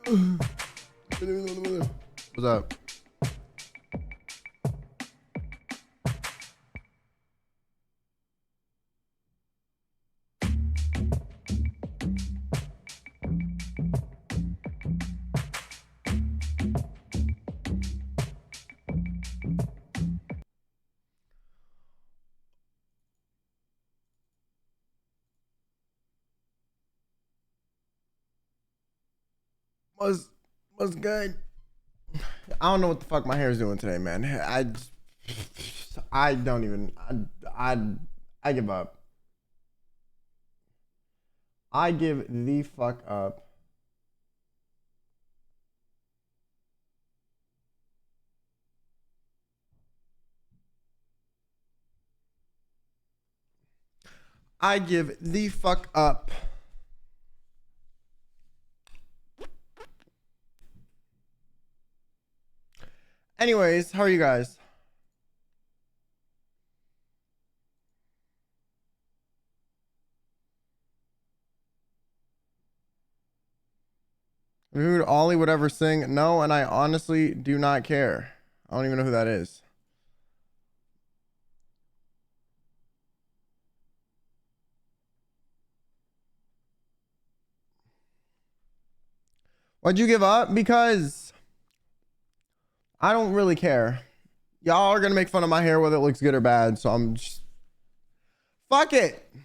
What's up? What's good? I don't know what the fuck my hair is doing today, man. I don't even. I give up. I give the fuck up. I give the fuck up. Anyways, how are you guys? Who Ollie would ever sing? No, and I honestly do not care. I don't even know who that is. Why'd you give up? Because I don't really care. Y'all are gonna make fun of my hair whether it looks good or bad, so I'm just fuck it. It's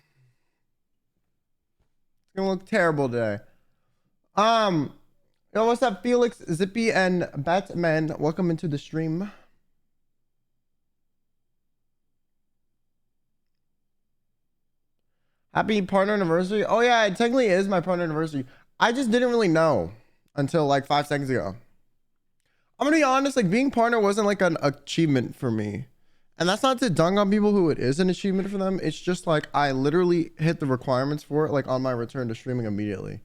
gonna look terrible today. Yo, what's up, Felix, Zippy, and Batman? Welcome into the stream. Happy partner anniversary. Oh yeah, it technically is my partner anniversary. I just didn't really know until like 5 seconds ago. I'm gonna be honest, like being partner wasn't like an achievement for me. And that's not to dunk on people who it is an achievement for them. It's just like I literally hit the requirements for it like on my return to streaming immediately.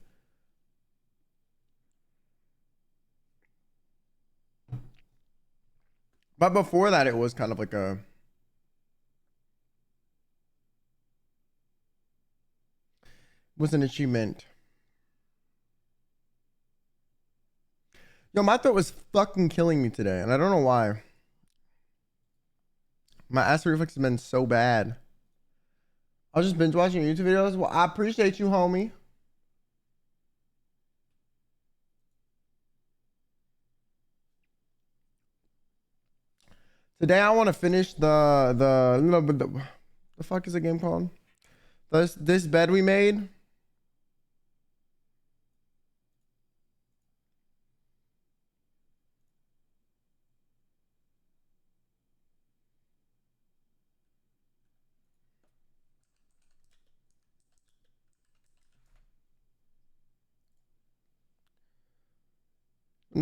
But before that, it was kind of like a was an achievement. Yo, my throat was fucking killing me today, and I don't know why. My acid reflux has been so bad. I was just binge watching YouTube videos. Well, I appreciate you, homie. Today I want to finish the fuck is the game called? This bed we made.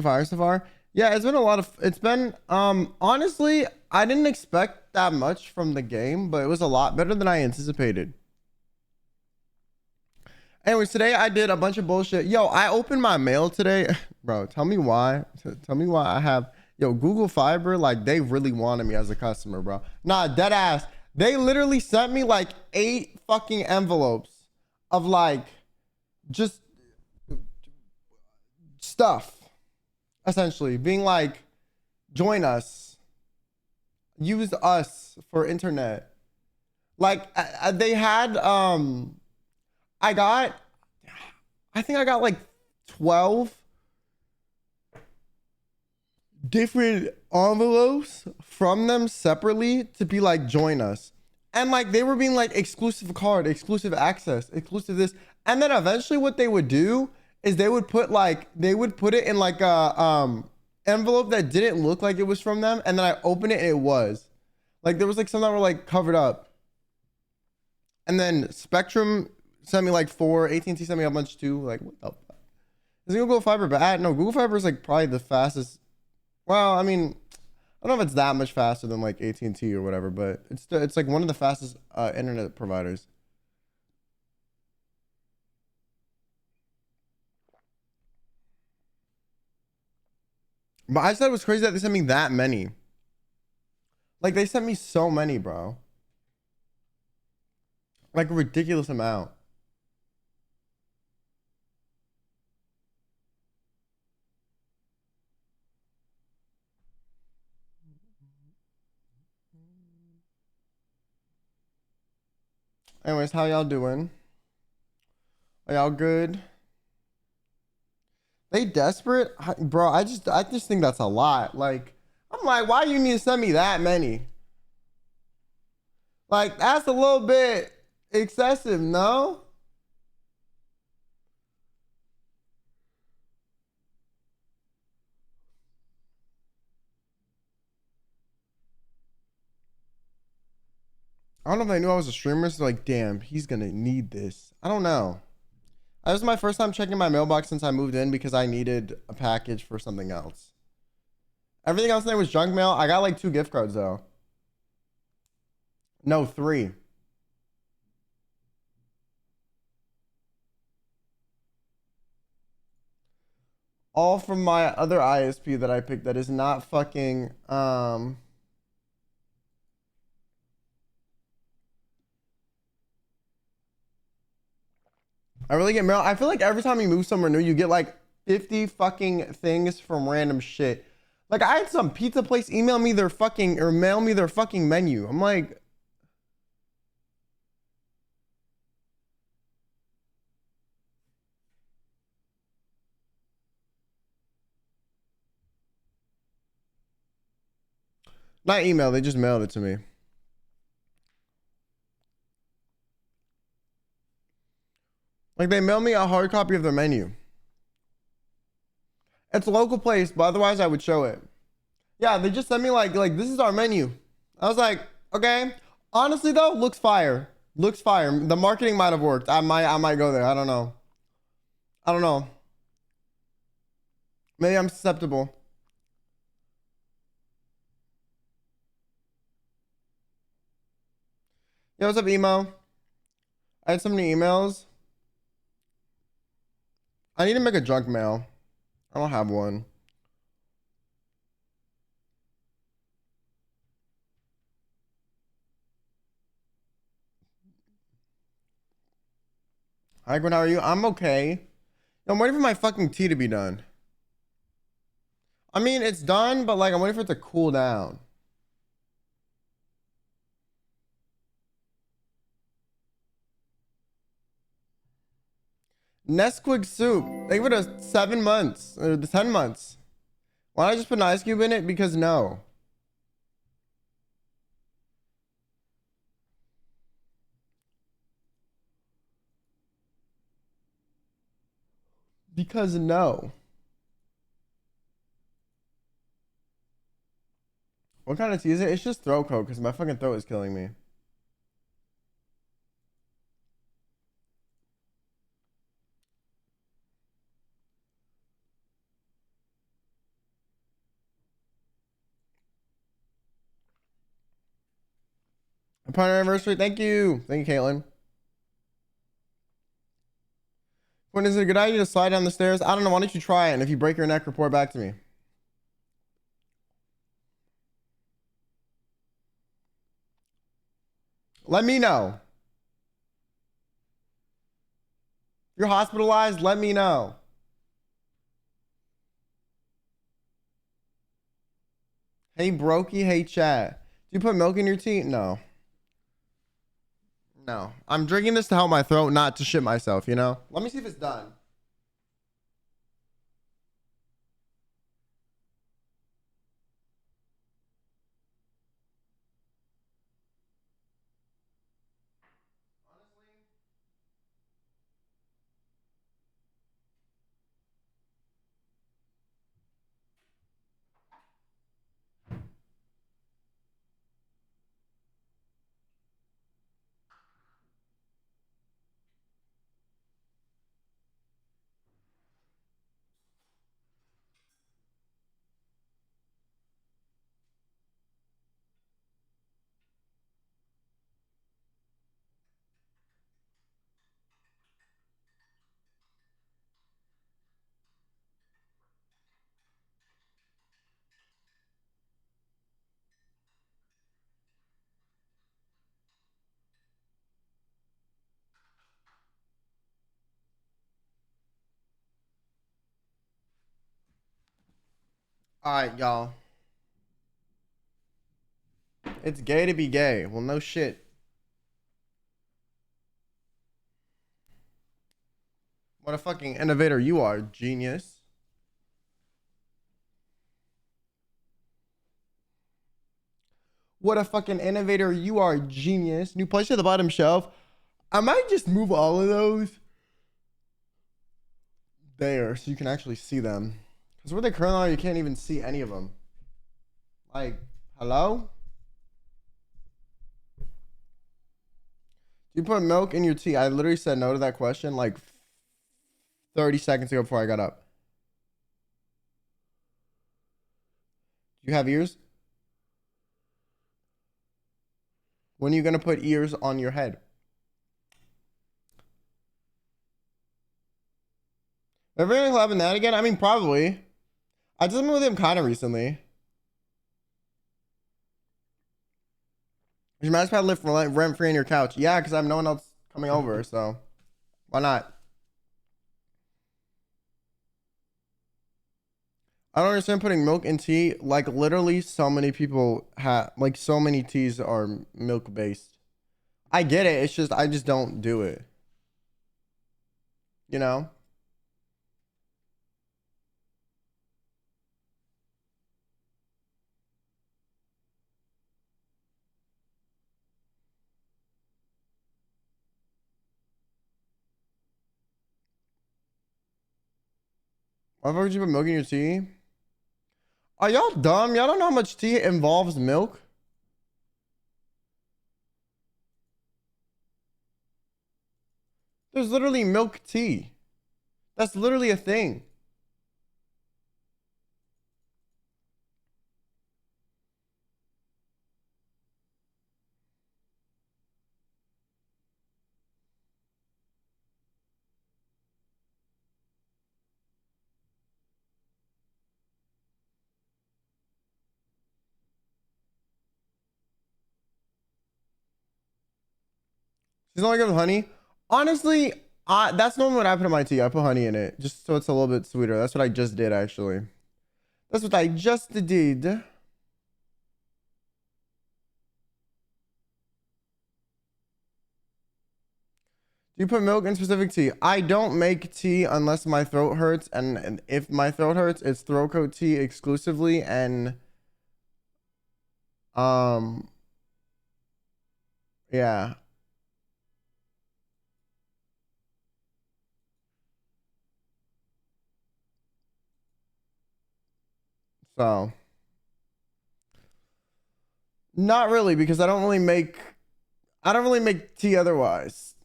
Fire so far. Yeah, it's been a lot of it's been honestly, I didn't expect that much from the game, but it was a lot better than I anticipated. Anyways, today I did a bunch of bullshit. Yo, I opened my mail today. Bro, tell me why. Tell me why I have yo, Google Fiber, like they really wanted me as a customer, bro. Nah, dead ass. They literally sent me like 8 fucking envelopes of like just stuff. Essentially, being like, join us, use us for internet. Like they had I got I think I got like 12 different envelopes from them separately to be like, join us. And like they were being like exclusive card, exclusive access, exclusive this. And then eventually what they would do is they would put it in like a envelope that didn't look like it was from them. And then I opened it and it was. Like there was like some that were like covered up. And then Spectrum sent me like 4. AT&T sent me a bunch too. Like what the fuck? Is Google Fiber bad? No, Google Fiber is like probably the fastest. Well, I mean, I don't know if it's that much faster than like AT&T or whatever, but it's like one of the fastest internet providers. But I said it was crazy that they sent me that many. Like they sent me so many, bro. Like a ridiculous amount. Anyways, how y'all doing? Are y'all good? They desperate? Bro, I just think that's a lot. Like, I'm like, why you need to send me that many? Like, that's a little bit excessive, no? I don't know if they knew I was a streamer, so like, damn, he's gonna need this. I don't know. This is my first time checking my mailbox since I moved in because I needed a package for something else. Everything else in there was junk mail. I got like 2 gift cards though. No, 3. All from my other ISP that I picked that is not fucking I really get mail. I feel like every time you move somewhere new, you get like 50 fucking things from random shit. Like I had some pizza place email me their fucking or mail me their fucking menu. I'm like, not email, they just mailed it to me. Like they mailed me a hard copy of their menu. It's a local place, but otherwise I would show it. Yeah, they just sent me like this is our menu. I was like, okay. Honestly though, looks fire. Looks fire. The marketing might have worked. I might go there. I don't know. I don't know. Maybe I'm susceptible. Yo, what's up, emo? I had so many emails. I need to make a junk mail. I don't have one. Hi, Gwen, how are you? I'm okay. I'm waiting for my fucking tea to be done. I mean, it's done, but like I'm waiting for it to cool down. Nesquik soup. Thank you for the 7 months or the 10 months. Why don't I just put an ice cube in it? Because no. Because no. What kind of tea is it? It's just throat coat because my fucking throat is killing me. Partner anniversary. Thank you. Thank you, Caitlin. When is it a good idea to slide down the stairs? I don't know. Why don't you try it? And if you break your neck, report back to me. Let me know. If you're hospitalized, let me know. Hey, Brokey. Hey, chat. Do you put milk in your tea? No. No. I'm drinking this to help my throat, not to shit myself, you know? Let me see if it's done. All right, y'all. It's gay to be gay. Well, no shit. What a fucking innovator you are, genius. What a fucking innovator you are, genius. New plush at the bottom shelf. I might just move all of those there so you can actually see them. Because where they currently are, you can't even see any of them. Like, hello? Do you put milk in your tea? I literally said no to that question like 30 seconds ago before I got up. Do you have ears? When are you going to put ears on your head? Ever gonna collab in that again? I mean, probably. I just moved with him kind of recently. Your mouse pad live for rent free on your couch. Yeah, because I have no one else coming over, so why not? I don't understand putting milk in tea. Like literally, so many people have like so many teas are milk based. I get it. It's just I just don't do it. You know. Why would you put milk in your tea? Are y'all dumb? Y'all don't know how much tea involves milk? There's literally milk tea. That's literally a thing. She's only good with honey. Honestly, that's normally what I put in my tea. I put honey in it just so it's a little bit sweeter. That's what I just did, actually. That's what I just did. Do you put milk in specific tea? I don't make tea unless my throat hurts, and if my throat hurts, it's throat coat tea exclusively, and yeah. So not really, because I don't really make tea otherwise.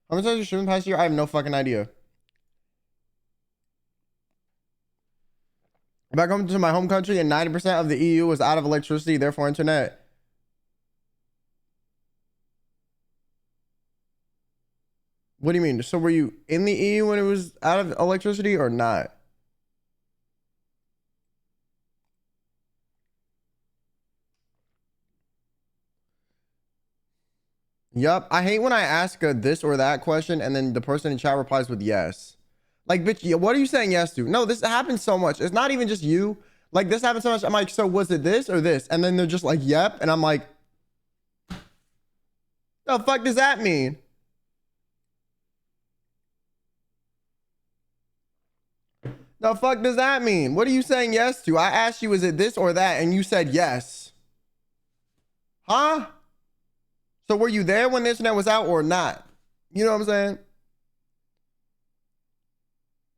How many times you streamed past year? I have no fucking idea. Back home to my home country, and 90% of the EU was out of electricity, therefore internet. What do you mean? So were you in the EU when it was out of electricity or not? Yup. I hate when I ask a this or that question and then the person in chat replies with yes. Like, bitch, what are you saying yes to? No, this happens so much. It's not even just you. Like, this happens so much. I'm like, so was it this or this? And then they're just like, yep. And I'm like, the fuck does that mean? The fuck does that mean? What are you saying yes to? I asked you, is it this or that? And you said yes. Huh? So were you there when the internet was out or not? You know what I'm saying?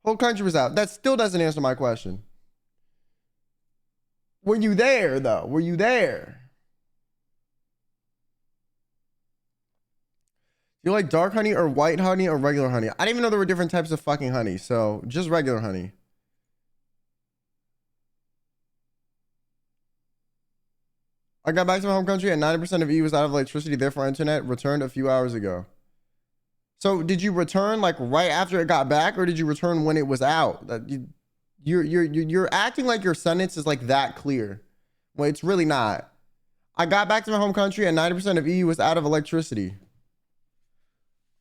Whole country was out. That still doesn't answer my question. Were you there though? Were you there? Do you like dark honey or white honey or regular honey? I didn't even know there were different types of fucking honey. So just regular honey. I got back to my home country and 90% of EU was out of electricity, therefore internet returned a few hours ago. So did you return like right after it got back, or did you return when it was out? You're acting like your sentence is like that clear. Well, it's really not. I got back to my home country and 90% of EU was out of electricity.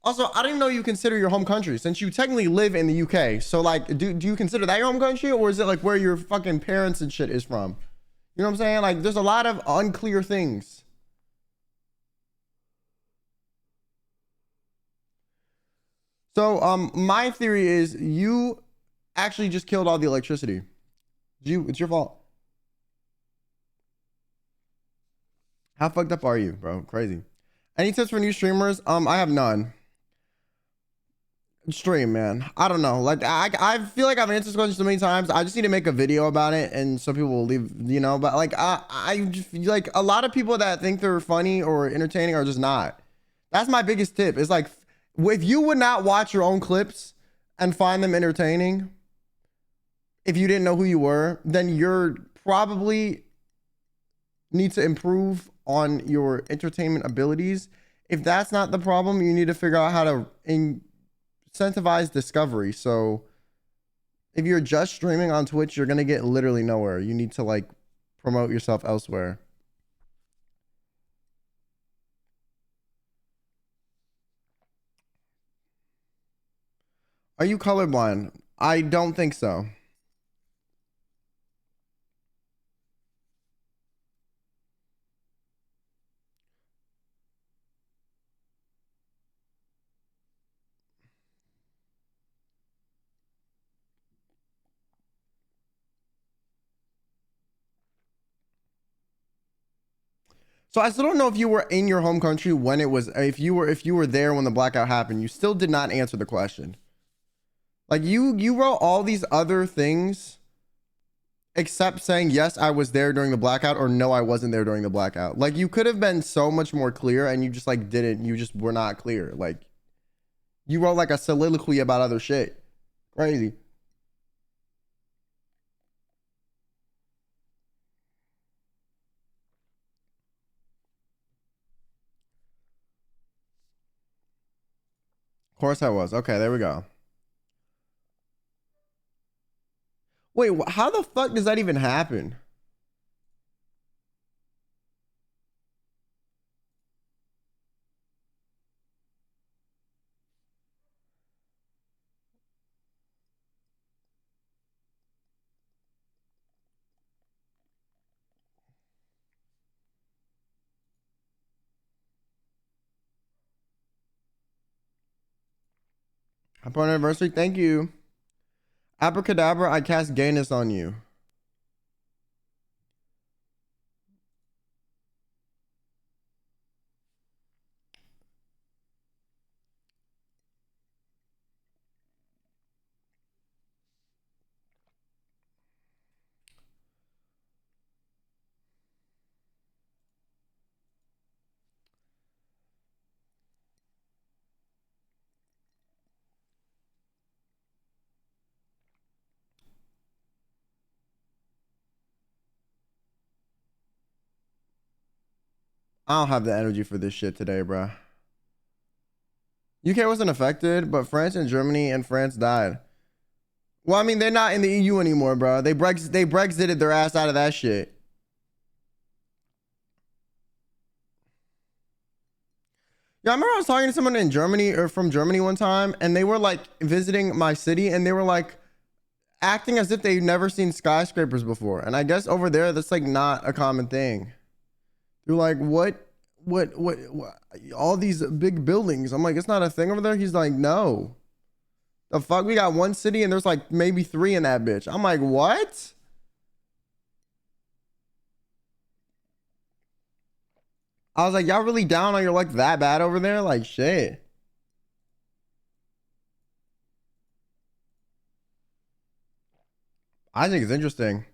Also, I didn't know you consider your home country since you technically live in the UK. So like, do you consider that your home country, or is it like where your fucking parents and shit is from? You know what I'm saying? Like, there's a lot of unclear things. So, my theory is you actually just killed all the electricity. It's your fault. How fucked up are you, bro? Crazy. Any tips for new streamers? I have none. Stream, man. I don't know. Like, I feel like I've answered this question so many times. I just need to make a video about it, and some people will leave, you know. But like, I just feel like a lot of people that think they're funny or entertaining are just not. That's my biggest tip. It's like, if you would not watch your own clips and find them entertaining, if you didn't know who you were, then you're probably need to improve on your entertainment abilities. If that's not the problem, you need to figure out how to incentivize discovery. So if you're just streaming on Twitch, you're going to get literally nowhere. You need to like promote yourself elsewhere. Are you colorblind? I don't think so. So I still don't know if you were in your home country when it was, if you were there when the blackout happened. You still did not answer the question. Like you wrote all these other things except saying, yes, I was there during the blackout, or no, I wasn't there during the blackout. Like, you could have been so much more clear, and you just like didn't. You just were not clear. Like, you wrote like a soliloquy about other shit. Crazy. Of course I was. Okay, there we go. Wait, how the fuck does that even happen? Happy anniversary. Thank you. Abracadabra, I cast gayness on you. I don't have the energy for this shit today, bro. UK wasn't affected, but France and Germany and France died. Well, I mean, they're not in the EU anymore, bro. They Brexited their ass out of that shit. Yeah, I remember I was talking to someone in Germany or from Germany one time, and they were like visiting my city, and they were like acting as if they've never seen skyscrapers before. And I guess over there, that's like not a common thing. They're like, what, all these big buildings. I'm like, it's not a thing over there. He's like, no. The fuck? We got one city and there's like maybe 3 in that bitch. I'm like, what? I was like, y'all really down on your luck that bad over there? Like, shit. I think it's interesting.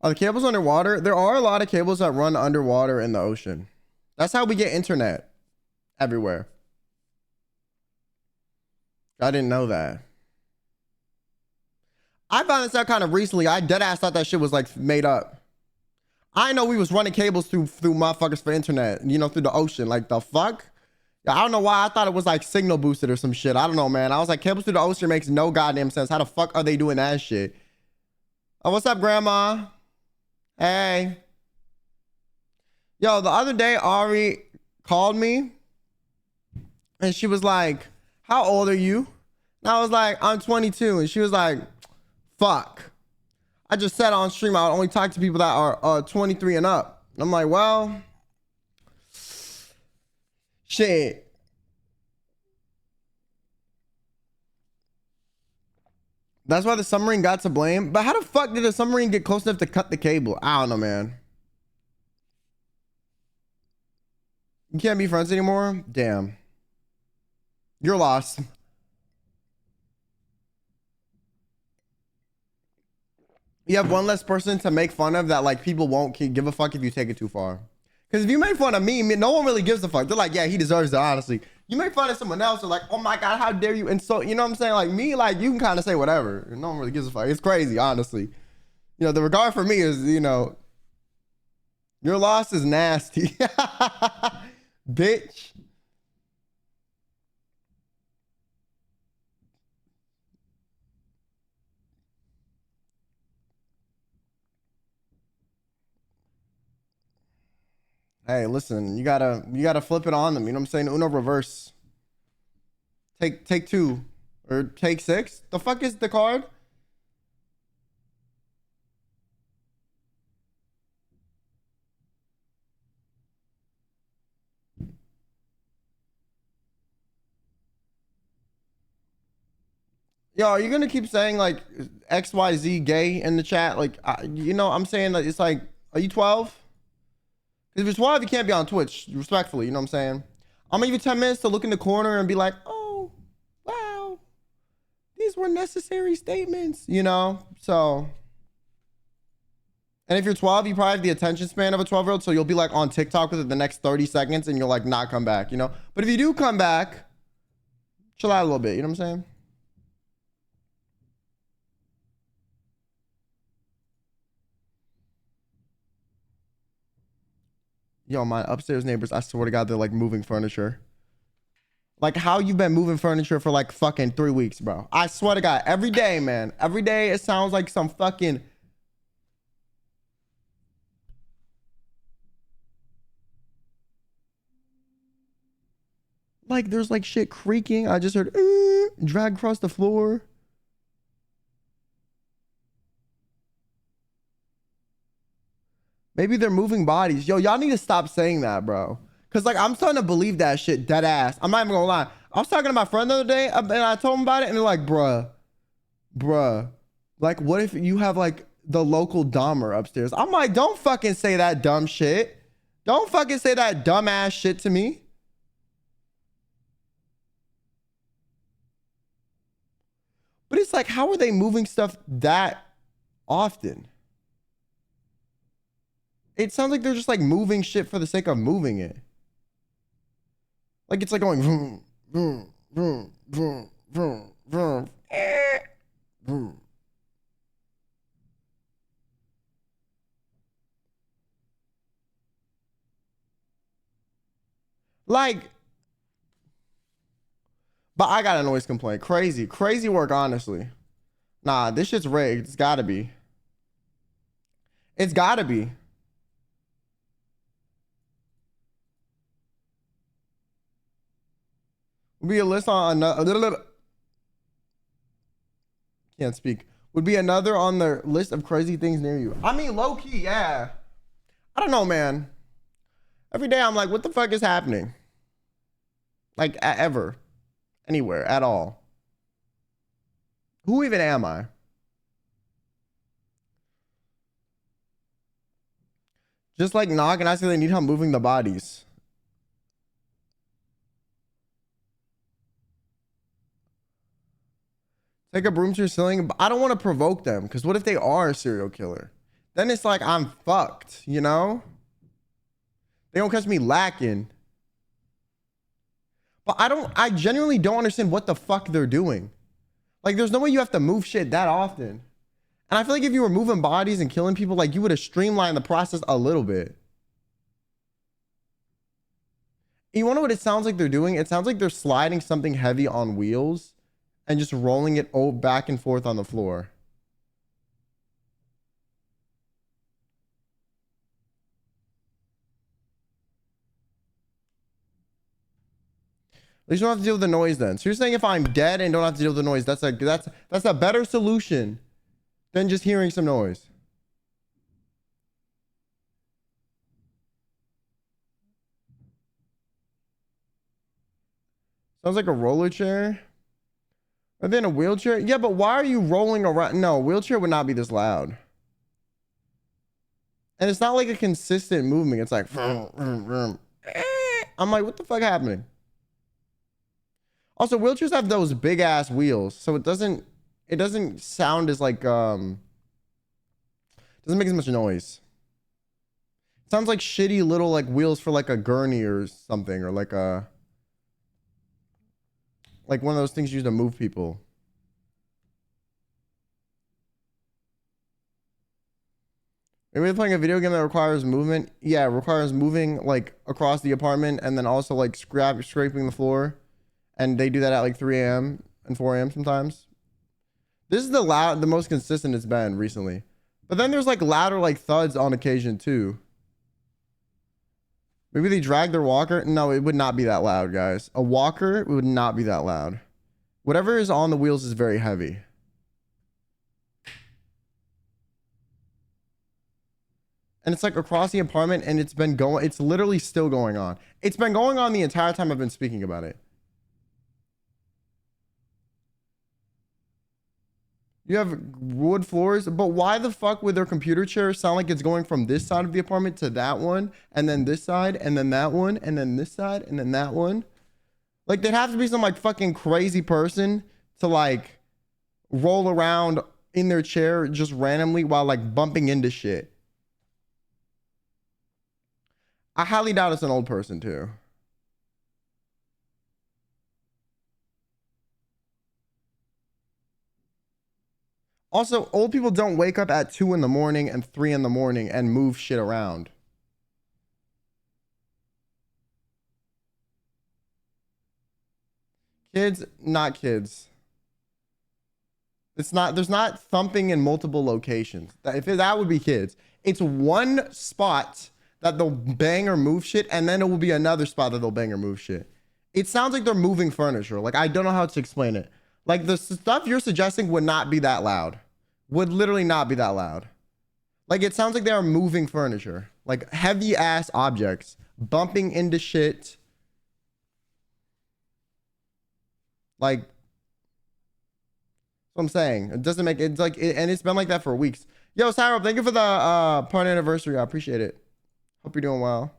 Are the cables underwater? There are a lot of cables that run underwater in the ocean. That's how we get internet everywhere. I didn't know that. I found this out kind of recently. I deadass thought that shit was like made up. I know we was running cables through motherfuckers for internet, you know, through the ocean. Like, the fuck? I don't know why I thought it was like signal boosted or some shit. I don't know, man. I was like, cables through the ocean makes no goddamn sense. How the fuck are they doing that shit? Oh, what's up, grandma? Hey. Yo, the other day, Ari called me and she was like, how old are you? And I was like, I'm 22. And she was like, fuck. I just said on stream I would only talk to people that are 23 and up. And I'm like, well, shit. That's why the submarine got to blame. But how the fuck did the submarine get close enough to cut the cable? I don't know, man. You can't be friends anymore? Damn. You're lost. You have one less person to make fun of that like people won't give a fuck if you take it too far. Because if you make fun of me, no one really gives a fuck. They're like, yeah, he deserves it, honestly. You make fun of someone else, they're like, oh my God, how dare you? And so, you know what I'm saying? Like me, like you can kind of say whatever. No one really gives a fuck. It's crazy, honestly. You know, the regard for me is, you know, your loss is nasty. Bitch. Hey, listen, you gotta flip it on them. You know what I'm saying? Uno reverse. Take two. Or take six. The fuck is the card? Yo, are you gonna keep saying like XYZ gay in the chat? Like, you know, I'm saying that it's like, are you 12? If you're 12, you can't be on Twitch, respectfully. You know what I'm saying? I'm gonna give you 10 minutes to look in the corner and be like, oh, wow, these were necessary statements, you know? So, and if you're 12, you probably have the attention span of a 12-year-old. So you'll be like on TikTok within the next 30 seconds and you'll like not come back, you know? But if you do come back, chill out a little bit. You know what I'm saying? Yo, my upstairs neighbors, I swear to God, they're like moving furniture. Like how you been moving furniture for like fucking 3 weeks, bro? I swear to God, every day, man. Every day it sounds like some fucking... Like there's like shit creaking. I just heard drag across the floor. Maybe they're moving bodies. Yo, y'all need to stop saying that, bro. Cause like I'm starting to believe that shit dead ass. I'm not even gonna lie. I was talking to my friend the other day and I told him about it and they're like, bruh, like what if you have like the local Dahmer upstairs? I'm like, don't fucking say that dumb shit. Don't fucking say that dumb ass shit to me. But it's like, how are they moving stuff that often? It sounds like they're just like moving shit for the sake of moving it. Like it's like going vroom, vroom, vroom, vroom, vroom, vroom, vroom. Like, but I got a noise complaint. Crazy work, honestly. Nah, this shit's rigged. It's gotta be. It's gotta be. Would be a list on another. Can't speak. Would be another on the list of crazy things near you. I mean, low key, yeah. I don't know, man. Every day I'm like, what the fuck is happening? Like, ever. Anywhere, at all. Who even am I? Just like knock and ask if they need help moving the bodies. Take a broom to your ceiling. I don't want to provoke them because what if they are a serial killer? Then it's like I'm fucked, you know? They don't catch me lacking. But I genuinely don't understand what the fuck they're doing. Like there's no way you have to move shit that often. And I feel like if you were moving bodies and killing people, like you would have streamlined the process a little bit. You wanna know what it sounds like they're doing? It sounds like they're sliding something heavy on wheels and just rolling it back and forth on the floor. least you don't have to deal with the noise then. So you're saying if I'm dead and don't have to deal with the noise, that's a better solution than just hearing some noise. Sounds like a roller chair. Are they in a wheelchair? Yeah, but why are you rolling around? No, a wheelchair would not be this loud. And it's not like a consistent movement. It's like, vroom, vroom, vroom. I'm like, what the fuck happening? Also, wheelchairs have those big ass wheels, so it doesn't sound as like doesn't make as much noise. It sounds like shitty little like wheels for like a gurney or something, or like a one of those things used to move people. Maybe they're playing a video game that requires movement. Yeah, it requires moving like across the apartment and then also like scraping the floor. And they do that at like 3 a.m. and 4 a.m. sometimes. This is the most consistent it's been recently. But then there's like louder like thuds on occasion too. Maybe they drag their walker. No, it would not be that loud, guys. A walker would not be that loud. Whatever is on the wheels is very heavy. And it's like across the apartment and it's literally still going on. It's been going on the entire time I've been speaking about it. You have wood floors, but why the fuck would their computer chair sound like it's going from this side of the apartment to that one, and then this side, and then that one, and then this side, and then that one? Like, there'd have to be some like fucking crazy person to like roll around in their chair just randomly while like bumping into shit. I highly doubt it's an old person too. Also, old people don't wake up at 2 in the morning and 3 in the morning and move shit around. Kids, not kids. It's not, there's not thumping in multiple locations. That would be kids. It's one spot that they'll bang or move shit, and then it will be another spot that they'll bang or move shit. It sounds like they're moving furniture. Like, I don't know how to explain it. Like, the stuff you're suggesting would not be that loud. Would literally not be that loud. Like, it sounds like they are moving furniture. Like, heavy-ass objects. Bumping into shit. Like, that's what I'm saying. It doesn't make... It's like... and it's been like that for weeks. Yo, Cyril, thank you for the part anniversary. I appreciate it. Hope you're doing well.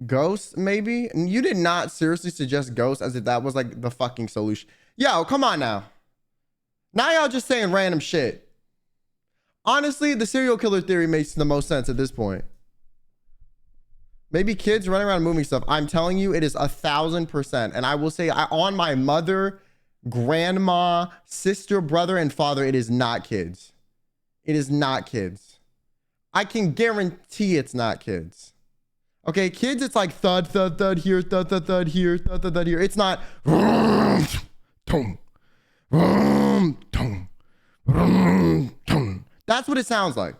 Ghosts, maybe? And you did not seriously suggest ghosts as if that was like the fucking solution. Yo, come on now. Now y'all just saying random shit. Honestly, the serial killer theory makes the most sense at this point. Maybe kids running around moving stuff. I'm telling you, it is 1,000%. And I will say, on my mother, grandma, sister, brother, and father, it is not kids. It is not kids. I can guarantee it's not kids. Okay, kids, it's like thud, thud, thud here, thud, thud, thud here, thud, thud, thud here. It's not. That's what it sounds like.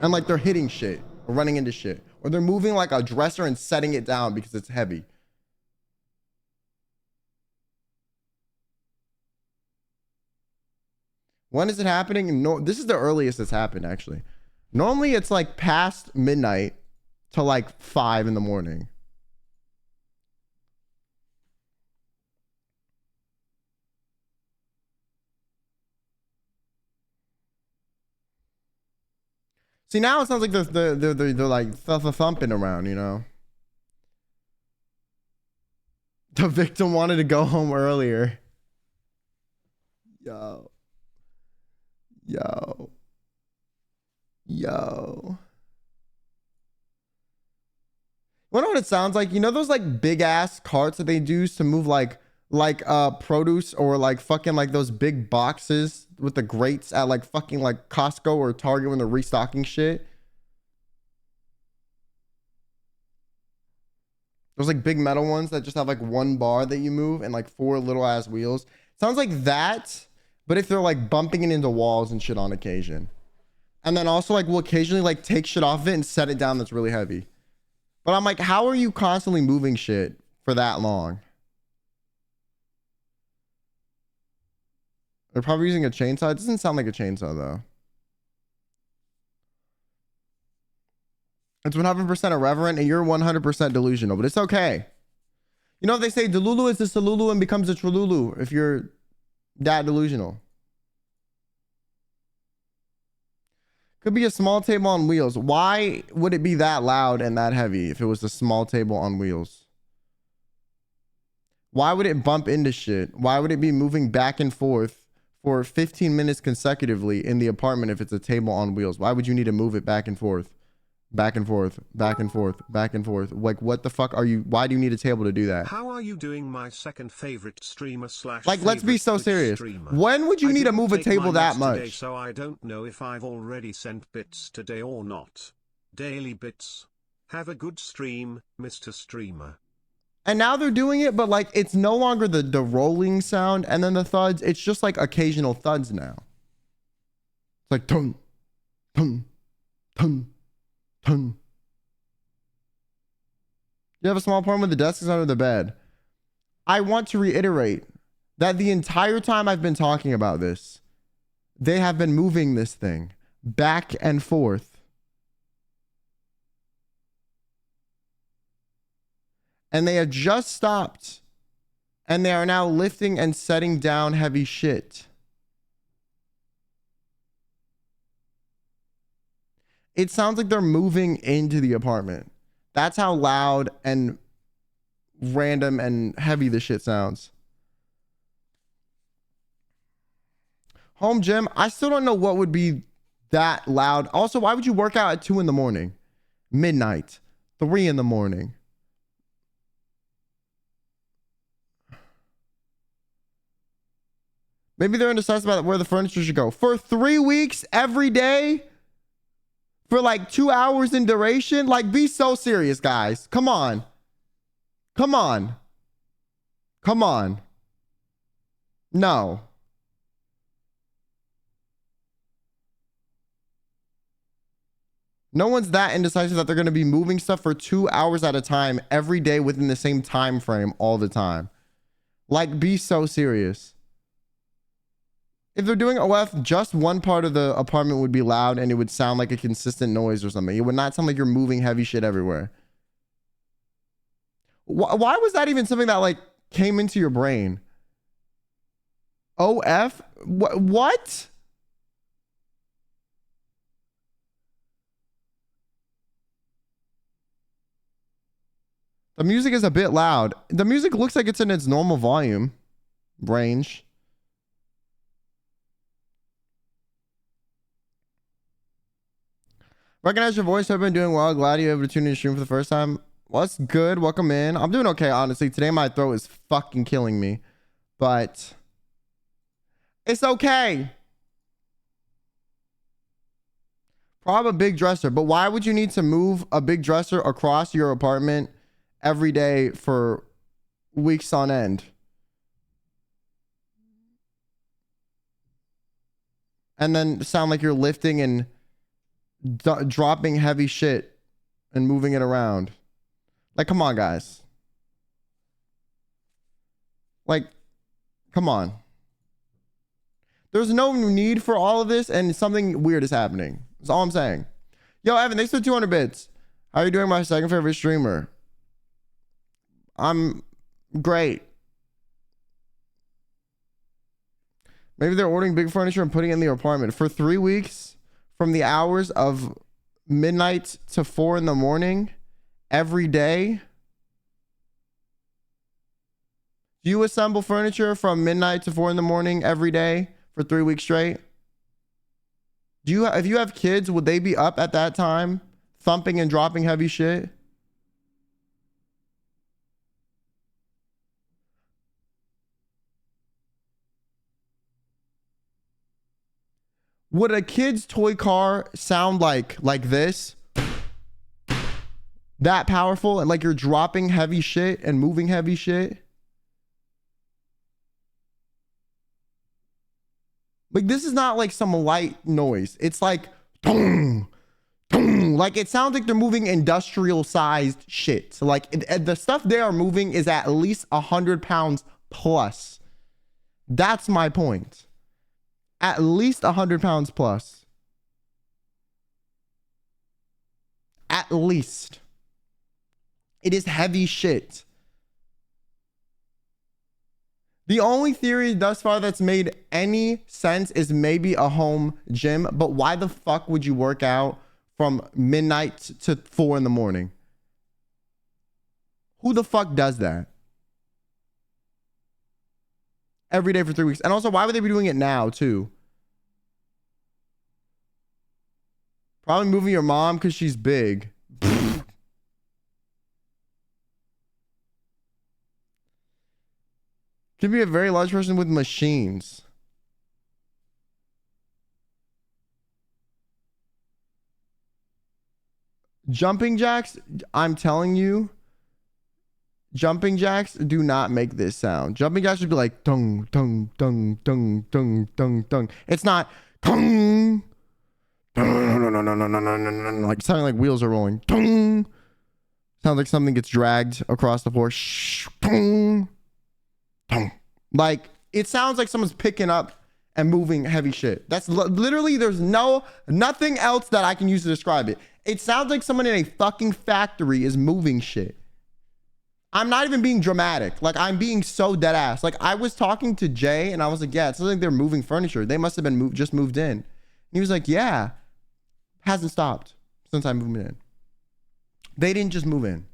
And like they're hitting shit or running into shit, or they're moving like a dresser and setting it down because it's heavy. When is it happening? No, this is the earliest it's happened, actually. Normally, it's like past midnight to like 5 in the morning. See, now it sounds like they're like thumping around, you know? The victim wanted to go home earlier. Yo. Yo. Yo. You know what it sounds like? You know those like big ass carts that they use to move like produce, or like fucking like those big boxes with the grates at like fucking like Costco or Target when they're restocking shit? There's like big metal ones that just have like one bar that you move and like 4 little ass wheels. Sounds like that, but if they're like bumping it into walls and shit on occasion. And then also like we'll occasionally like take shit off of it and set it down that's really heavy. But I'm like, how are you constantly moving shit for that long? They're probably using a chainsaw. It doesn't sound like a chainsaw though. It's 100% irreverent and you're 100% delusional, but it's okay. You know, if they say Delulu is the Salulu and becomes a Trululu if you're that delusional. Could be a small table on wheels. Why would it be that loud and that heavy if it was a small table on wheels? Why would it bump into shit? Why would it be moving back and forth for 15 minutes consecutively in the apartment if it's a table on wheels? Why would you need to move it back and forth? Back and forth, back and forth, back and forth. Like, what the fuck are you? Why do you need a table to do that? How are you doing, my second favorite streamer slash like, let's be so serious. When would you need to move a table that much? Today, so I don't know if I've already sent bits today or not. Daily bits. Have a good stream, Mr. Streamer. And now they're doing it, but like, it's no longer the rolling sound and then the thuds. It's just like occasional thuds now. It's like, tum, tum, tum. You have a small apartment with the desk is under the bed. I want to reiterate that the entire time I've been talking about this, they have been moving this thing back and forth. And they have just stopped. And they are now lifting and setting down heavy shit. It sounds like they're moving into the apartment. That's how loud and random and heavy this shit sounds. Home gym. I still don't know what would be that loud. Also, why would you work out at 2 in the morning? Midnight. 3 in the morning. Maybe they're indecisive about where the furniture should go. For 3 weeks, every day? For like 2 hours in duration? Like, be so serious, guys. Come on. Come on. Come on. No. No one's that indecisive that they're going to be moving stuff for 2 hours at a time every day within the same time frame all the time. Like, be so serious. If they're doing OF, just one part of the apartment would be loud and it would sound like a consistent noise or something. It would not sound like you're moving heavy shit everywhere. Why was that even something that like came into your brain? OF? What? The music is a bit loud. The music looks like it's in its normal volume range. Recognize your voice. I've been doing well. Glad you're able to tune in to stream for the first time. Well, that's good. Welcome in. I'm doing okay, honestly. Today my throat is fucking killing me. But it's okay. Probably a big dresser. But why would you need to move a big dresser across your apartment every day for weeks on end? And then sound like you're lifting and dropping heavy shit and moving it around. Like, come on, guys. Like, come on. There's no need for all of this, and something weird is happening. That's all I'm saying. Yo, Evan, thanks for 200 bits. How are you doing, my second favorite streamer? I'm great. Maybe they're ordering big furniture and putting it in the apartment for 3 weeks. From the hours of midnight to 4 in the morning every day. Do you assemble furniture from midnight to 4 in the morning every day for 3 weeks straight? If you have kids, would they be up at that time thumping and dropping heavy shit? Would a kid's toy car sound like this? that powerful and like you're dropping heavy shit and moving heavy shit. Like this is not like some light noise. It's like dong, dong. Like it sounds like they're moving industrial sized shit. So like the stuff they are moving is at least 100 pounds plus. That's my point. At least 100 pounds plus. At least. It is heavy shit. The only theory thus far that's made any sense is maybe a home gym, but why the fuck would you work out from midnight to 4 in the morning? Who the fuck does that? Every day for 3 weeks. And also, why would they be doing it now too? Probably moving your mom because she's big. Could be a very large person with machines. Jumping jacks, I'm telling you, jumping jacks do not make this sound. Jumping jacks would be like dung, dung, dung, dung, dung, dung, dung. It's not dung, dung, like sounding like wheels are rolling. Dung. Sounds like something gets dragged across the floor. Dung. Like it sounds like someone's picking up and moving heavy shit. That's literally, there's nothing else that I can use to describe it. It sounds like someone in a fucking factory is moving shit. I'm not even being dramatic. Like I'm being so dead ass. Like I was talking to Jay and I was like, yeah, it sounds like they're moving furniture. They must have been just moved in. And he was like, yeah, hasn't stopped since I moved in. They didn't just move in.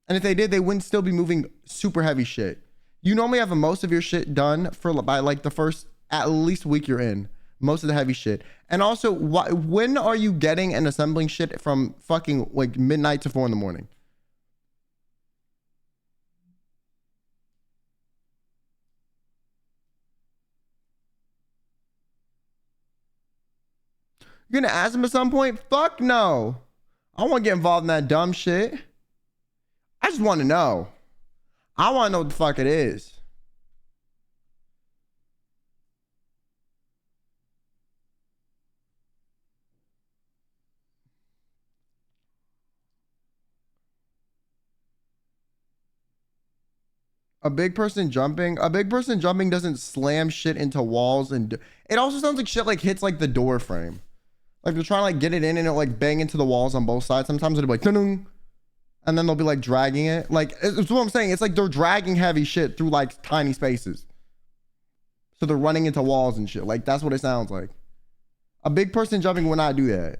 And if they did, they wouldn't still be moving super heavy shit. You normally have most of your shit done by like the first at least week you're in. Most of the heavy shit. And also, when are you getting and assembling shit from fucking like midnight to 4 in the morning? You're gonna ask him at some point? Fuck no. I don't want to get involved in that dumb shit. I just want to know. I want to know what the fuck it is. A big person jumping doesn't slam shit into walls, and it also sounds like shit like hits like the door frame. Like they're trying to like get it in and it'll like bang into the walls on both sides. Sometimes it'll be like dun-dun, and then they'll be like dragging it. Like it's what I'm saying. It's like they're dragging heavy shit through like tiny spaces. So they're running into walls and shit. Like that's what it sounds like. A big person jumping would not do that.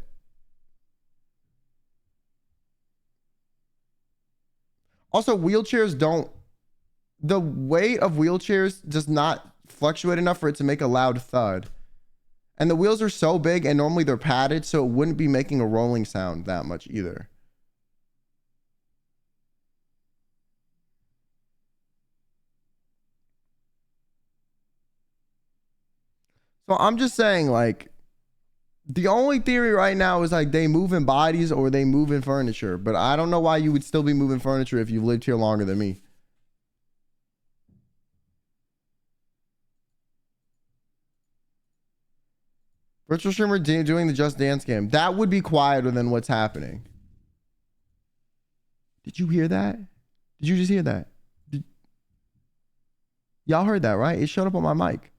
Also, wheelchairs don't. The weight of wheelchairs does not fluctuate enough for it to make a loud thud. And the wheels are so big and normally they're padded, so it wouldn't be making a rolling sound that much either. So I'm just saying, like, the only theory right now is like they move in bodies or they move in furniture. But I don't know why you would still be moving furniture if you've lived here longer than me. Virtual streamer doing the Just Dance game. That would be quieter than what's happening. Did you hear that? Did you just hear that? Y'all heard that, right? It showed up on my mic.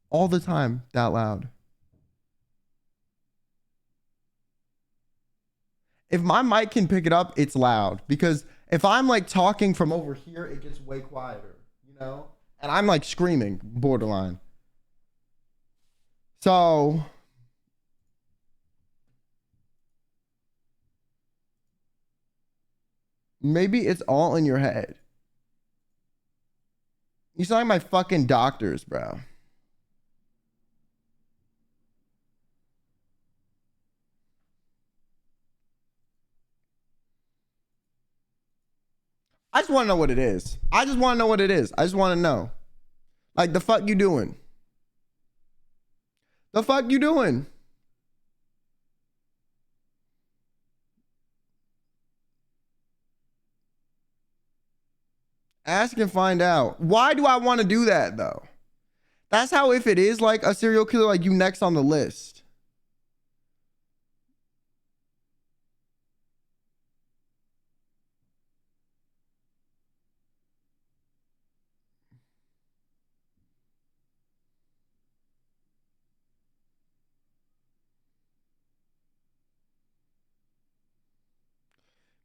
All the time, that loud. If my mic can pick it up, it's loud. Because if I'm like talking from over here, it gets way quieter, you know? And I'm like screaming, borderline. So maybe it's all in your head. You sound like my fucking doctors, bro. I just want to know what it is. I just want to know what it is. I just want to know. Like, the fuck you doing? The fuck you doing? Ask and find out. Why do I want to do that though? That's how, if it is like a serial killer, like you next on the list.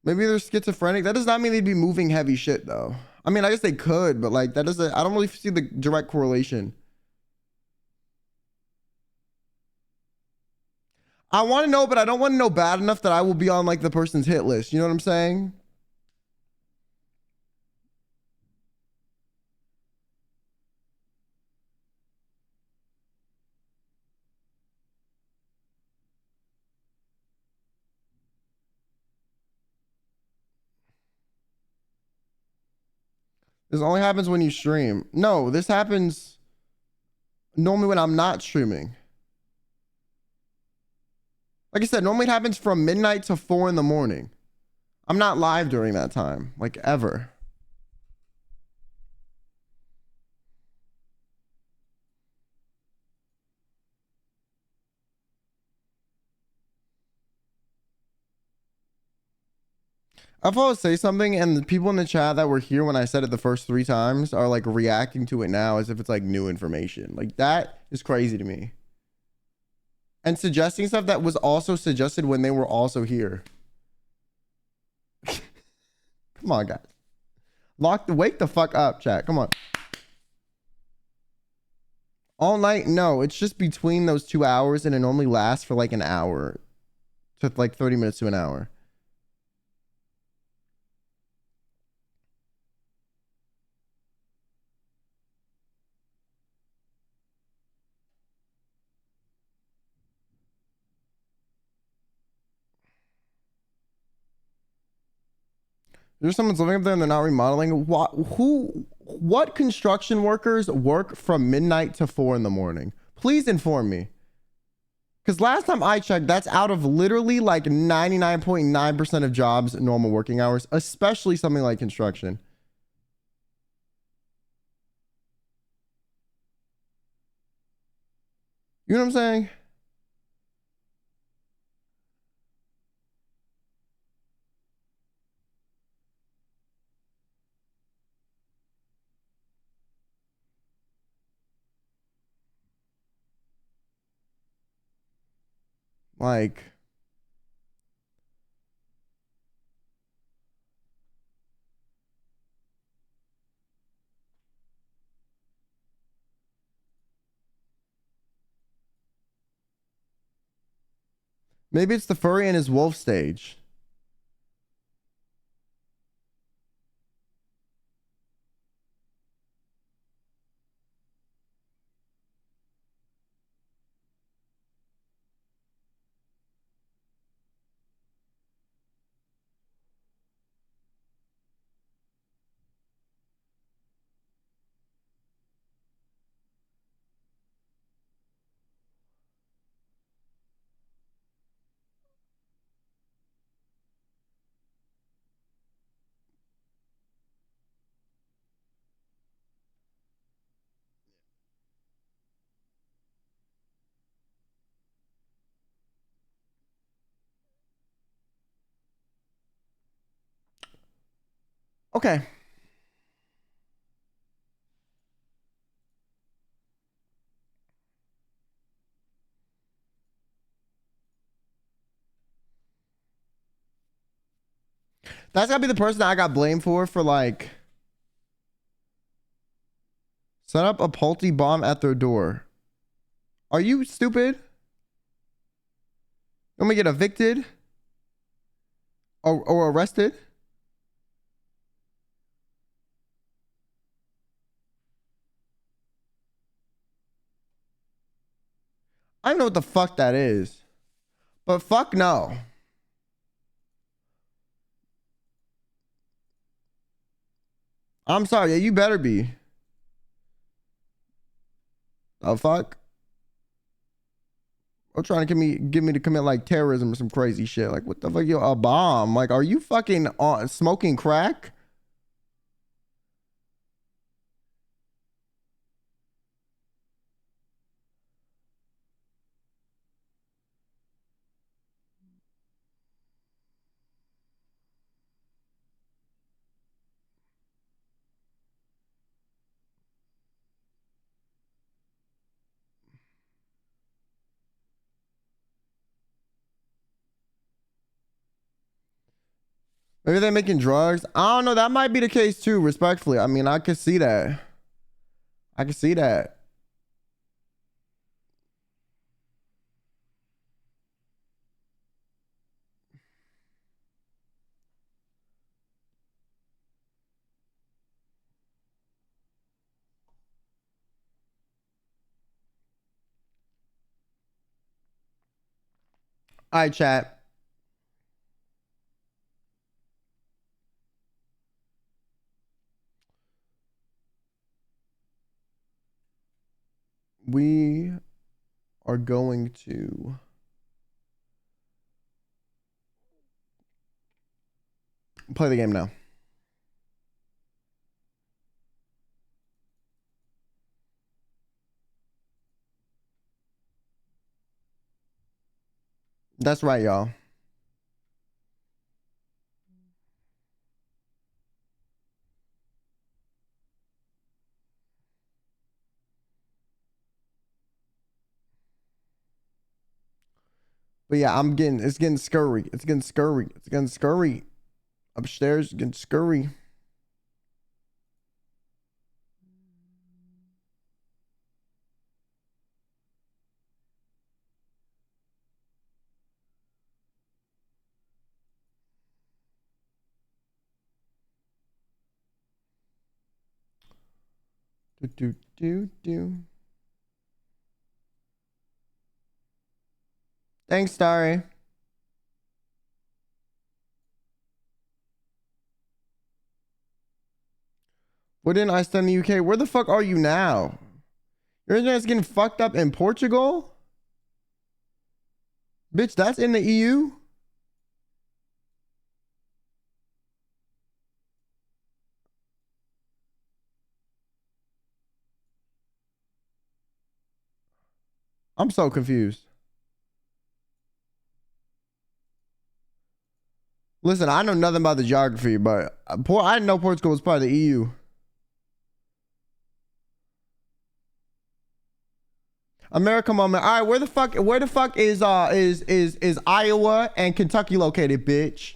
Maybe they're schizophrenic. That does not mean they'd be moving heavy shit though. I mean, I guess they could, but like that doesn't, I don't really see the direct correlation. I want to know, but I don't want to know bad enough that I will be on like the person's hit list. You know what I'm saying? This only happens when you stream. No, this happens normally when I'm not streaming. Like I said, normally it happens from midnight to 4 in the morning. I'm not live during that time, like ever. If I would say something and the people in the chat that were here when I said it the first 3 times are like reacting to it now as if it's like new information. Like that is crazy to me. And suggesting stuff that was also suggested when they were also here. Come on, guys. Wake the fuck up, chat. Come on. All night? No, it's just between those 2 hours and it normally lasts for like an hour to like 30 minutes to an hour. There's someone's living up there and they're not remodeling. What construction workers work from midnight to 4 in the morning? Please inform me. Because last time I checked, that's out of literally like 99.9% of jobs, normal working hours, especially something like construction. You know what I'm saying? Like, maybe it's the furry and his wolf stage. Okay. That's gotta be the person that I got blamed for like set up a Pulte bomb at their door. Are you stupid? You want me to get evicted? Or arrested? I don't know what the fuck that is. But fuck no. I'm sorry. Yeah, you better be. Oh, fuck. Or trying to get me to commit like terrorism or some crazy shit. Like, what the fuck, yo, a bomb? Like, are you fucking smoking crack? Maybe they're making drugs. I don't know. That might be the case too, respectfully. I mean, I could see that. I could see that. All right, chat. We are going to play the game now. That's right, y'all. But yeah, it's getting scurry. It's getting scurry. It's getting scurry. Upstairs, it's getting scurry. Do. Thanks, Starry. What didn't I study in the UK? Where the fuck are you now? Your internet's getting fucked up in Portugal? Bitch, that's in the EU? I'm so confused. Listen, I know nothing about the geography, but I didn't know Portugal was part of the EU. America moment. All right, where the fuck is Iowa and Kentucky located, bitch?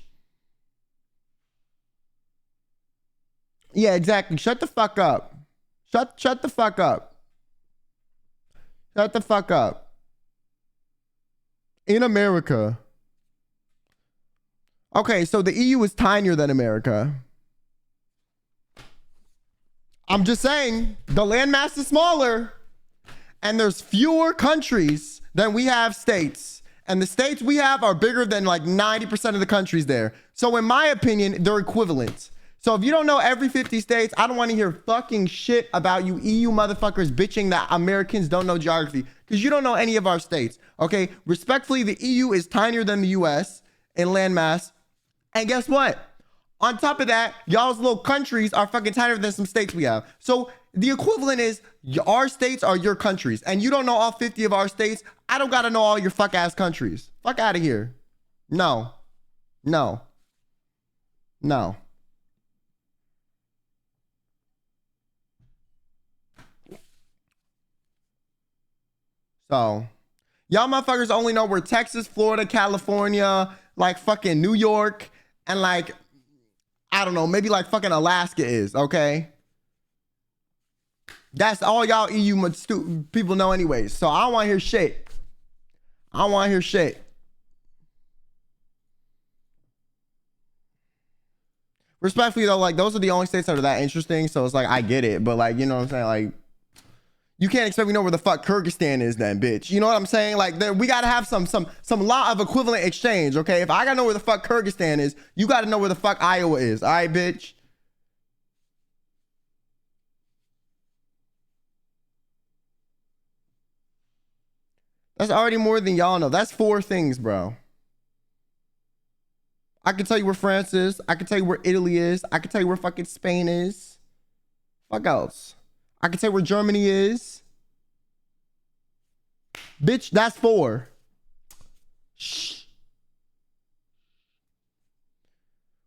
Yeah, exactly. Shut the fuck up. Shut the fuck up. Shut the fuck up. In America. Okay, so the EU is tinier than America. I'm just saying, the landmass is smaller. And there's fewer countries than we have states. And the states we have are bigger than like 90% of the countries there. So in my opinion, they're equivalent. So if you don't know every 50 states, I don't want to hear fucking shit about you EU motherfuckers bitching that Americans don't know geography. Because you don't know any of our states. Okay? Respectfully, the EU is tinier than the US in landmass. And guess what? On top of that, y'all's little countries are fucking tinier than some states we have. So the equivalent is our states are your countries. And you don't know all 50 of our states. I don't got to know all your fuck ass countries. Fuck out of here. No. No. No. So y'all motherfuckers only know where Texas, Florida, California, like fucking New York, and like, I don't know, maybe like fucking Alaska is, okay? That's all y'all EU people know anyways. So I don't want to hear shit. I don't want to hear shit. Respectfully though, like those are the only states that are that interesting. So it's like, I get it. But like, you know what I'm saying? Like, you can't expect me to know where the fuck Kyrgyzstan is then, bitch. You know what I'm saying? Like, we got to have some law of equivalent exchange, okay? If I got to know where the fuck Kyrgyzstan is, you got to know where the fuck Iowa is. All right, bitch? That's already more than y'all know. That's 4 things, bro. I can tell you where France is. I can tell you where Italy is. I can tell you where fucking Spain is. Fuck else. I can tell you where Germany is. Bitch, that's 4. Shh.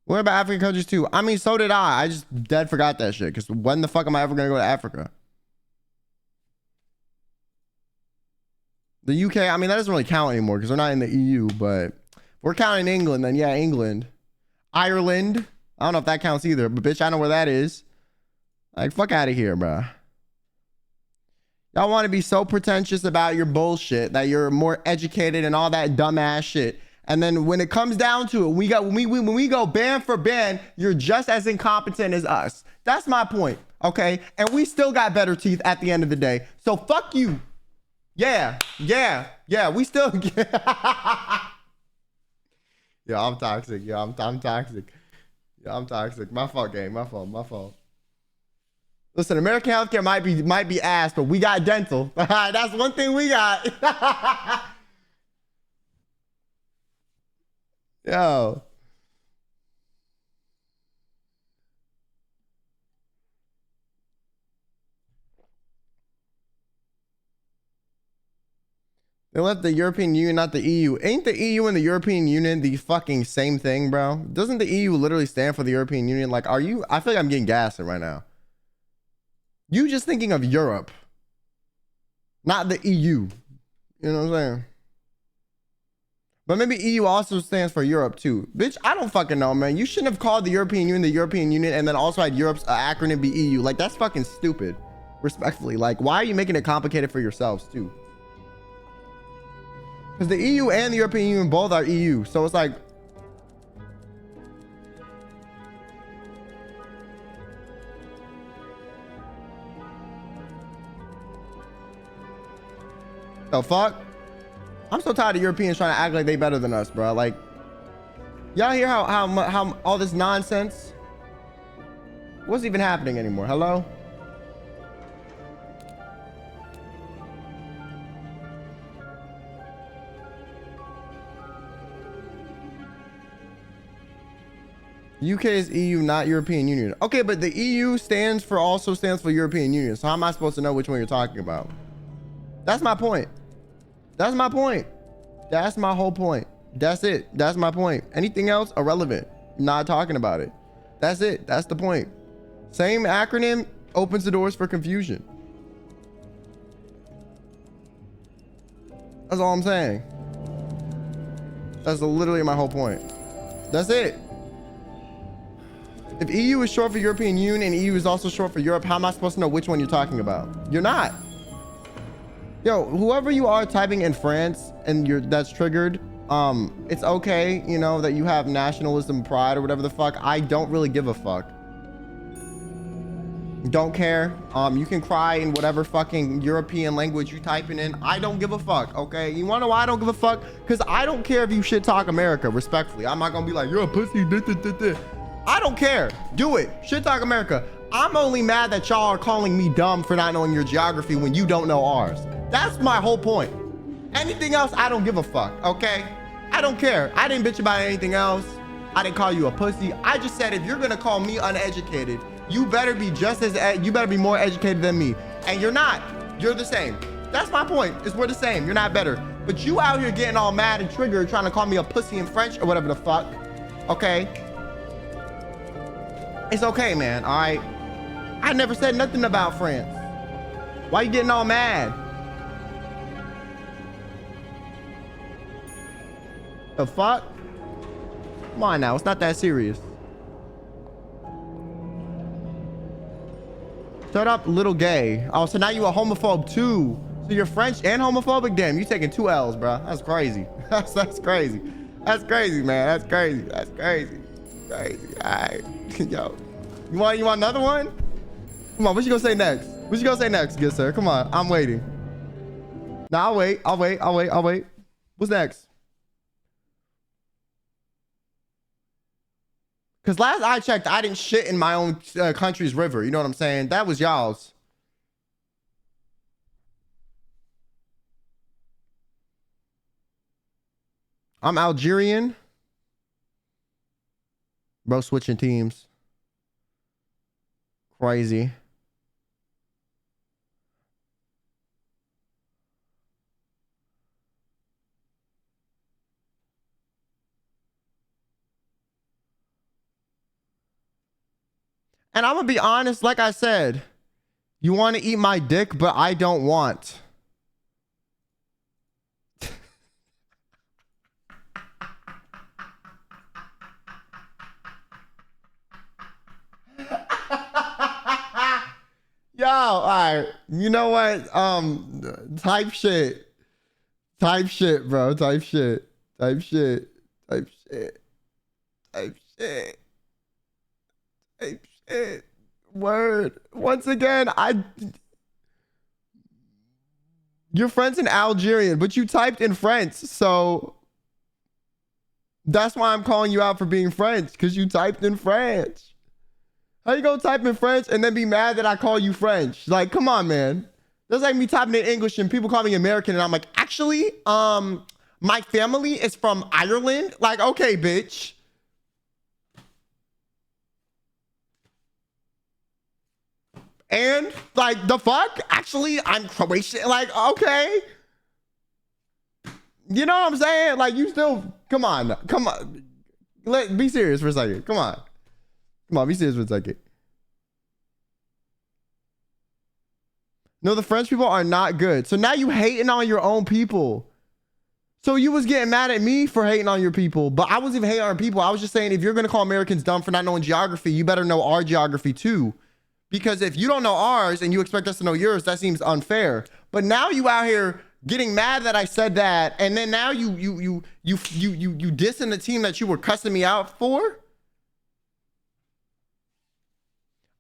What about African countries too? I mean, so did I. I just dead forgot that shit. Because when the fuck am I ever going to go to Africa? The UK, I mean, that doesn't really count anymore because we're not in the EU, but if we're counting England, then yeah, England. Ireland, I don't know if that counts either, but bitch, I know where that is. Like, fuck out of here, bro. Y'all want to be so pretentious about your bullshit that you're more educated and all that dumbass shit. And then when it comes down to it, when we go band for band, you're just as incompetent as us. That's my point, okay? And we still got better teeth at the end of the day. So fuck you. Yeah, we still. Yeah, I'm toxic. Yeah, I'm toxic. Yeah, I'm toxic. My fault, gang. My fault. Listen, American healthcare might be ass, but we got dental. That's one thing we got. Yo. They left the European Union, not the EU. Ain't the EU and the European Union the fucking same thing, bro? Doesn't the EU literally stand for the European Union? Like, are you? I feel like I'm getting gaslit right now. You just thinking of Europe, not the EU. You know what I'm saying? But maybe EU also stands for Europe too. Bitch, I don't fucking know, man. You shouldn't have called the European Union and then also had Europe's acronym be EU. Like, that's fucking stupid. Respectfully. Like, why are you making it complicated for yourselves too? Because the EU and the European Union both are EU. So it's like, the fuck? I'm so tired of Europeans trying to act like they better than us, bro. Like, y'all hear how all this nonsense? What's even happening anymore? Hello? UK is EU, not European Union. Okay, but the EU also stands for European Union. So how am I supposed to know which one you're talking about? That's my point. That's my point. That's my whole point. That's it. That's my point. Anything else, irrelevant. Not talking about it. That's it. That's the point. Same acronym opens the doors for confusion. That's all I'm saying. That's literally my whole point. That's it. If EU is short for European Union and EU is also short for Europe, how am I supposed to know which one you're talking about? You're not. Yo, whoever you are typing in France and that's triggered, it's okay, you know, that you have nationalism, pride, or whatever the fuck. I don't really give a fuck. Don't care. You can cry in whatever fucking European language you typing in. I don't give a fuck, okay? You wanna know why I don't give a fuck? Because I don't care if you shit talk America, respectfully. I'm not gonna be like, you're a pussy, I don't care. Do it. Shit talk America. I'm only mad that y'all are calling me dumb for not knowing your geography when you don't know ours. That's my whole point. Anything else, I don't give a fuck, okay? I don't care. I didn't bitch about anything else. I didn't call you a pussy. I just said if you're gonna call me uneducated, you better be you better be more educated than me. And you're not. You're the same. That's my point. Is we're the same. You're not better. But you out here getting all mad and triggered trying to call me a pussy in French or whatever the fuck, okay? It's okay, man, all right? I never said nothing about France. Why you getting all mad? The fuck? Come on now, it's not that serious. Shut up, little gay. Oh, so now you a homophobe too. So you're French and homophobic? Damn, you taking 2 L's, bro. That's crazy. That's crazy. That's crazy, man. That's crazy. That's crazy. Crazy. All right. Yo. You want another one? Come on, what you gonna say next? What you gonna say next, good sir? Come on, I'm waiting. Nah, I'll wait. What's next? Because last I checked, I didn't shit in my own country's river. You know what I'm saying? That was y'all's. I'm Algerian. Bro, switching teams. Crazy. And I'm gonna be honest, like I said, you want to eat my dick, but I don't want. Yo, all right. You know what? Type shit. Type shit, bro. Type shit. Type shit. Type shit. Type shit. Type shit. Word. Once again, your friend's in Algerian, but you typed in French, so that's why I'm calling you out for being French, because you typed in French. How you gonna type in French and then be mad that I call you French? Like, come on, man. That's like me typing in English and people call me American and I'm like, actually, my family is from Ireland. Like, okay, bitch. And like, the fuck? Actually, I'm Croatian. Like, okay. You know what I'm saying? Like, you still, come on. Come on. Be serious for a second. Come on. Come on, be serious for a second. No, the French people are not good. So now you hating on your own people. So you was getting mad at me for hating on your people, but I wasn't even hating on people. I was just saying, if you're going to call Americans dumb for not knowing geography, you better know our geography too. Because if you don't know ours and you expect us to know yours, that seems unfair. But now you out here getting mad that I said that, and then now you dissing the team that you were cussing me out for?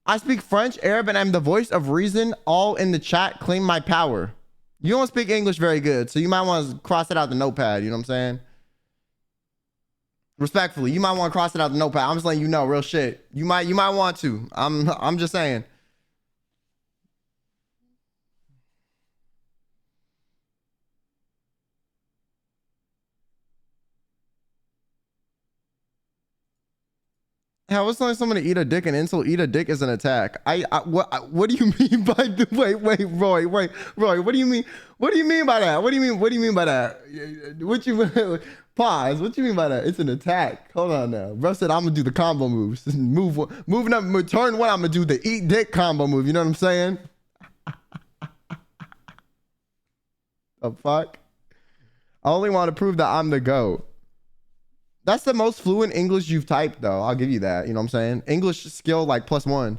I speak French, Arab, and I'm the voice of reason. All in the chat claim my power. You don't speak English very good, so you might want to cross it out the notepad. You know what I'm saying? Respectfully, you might want to cross it out the notepad. I'm just letting you know, real shit. You might want to. I'm just saying. How is telling someone to eat a dick an insult? Eat a dick is an attack. What do you mean by the Roy? What do you mean? What do you mean by that? What do you mean by that? What you pause? What you mean by that? It's an attack. Hold on now. Bro said I'm gonna do the combo moves. Moving up turn one. I'm gonna do the eat dick combo move. You know what I'm saying? The fuck? I only want to prove that I'm the GOAT. That's the most fluent English you've typed, though. I'll give you that. You know what I'm saying? English skill, like, +1.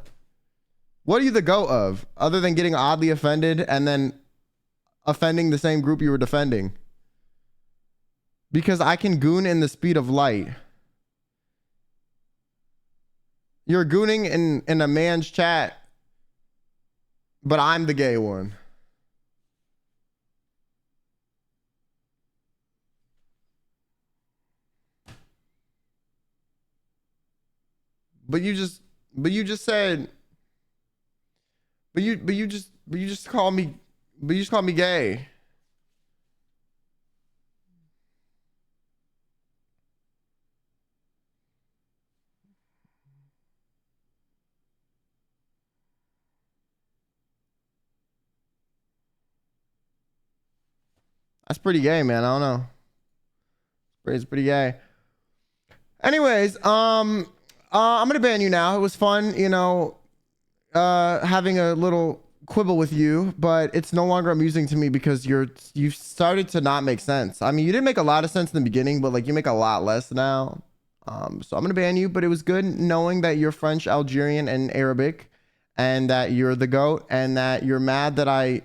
What are you the GOAT of? Other than getting oddly offended and then offending the same group you were defending. Because I can goon in the speed of light. You're gooning in a man's chat, but I'm the gay one. But you just call me gay. That's pretty gay, man. I don't know. It's pretty gay. Anyways, I'm gonna ban you now. It was fun, you know, having a little quibble with you, but it's no longer amusing to me because you've started to not make sense. I mean, you didn't make a lot of sense in the beginning, but like you make a lot less now. So I'm gonna ban you, but it was good knowing that you're French, Algerian, and Arabic, and that you're the GOAT, and that you're mad that I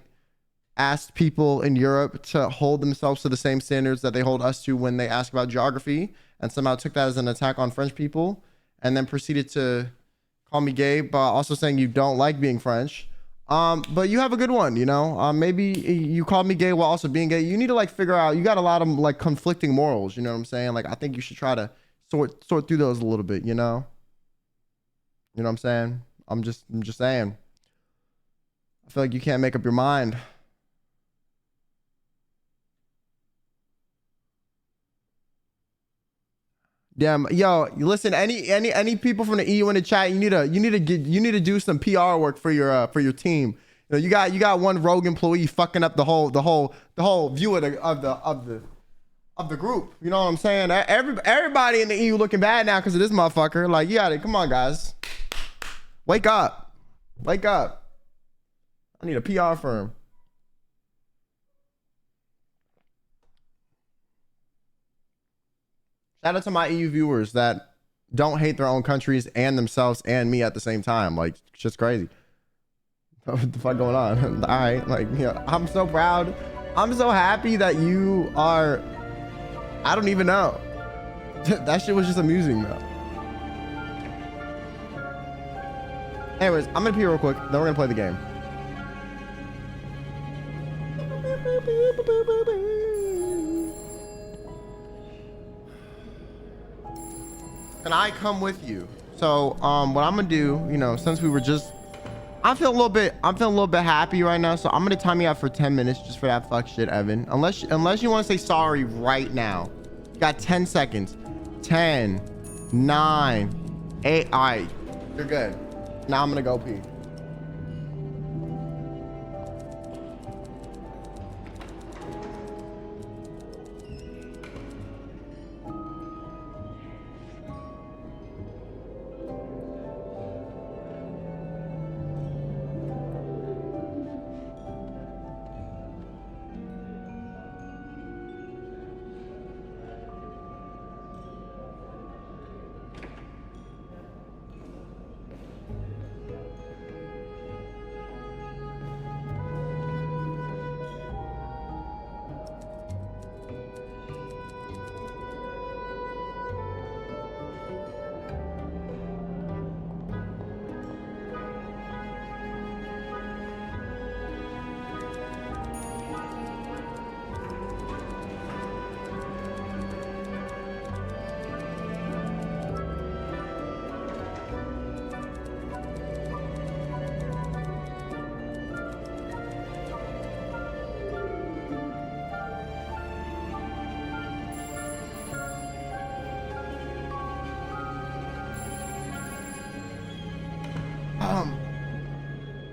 asked people in Europe to hold themselves to the same standards that they hold us to when they ask about geography, and somehow took that as an attack on French people, and then proceeded to call me gay, but also saying you don't like being French. But you have a good one, you know? Maybe you called me gay while also being gay. You need to like figure out, you got a lot of like conflicting morals, you know what I'm saying? Like, I think you should try to sort through those a little bit, you know? You know what I'm saying? I'm just saying. I feel like you can't make up your mind. Damn, yo, listen. Any people from the EU in the chat, you need to do some PR work for your team. You know, you got one rogue employee fucking up the whole view of the group. You know what I'm saying? Everybody in the EU looking bad now because of this motherfucker. Like, you gotta, come on, guys, wake up, wake up. I need a PR firm. Shout out to my EU viewers that don't hate their own countries and themselves and me at the same time. Like, it's just crazy. What the fuck going on? All right, like, you know, I'm so proud. I'm so happy that you are. I don't even know. That shit was just amusing though. Anyways, I'm gonna pee real quick. Then we're gonna play the game. Can I come with you? So what I'm gonna do, you know, since we were just, I'm feeling a little bit happy right now, so I'm gonna time you out for 10 minutes just for that fuck shit, Evan. Unless you want to say sorry right now. You got 10 seconds. 10, 9, 8. All right, you're good. Now I'm gonna go pee.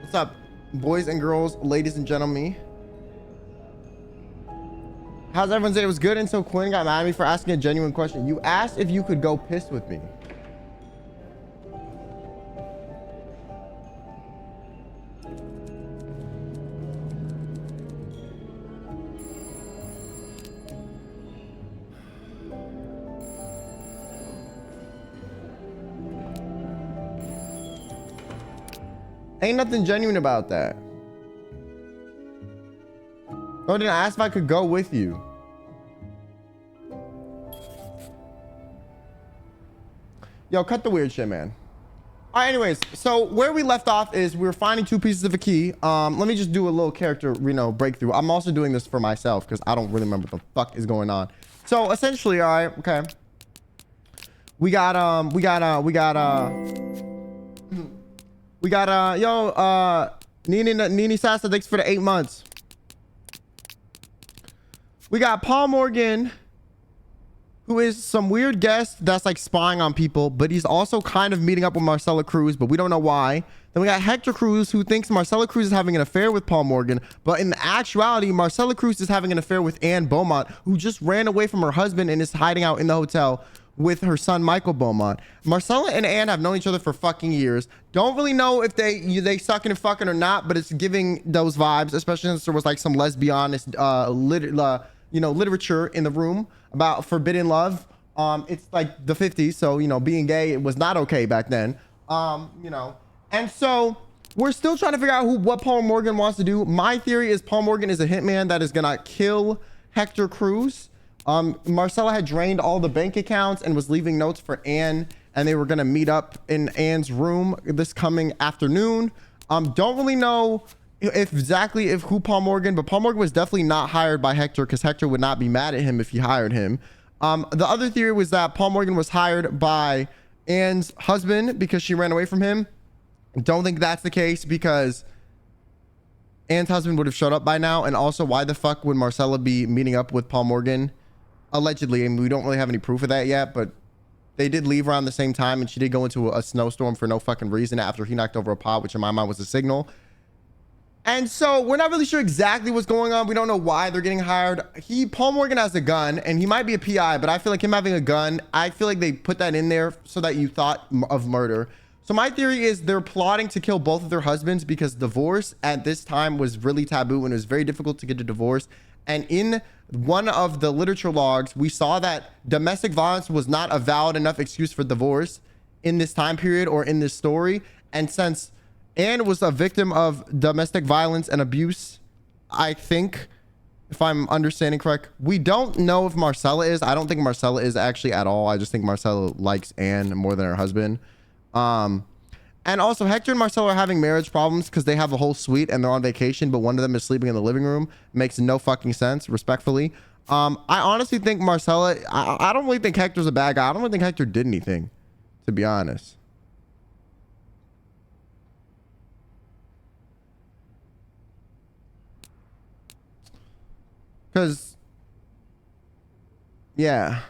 What's up, boys and girls, ladies and gentlemen? How's everyone's day? It was good until Quinn got mad at me for asking a genuine question. You asked if you could go piss with me. Ain't nothing genuine about that. Oh, didn't I ask if I could go with you? Yo, cut the weird shit, man. All right, anyways, so where we left off is we were finding 2 pieces of a key. Let me just do a little character, you know, breakthrough. I'm also doing this for myself because I don't really remember what the fuck is going on. So essentially, all right, okay. We got Nini Sasa, thanks for the 8 months. We got Paul Morgan, who is some weird guest that's like spying on people, but he's also kind of meeting up with Marcella Cruz, but we don't know why. Then we got Hector Cruz, who thinks Marcella Cruz is having an affair with Paul Morgan, but in actuality, Marcella Cruz is having an affair with Anne Beaumont, who just ran away from her husband and is hiding out in the hotel with her son Michael Beaumont. Marcella and Anne have known each other for fucking years. Don't really know if they sucking and fucking or not, but it's giving those vibes, especially since there was like some lesbianist literature in the room about forbidden love. It's like the 50s, so you know, being gay, it was not okay back then. And so we're still trying to figure out what Paul Morgan wants to do. My theory is Paul Morgan is a hitman that is gonna kill Hector Cruz. Marcella had drained all the bank accounts and was leaving notes for Anne, and they were gonna meet up in Anne's room this coming afternoon. Don't really know exactly who Paul Morgan, but Paul Morgan was definitely not hired by Hector because Hector would not be mad at him if he hired him. The other theory was that Paul Morgan was hired by Anne's husband because she ran away from him. Don't think that's the case because Anne's husband would have showed up by now. And also, why the fuck would Marcella be meeting up with Paul Morgan? Allegedly, and we don't really have any proof of that yet, but They did leave around the same time, and she did go into a snowstorm for no fucking reason after he knocked over a pot, which in my mind was a signal. And so we're not really sure exactly what's going on. We don't know why they're getting hired. Paul Morgan has a gun, and he might be a PI, but I feel like him having a gun, I feel like they put that in there so that you thought of murder. So my theory is they're plotting to kill both of their husbands because divorce at this time was really taboo and it was very difficult to get a divorce. And in one of the literature logs, we saw that domestic violence was not a valid enough excuse for divorce in this time period or in this story. And since Anne was a victim of domestic violence and abuse, I think, if I'm understanding correct, we don't know if Marcella is. I don't think Marcella is actually at all. I just think Marcella likes Anne more than her husband. And also Hector and Marcella are having marriage problems because they have a whole suite and they're on vacation, but one of them is sleeping in the living room. Makes no fucking sense, respectfully. I honestly think Marcella, I don't really think Hector's a bad guy. I don't really think Hector did anything, to be honest. Because, yeah.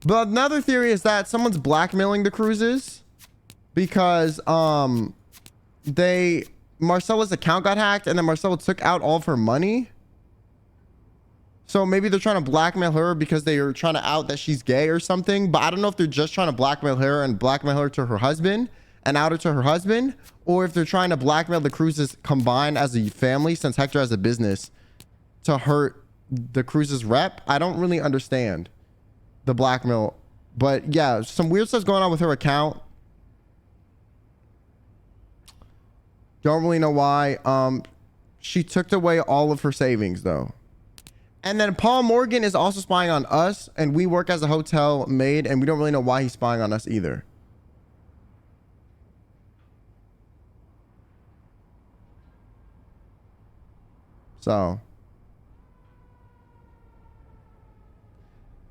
But another theory is that someone's blackmailing the Cruzes because Marcella's account got hacked and then Marcella took out all of her money. So maybe they're trying to blackmail her because they are trying to out that she's gay or something. But I don't know if they're just trying to blackmail her and blackmail her to her husband and out her to her husband, or if they're trying to blackmail the Cruzes combined as a family since Hector has a business to hurt the Cruzes rep. I don't really understand the blackmail, but yeah, some weird stuff's going on with her account. Don't really know why. She took away all of her savings though. And then Paul Morgan is also spying on us, and we work as a hotel maid, and we don't really know why he's spying on us either. So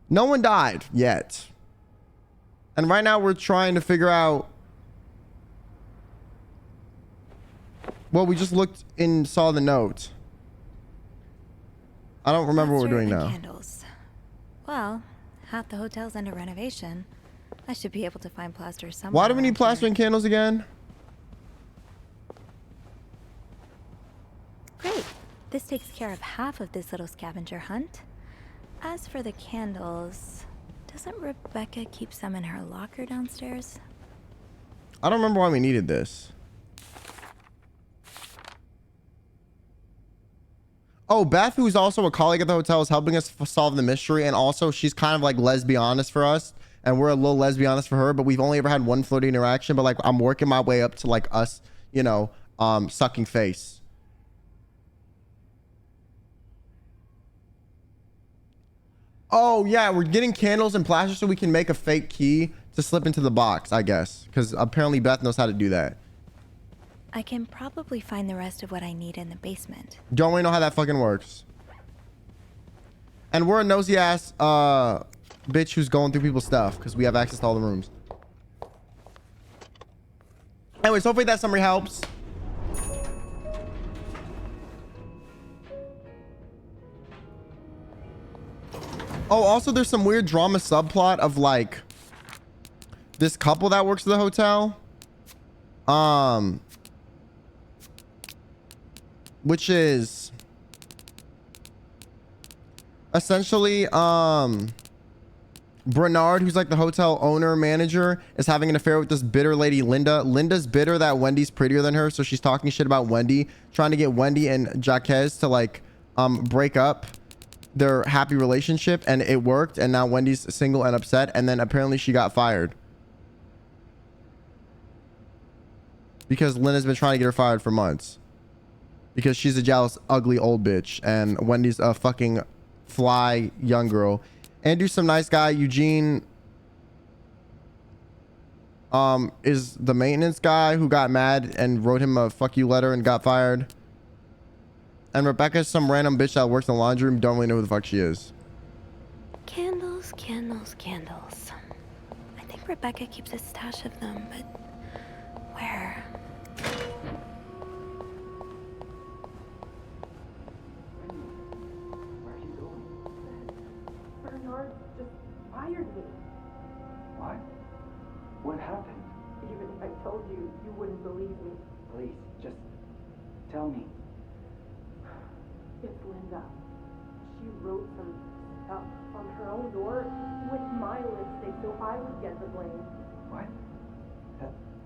no one died yet. And right now we're trying to figure out. Well, we just looked and saw the note. I don't remember what we're doing now. Candles. Well, half the hotel's under renovation. I should be able to find plaster somewhere. Why do we need plaster and candles again? Great. This takes care of half of this little scavenger hunt. As for the candles, doesn't Rebecca keep some in her locker downstairs? I don't remember why we needed this. Oh, Beth, who's also a colleague at the hotel, is helping us solve the mystery. And also, she's kind of like lesbianist for us. And we're a little lesbianist for her. But we've only ever had one flirty interaction. But like, I'm working my way up to like us, you know, sucking face. Oh, yeah, we're getting candles and plaster so we can make a fake key to slip into the box, I guess. Because apparently Beth knows how to do that. I can probably find the rest of what I need in the basement. Don't really know how that fucking works. And we're a nosy ass bitch who's going through people's stuff because we have access to all the rooms. Anyways, hopefully that summary helps. Oh, also there's some weird drama subplot of like this couple that works at the hotel. Which is essentially Bernard, who's like the hotel owner manager, is having an affair with this bitter lady Linda. Linda's bitter that Wendy's prettier than her, so she's talking shit about Wendy, trying to get Wendy and Jaquez to like break up their happy relationship, and it worked, and now Wendy's single and upset, and then apparently she got fired because Linda's been trying to get her fired for months because she's a jealous ugly old bitch and Wendy's a fucking fly young girl. Andrew's some nice guy. Eugene is the maintenance guy who got mad and wrote him a fuck you letter and got fired. And Rebecca's some random bitch that works in the laundry room. Don't really know who the fuck she is. Candles, candles, candles. I think Rebecca keeps a stash of them, but where? Bernard just fired happened? Even if I told you, you wouldn't believe me. Please, just tell me. It's Linda. She wrote some stuff on her own door with my lipstick so I would get the blame. What?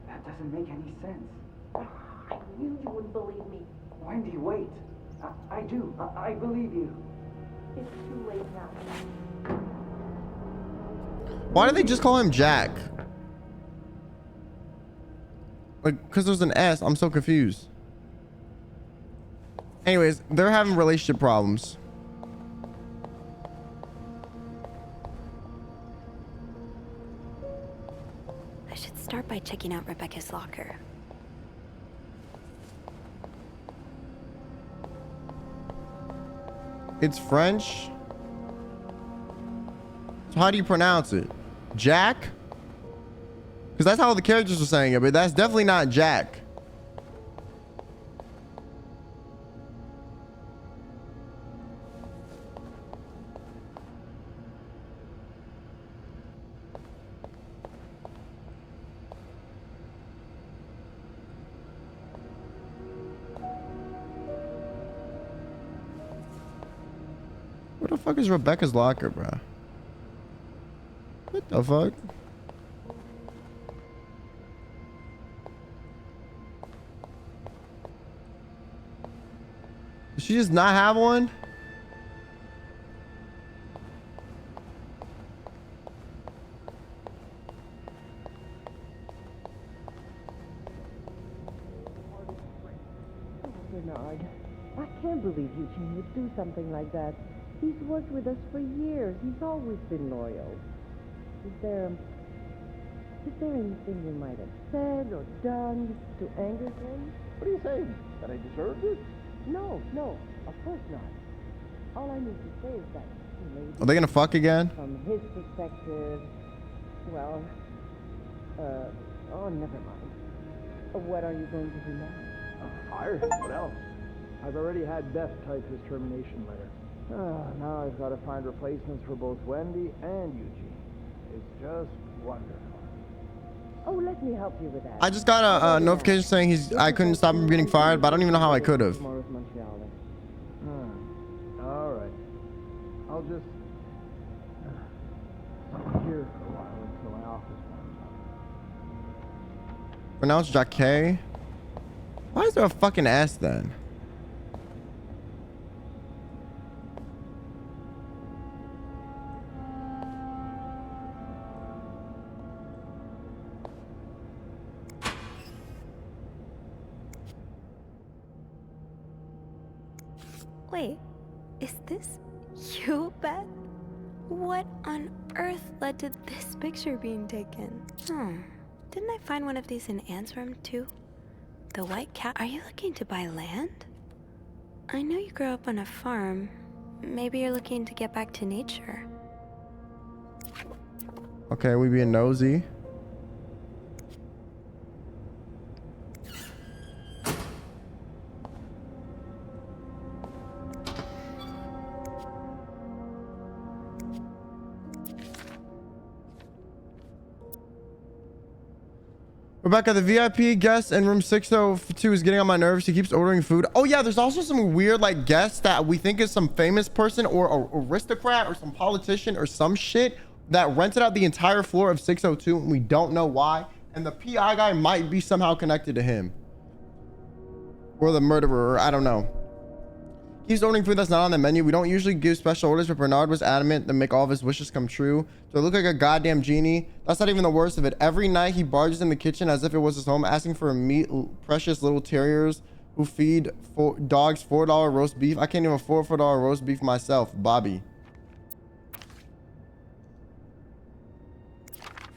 That doesn't make any sense. I knew you wouldn't believe me. Wendy, wait. I do. I believe you. It's too late now. Why do they just call him Jack? Like, because there's an S. I'm so confused. Anyways, they're having relationship problems. I should start by checking out Rebecca's locker. It's French. So how do you pronounce it? Jack? Because that's how the characters were saying it, but that's definitely not Jack. Where the fuck is Rebecca's locker, bro? What the fuck? Does she just not have one? Bernard, I can't believe Eugene would do something like that. He's worked with us for years. He's always been loyal. Is there anything you might have said or done to anger him? What are you saying? That I deserved it? No, of course not. All I need to say is that maybe Are they gonna fuck again? from his perspective, well, oh, never mind. What are you going to do now? Fire him. What else? I've already had Beth type his termination letter. Now I've got to find replacements for both Wendy and Eugene. It's just wonderful. Oh, let me help you with that. I just got a notification saying I couldn't stop him getting fired, but I don't even know how I could have. Tomorrow's Montreal. All right. I'll just stay here for a while until my office warms up. Pronounced Jacquet. Why is there a fucking S then? Wait, is this you, Beth? What on earth led to this picture being taken? Didn't I find one of these in Anne's room too? The white cat. Are you looking to buy land? I know you grew up on a farm. Maybe you're looking to get back to nature. Okay, we being nosy. Rebecca, the VIP guest in room 602 is getting on my nerves. He keeps ordering food. Oh yeah, there's also some weird like guest that we think is some famous person or a aristocrat or some politician or some shit that rented out the entire floor of 602 and we don't know why. And the PI guy might be somehow connected to him. Or the murderer, I don't know. Keeps ordering food that's not on the menu. We don't usually give special orders, but Bernard was adamant to make all of his wishes come true. Do I look like a goddamn genie? That's not even the worst of it. Every night he barges in the kitchen as if it was his home, asking for meat, precious little terriers who feed dogs $4 roast beef. I can't even afford $4 roast beef myself. Bobby.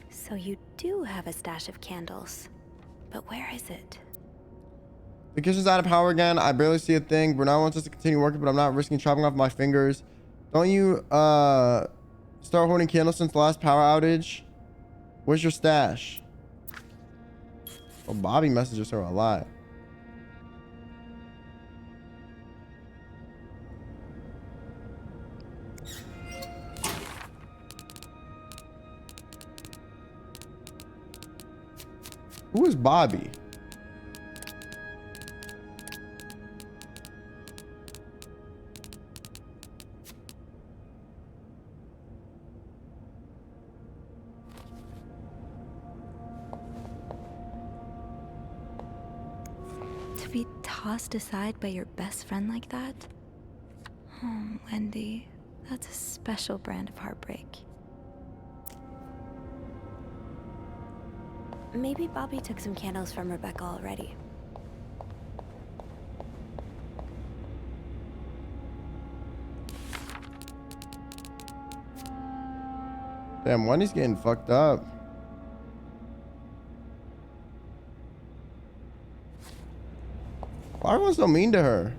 So you do have a stash of candles. But where is it? The kitchen's out of power again. I barely see a thing. Bernard wants us to continue working, but I'm not risking chopping off my fingers. Don't you start holding candles since the last power outage? Where's your stash? Well, Bobby messages her a lot. Who is Bobby? To be tossed aside by your best friend like that? Oh, Wendy, that's a special brand of heartbreak. Maybe Bobby took some candles from Rebecca already. Damn, Wendy's getting fucked up. Why are everyone so mean to her?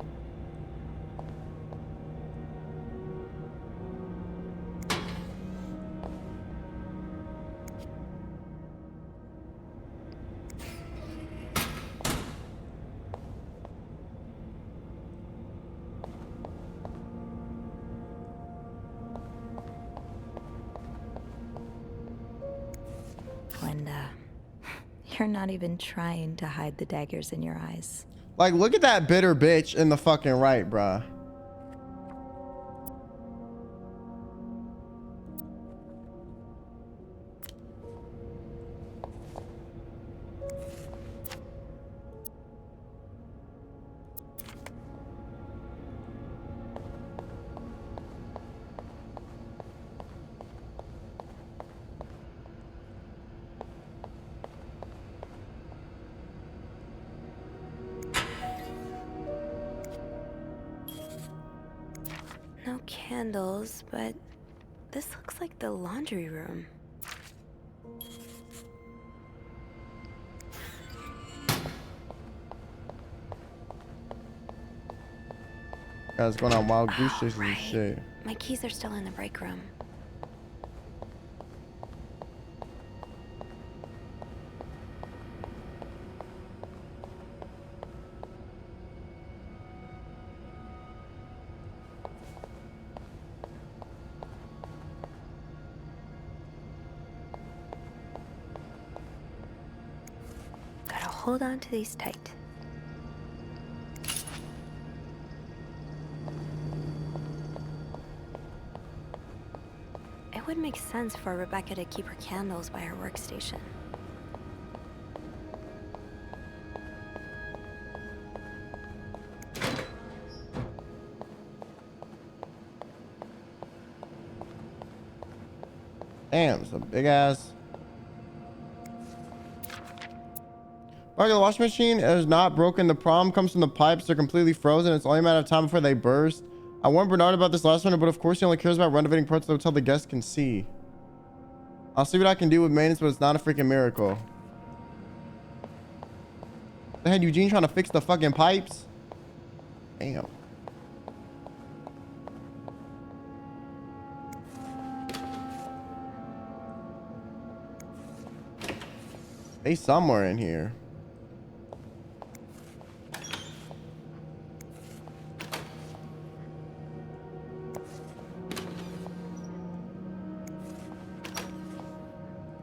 Linda, you're not even trying to hide the daggers in your eyes. Like, look at that bitter bitch in the fucking right, bruh. No candles, but this looks like the laundry room. Guys going on wild goose Oh, chases and right. shit. My keys are still in the break room. Gotta hold on to these tight. It would make sense for Rebecca to keep her candles by her workstation. Damn, some big ass. Okay, the washing machine is not broken. The problem comes from the pipes. They're completely frozen. It's only a matter of time before they burst. I warned Bernard about this last one, but of course he only cares about renovating parts of the hotel the guests can see. I'll see what I can do with maintenance, but it's not a freaking miracle. The head Eugene trying to fix the fucking pipes? Damn. They somewhere in here.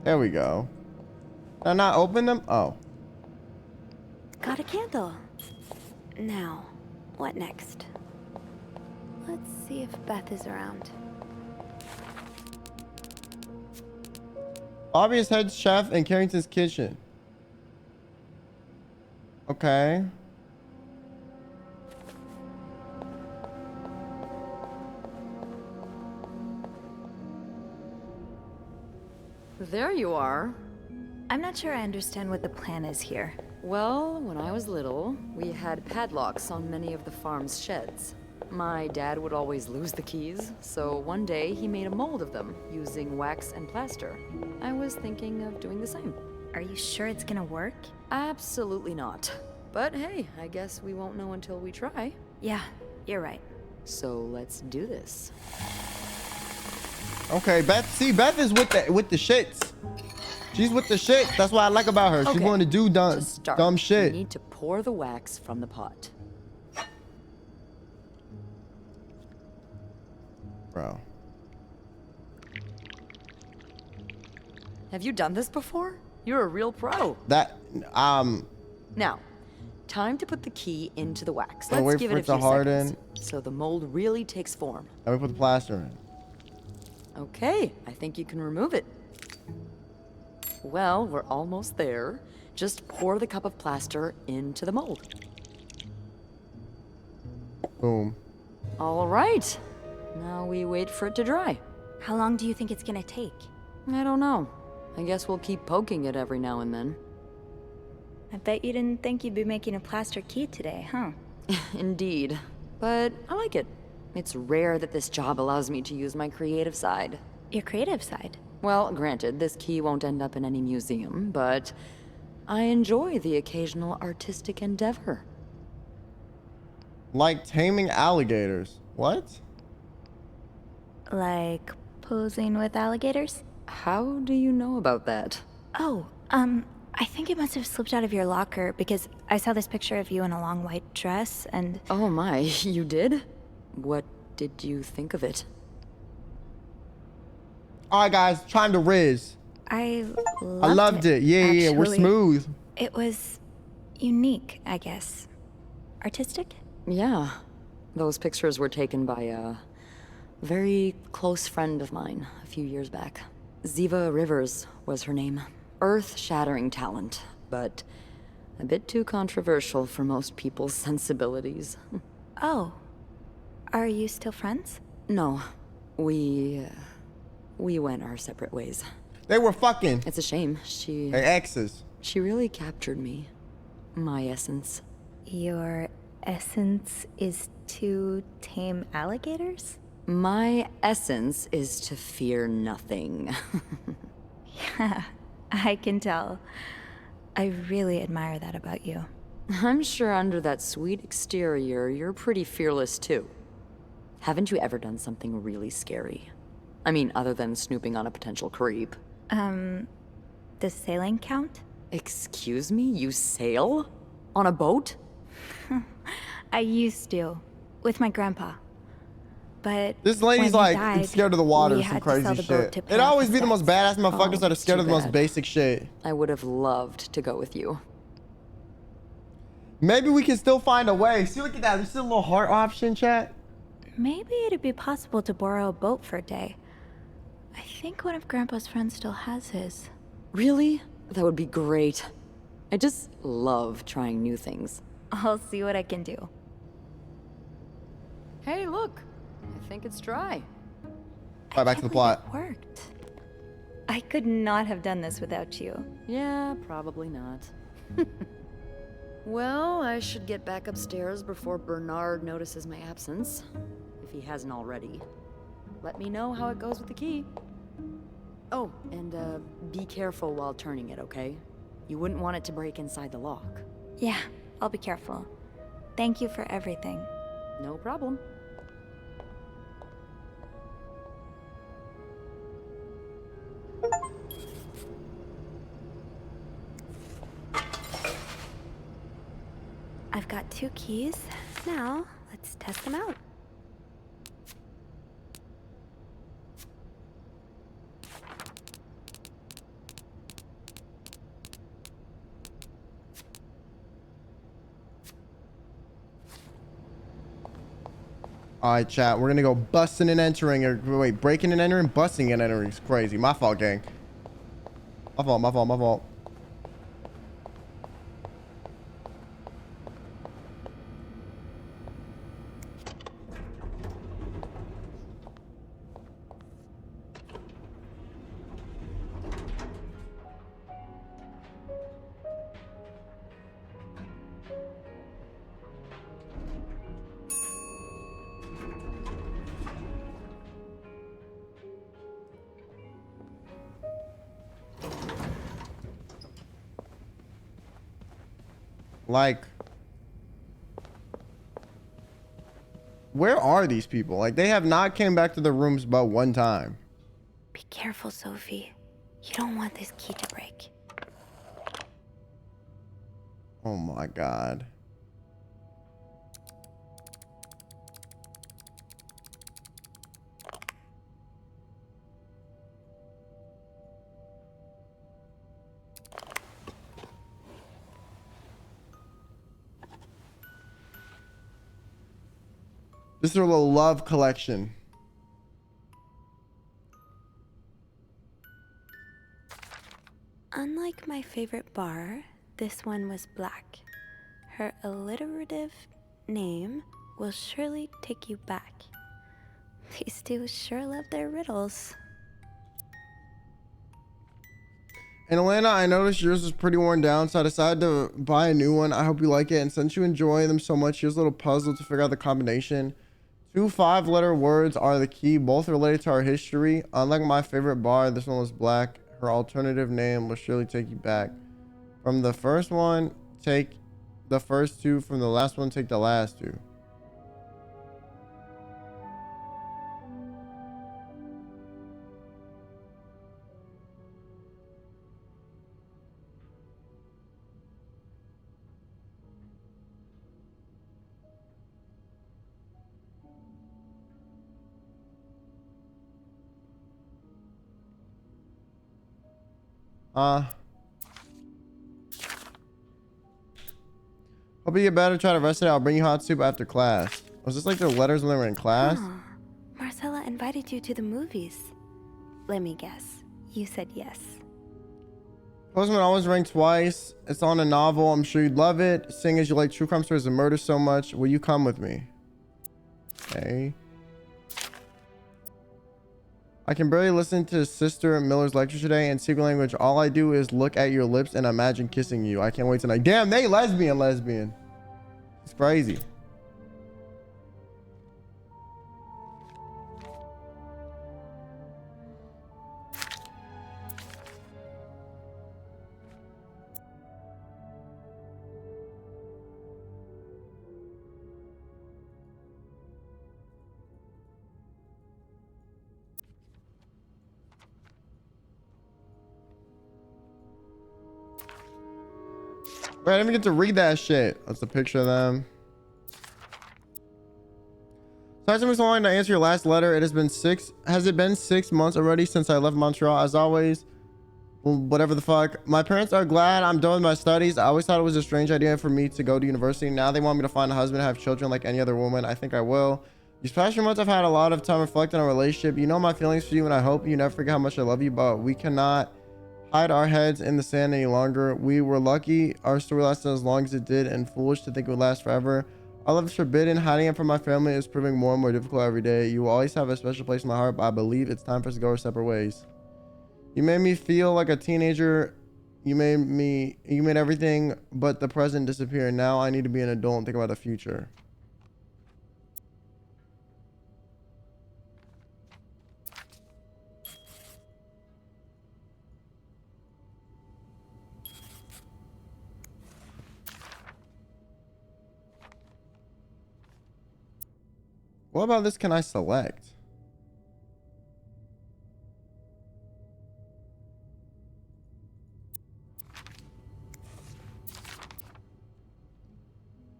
There we go. Did I not open them? Oh. Got a candle. Now, what next? Let's see if Beth is around. Obvious head chef in Carrington's kitchen. Okay. There you are. I'm not sure I understand what the plan is here. Well, when I was little, we had padlocks on many of the farm's sheds. My dad would always lose the keys, so one day he made a mold of them using wax and plaster. I was thinking of doing the same. Are you sure it's gonna work? Absolutely not. But hey, I guess we won't know until we try. Yeah, you're right. So let's do this. Okay, Beth. See, Beth is with the shits. She's with the shit. That's what I like about her. She's Okay, willing to do To start, dumb we shit. need to pour the wax from the pot. Bro. Have you done this before? You're a real pro. That, Now, time to put the key into the wax. And Let's wait give for it a it to few harden. seconds. So the mold really takes form. let me put the plaster in. Okay, I think you can remove it. Well, we're almost there. Just pour the cup of plaster into the mold. Boom. All right. Now we wait for it to dry. How long do you think it's gonna take? I don't know. I guess we'll keep poking it every now and then. I bet you didn't think you'd be making a plaster key today, huh? Indeed. But I like it. It's rare that this job allows me to use my creative side. Your creative side. Well, granted, this key won't end up in any museum, but I enjoy the occasional artistic endeavor. Like taming alligators. What? Like posing with alligators? How do you know about that? Oh, I think it must have slipped out of your locker because I saw this picture of you in a long white dress and... Oh my, you did? What did you think of it? All right, guys, time to riz. I I loved it. Yeah, we're actually. smooth. It was unique, I guess. Artistic? Yeah. Those pictures were taken by a very close friend of mine a few years back. Ziva Rivers was her name. Earth-shattering talent, but a bit too controversial for most people's sensibilities. Oh. Are you still friends? No, we went our separate ways. They were fucking. It's a shame. They exes. She really captured me. My essence. Your essence is to tame alligators? My essence is to fear nothing. Yeah, I can tell. I really admire that about you. I'm sure under that sweet exterior, you're pretty fearless too. Haven't you ever done something really scary? I mean, other than snooping on a potential creep. Does sailing count? Excuse me? You sail? On a boat? I used to, with my grandpa. But This lady's when he like died, scared of the water we or some had to sell crazy the boat shit. to pay It off always his be the most debts. badass motherfuckers that are scared too of the most bad. basic shit. I would have loved to go with you. Maybe we can still find a way. See, look at that. There's still a little heart option, chat. Maybe it'd be possible to borrow a boat for a day. I think one of Grandpa's friends still has his. Really? That would be great. I just love trying new things. I'll see what I can do. Hey, look. I think it's dry. All right, back to the plot. It worked. I could not have done this without you. Yeah, probably not. Well, I should get back upstairs before Bernard notices my absence. If he hasn't already. Let me know how it goes with the key. Oh, and be careful while turning it, okay? You wouldn't want it to break inside the lock. Yeah, I'll be careful. Thank you for everything. No problem. I've got 2 keys. Now, let's test them out. All right, chat. We're gonna go busting and entering. Or wait, breaking and entering, busting and entering is crazy. My fault, gang. My fault. My fault. My fault. Like, where are these people? Like, they have not came back to the rooms but one time. Be careful, Sophie. You don't want this key to break. Oh my God. This is a little love collection. Unlike my favorite bar, this one was black. Her alliterative name will surely take you back. These two sure love their riddles. In Atlanta, I noticed yours was pretty worn down, so I decided to buy a new one. I hope you like it. And since you enjoy them so much, here's a little puzzle to figure out the combination. 2 5-letter words are the key, both related to our history. Unlike my favorite bar, this one was black. Her alternative name will surely take you back. From the first one, take the first 2. From the last one, take the last 2. Hope you get better. Try to rest it out. I'll bring you hot soup after class. Was this like their letters when they were in class? Oh, Marcella invited you to the movies. Let me guess. You said yes. Postman always ranked twice. It's on a novel. I'm sure you'd love it. Seeing as you like true crime stories and murder so much, will you come with me? Okay. I can barely listen to Sister Miller's lecture today in secret language. All I do is look at your lips and imagine kissing you. I can't wait tonight. Damn, they lesbian. It's crazy. Wait, I didn't even get to read that shit. That's a picture of them. Sorry to be so long to answer your last letter. It has been 6 months already since I left Montreal? As always, whatever the fuck. My parents are glad I'm done with my studies. I always thought it was a strange idea for me to go to university. Now they want me to find a husband and have children like any other woman. I think I will. These past few months, I've had a lot of time reflecting on our relationship. You know my feelings for you, and I hope you never forget how much I love you, but we cannot hide our heads in the sand any longer. We were lucky our story lasted as long as it did, and foolish to think it would last forever. Our love is forbidden. Hiding it from my family is proving more and more difficult every day. You will always have a special place in my heart, but I believe it's time for us to go our separate ways. You made me feel like a teenager. You made everything but the present disappear. Now I need to be an adult and think about the future. What about this? Can I select?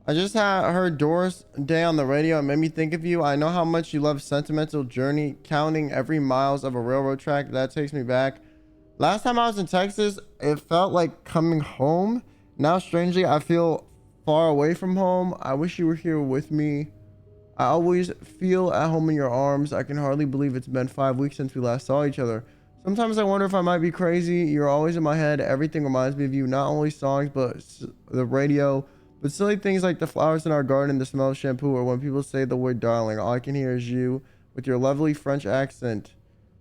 I just heard Doris Day on the radio. It made me think of you. I know how much you love Sentimental Journey, counting every miles of a railroad track. That takes me back. Last time I was in Texas, it felt like coming home. Now, strangely, I feel far away from home. I wish you were here with me. I always feel at home in your arms. I can hardly believe it's been 5 weeks since we last saw each other. Sometimes I wonder if I might be crazy. You're always in my head. Everything reminds me of you. Not only songs, but the radio. But silly things like the flowers in our garden, the smell of shampoo, or when people say the word darling. All I can hear is you with your lovely French accent.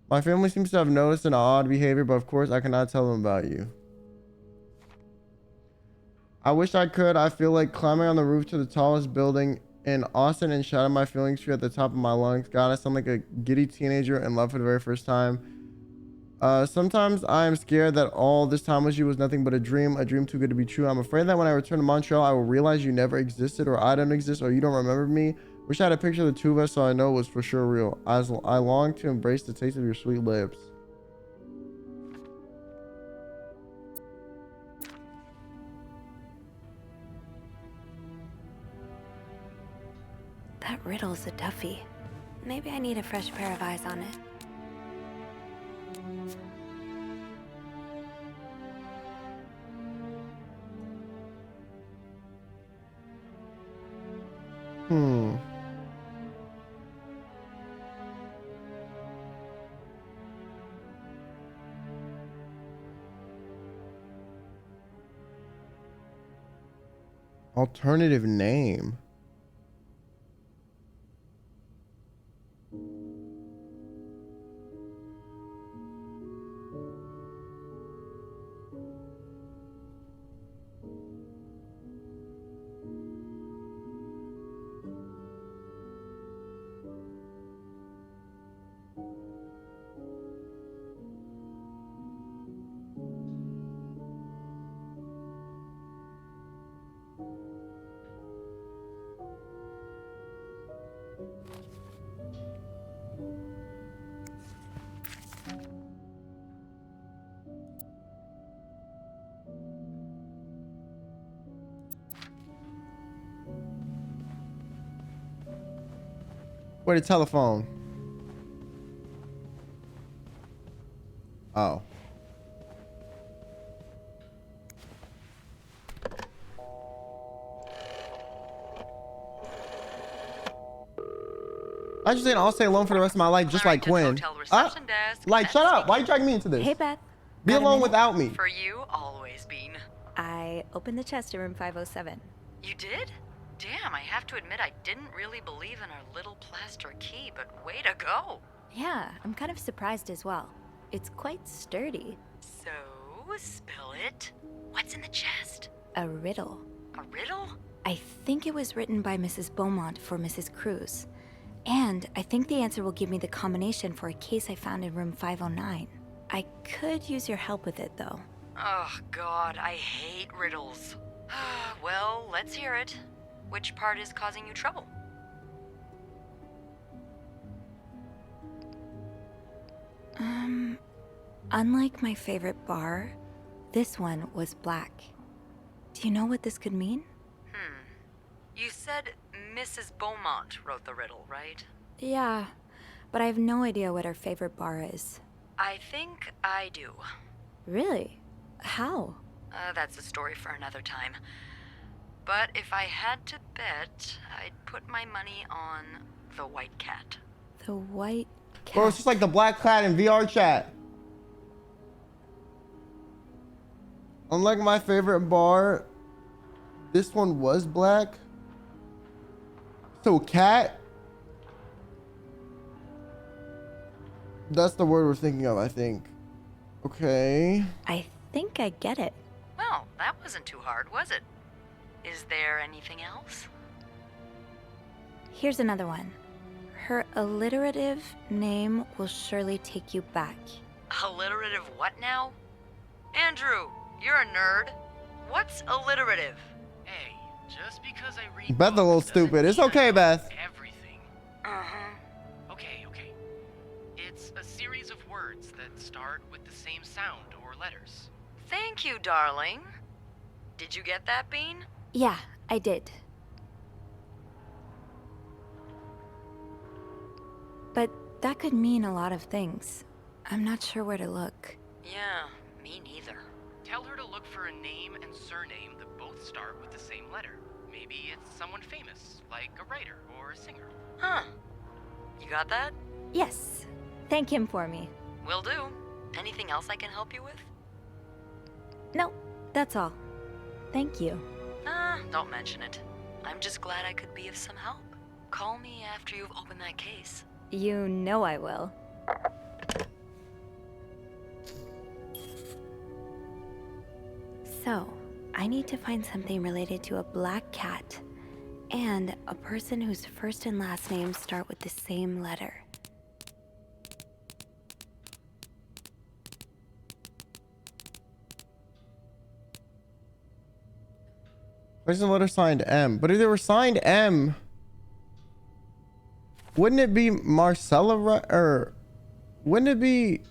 My family seems to have noticed an odd behavior, but of course I cannot tell them about you. I wish I could. I feel like climbing on the roof to the tallest building in Austin and shouting my feelings to you at the top of my lungs. God, I sound like a giddy teenager in love for the very first time. Sometimes I am scared that all this time with you was nothing but a dream too good to be true. I'm afraid that when I return to Montreal, I will realize you never existed, or I don't exist, or you don't remember me. Wish I had a picture of the two of us so I know it was for sure real. I long to embrace the taste of your sweet lips. That riddle's a toughie. Maybe I need a fresh pair of eyes on it. Alternative name. Where the telephone? Oh. I just saying I'll stay alone for the rest of my life, just like Quinn. Like, shut up. Why are you dragging me into this? Hey, Beth. Be Got a alone minute? without me. For you, always, Bean. I opened the chest in room 507. You did? Damn, I have to admit I didn't really believe in our little plaster key, but way to go. Yeah, I'm kind of surprised as well. It's quite sturdy. So, spill it. What's in the chest? A riddle. A riddle? I think it was written by Mrs. Beaumont for Mrs. Cruz. And I think the answer will give me the combination for a case I found in room 509. I could use your help with it, though. Oh, God, I hate riddles. Well, let's hear it. Which part is causing you trouble? Unlike my favorite bar, this one was black. Do you know what this could mean? You said Mrs. Beaumont wrote the riddle, right? Yeah, but I have no idea what her favorite bar is. I think I do. Really? How? That's a story for another time. But if I had to bet, I'd put my money on the white cat. The white cat. Bro, it's just like the black cat in VR chat. Unlike my favorite bar, this one was black. So cat. That's the word we're thinking of, I think. Okay. I think I get it. Well, that wasn't too hard, was it? Is there anything else? Here's another one. Her alliterative name will surely take you back. Alliterative what now? Andrew, you're a nerd. What's alliterative? Hey, just because I read Beth a little books doesn't stupid. It's mean I okay, know Beth. Everything. Uh-huh. Okay. It's a series of words that start with the same sound or letters. Thank you, darling. Did you get that, Bean? Yeah, I did. But that could mean a lot of things. I'm not sure where to look. Yeah, me neither. Tell her to look for a name and surname that both start with the same letter. Maybe it's someone famous, like a writer or a singer. Huh. You got that? Yes. Thank him for me. Will do. Anything else I can help you with? No, that's all. Thank you. Don't mention it. I'm just glad I could be of some help. Call me after you've opened that case. You know I will. So, I need to find something related to a black cat and a person whose first and last names start with the same letter. Where's the letter signed M? But if they were signed M, wouldn't it be Marcella, or wouldn't it be?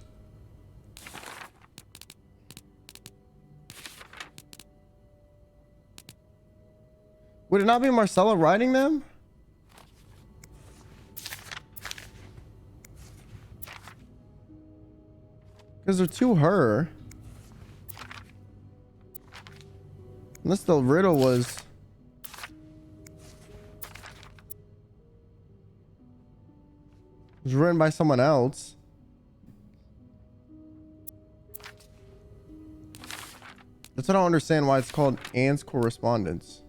Would it not be Marcella writing them? Because they're to her. Unless the riddle was written by someone else. That's what I don't understand why it's called Anne's correspondence.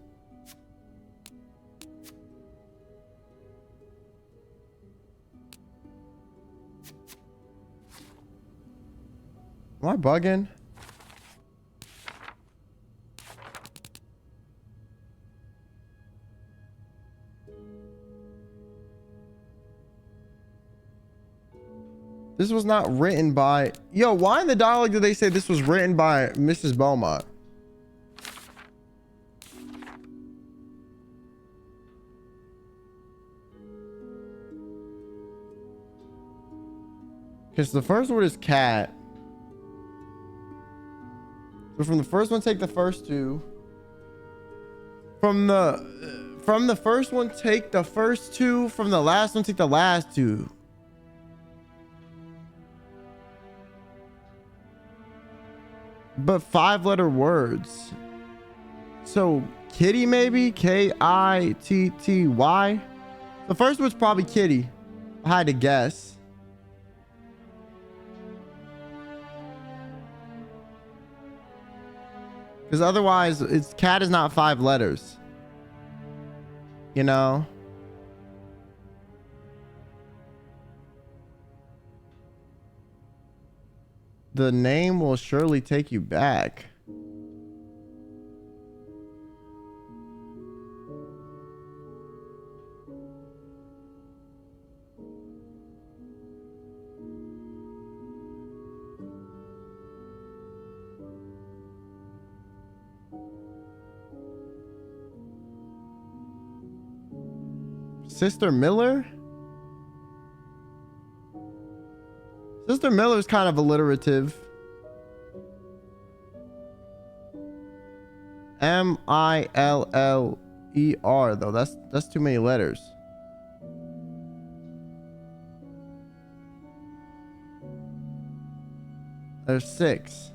Am I bugging? This was not written by... Yo, why in the dialogue did they say this was written by Mrs. Beaumont? Because the first word is cat. So from the first one, take the first two. From the first one, take the first two. From the last one, take the last two. But 5-letter words. So kitty maybe? Kitty. The first one's probably kitty. I had to guess. Because otherwise, it's cat is not 5 letters. You know? The name will surely take you back. Sister Miller? Sister Miller is kind of alliterative. M-I-L-L-E-R though. That's too many letters. There's 6.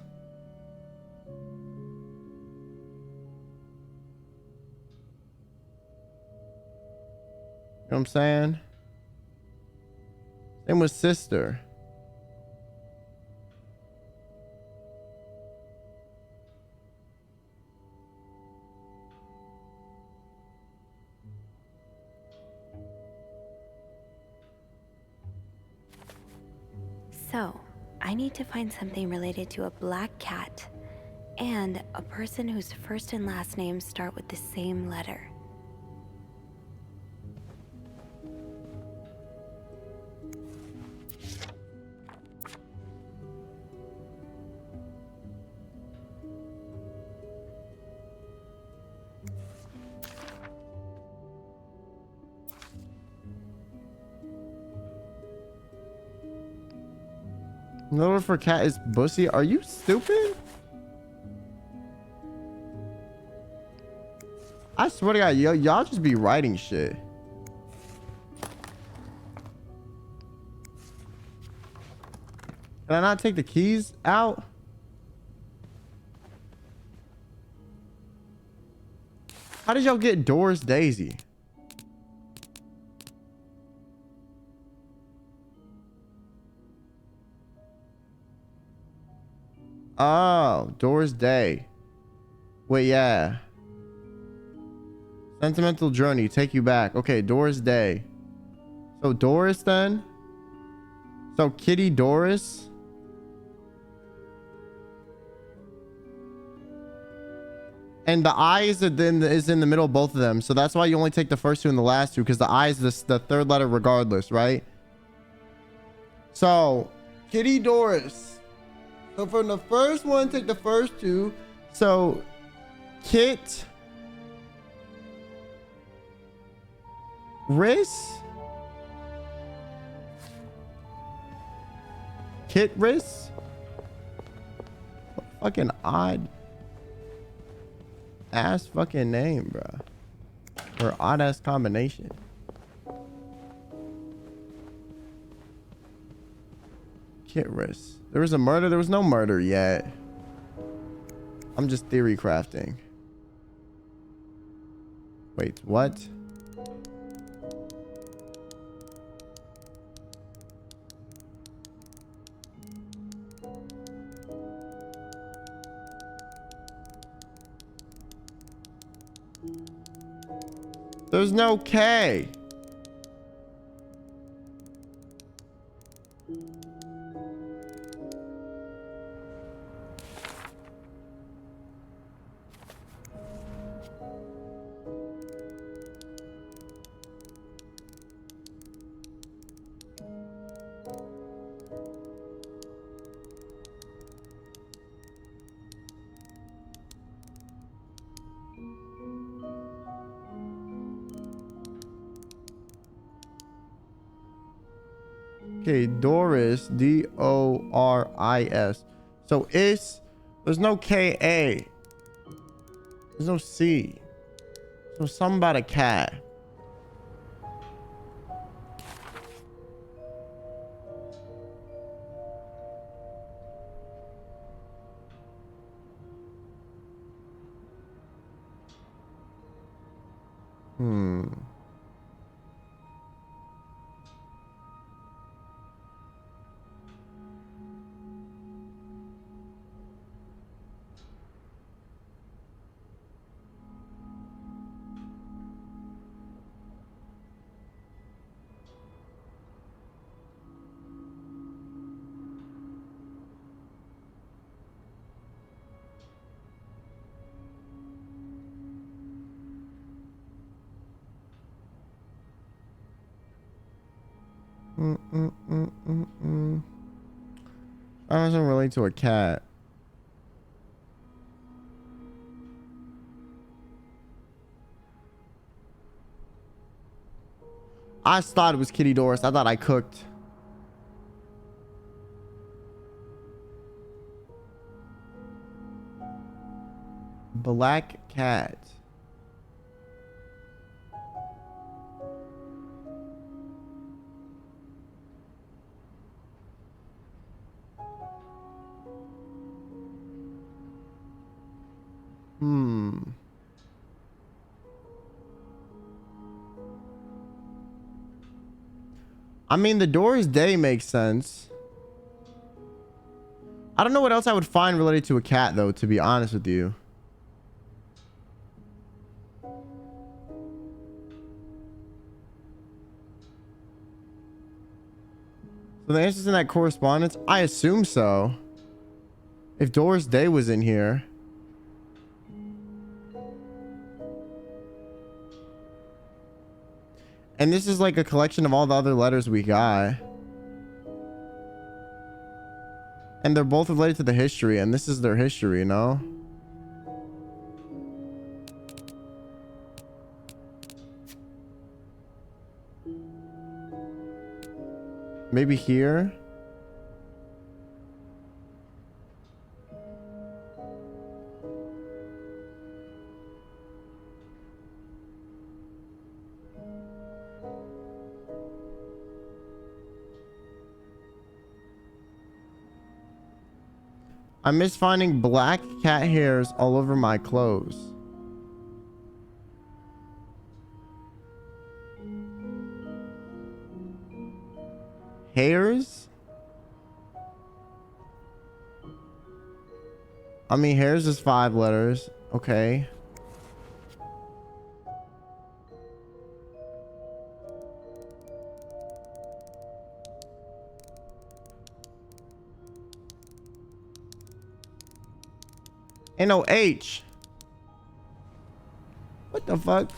You know what I'm saying? Same with sister. So, I need to find something related to a black cat and a person whose first and last names start with the same letter. Another for cat is bussy. Are you stupid? I swear to God, y'all just be writing shit. Can I not take the keys out? How did y'all get Doris Daisy? Oh, Doris Day. Wait, yeah. Sentimental journey, take you back. Okay, Doris Day. So Doris then? So Kitty Doris? And the I is in the middle of both of them. So that's why you only take the first two and the last two, because the I is the third letter regardless, right? So Kitty Doris. So from the first one, take the first two. So Kit Riss? Kit Riss? Fucking odd ass fucking name, bro. Or odd ass combination. Kit Riss. There was a murder. There was no murder yet. I'm just theory crafting. Wait, what? There's no K. Okay, Doris, Doris. So there's no K-A. There's no C. So something about a cat. I doesn't relate to a cat. I thought it was Kitty Doris. I thought I cooked. Black cat. I mean, the Doris Day makes sense. I don't know what else I would find related to a cat, though, to be honest with you. So the answer's in that correspondence? I assume so. If Doris Day was in here. And this is like a collection of all the other letters we got. And they're both related to the history, and this is their history, you know? Maybe here? I miss finding black cat hairs all over my clothes. Hairs? I mean, hairs is 5 letters. Okay. Ain't no H. What the fuck?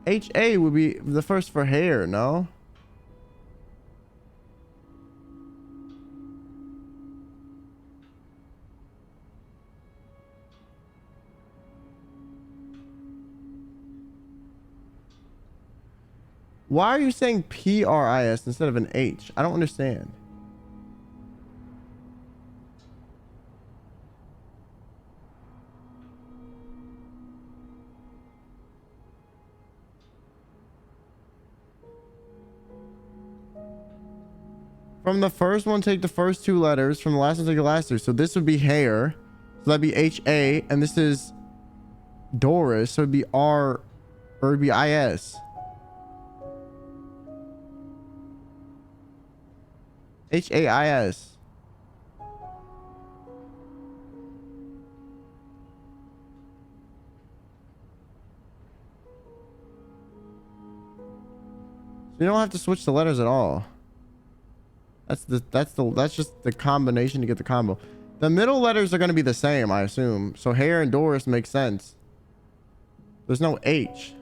HA would be the first for hair, no? Why are you saying PRIS instead of an H? I don't understand. From the first one, take the first 2 letters. From the last one, take the last 2. So this would be hair. So that'd be HA. And this is Doris. So it'd be R, or it'd be IS. HAIS. So you don't have to switch the letters at all. That's just the combination to get the combo. The middle letters are going to be the same, I assume. So hair and Doris makes sense. There's no H.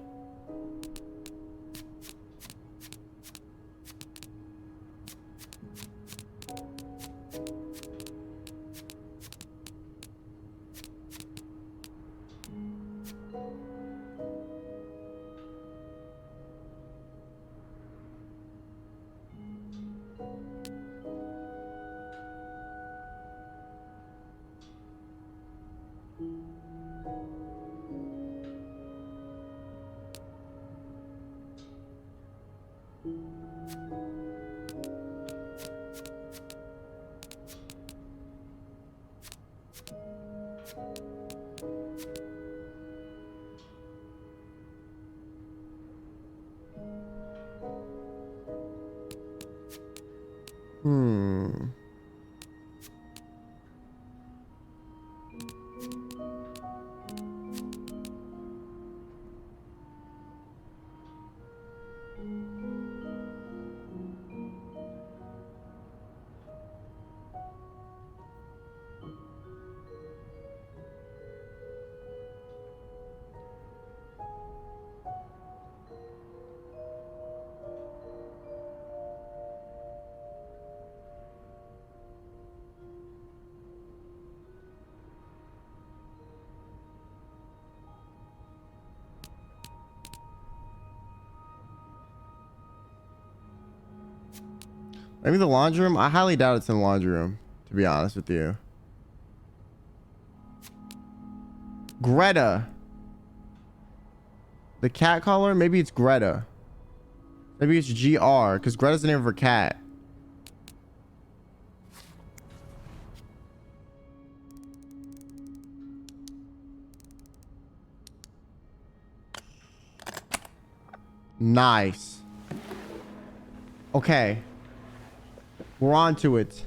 Maybe the laundry room. I highly doubt it's in the laundry room, to be honest with you. Greta. The cat caller? Maybe it's Greta. Maybe it's GR, because Greta's the name of her cat. Nice. Okay. We're on to it.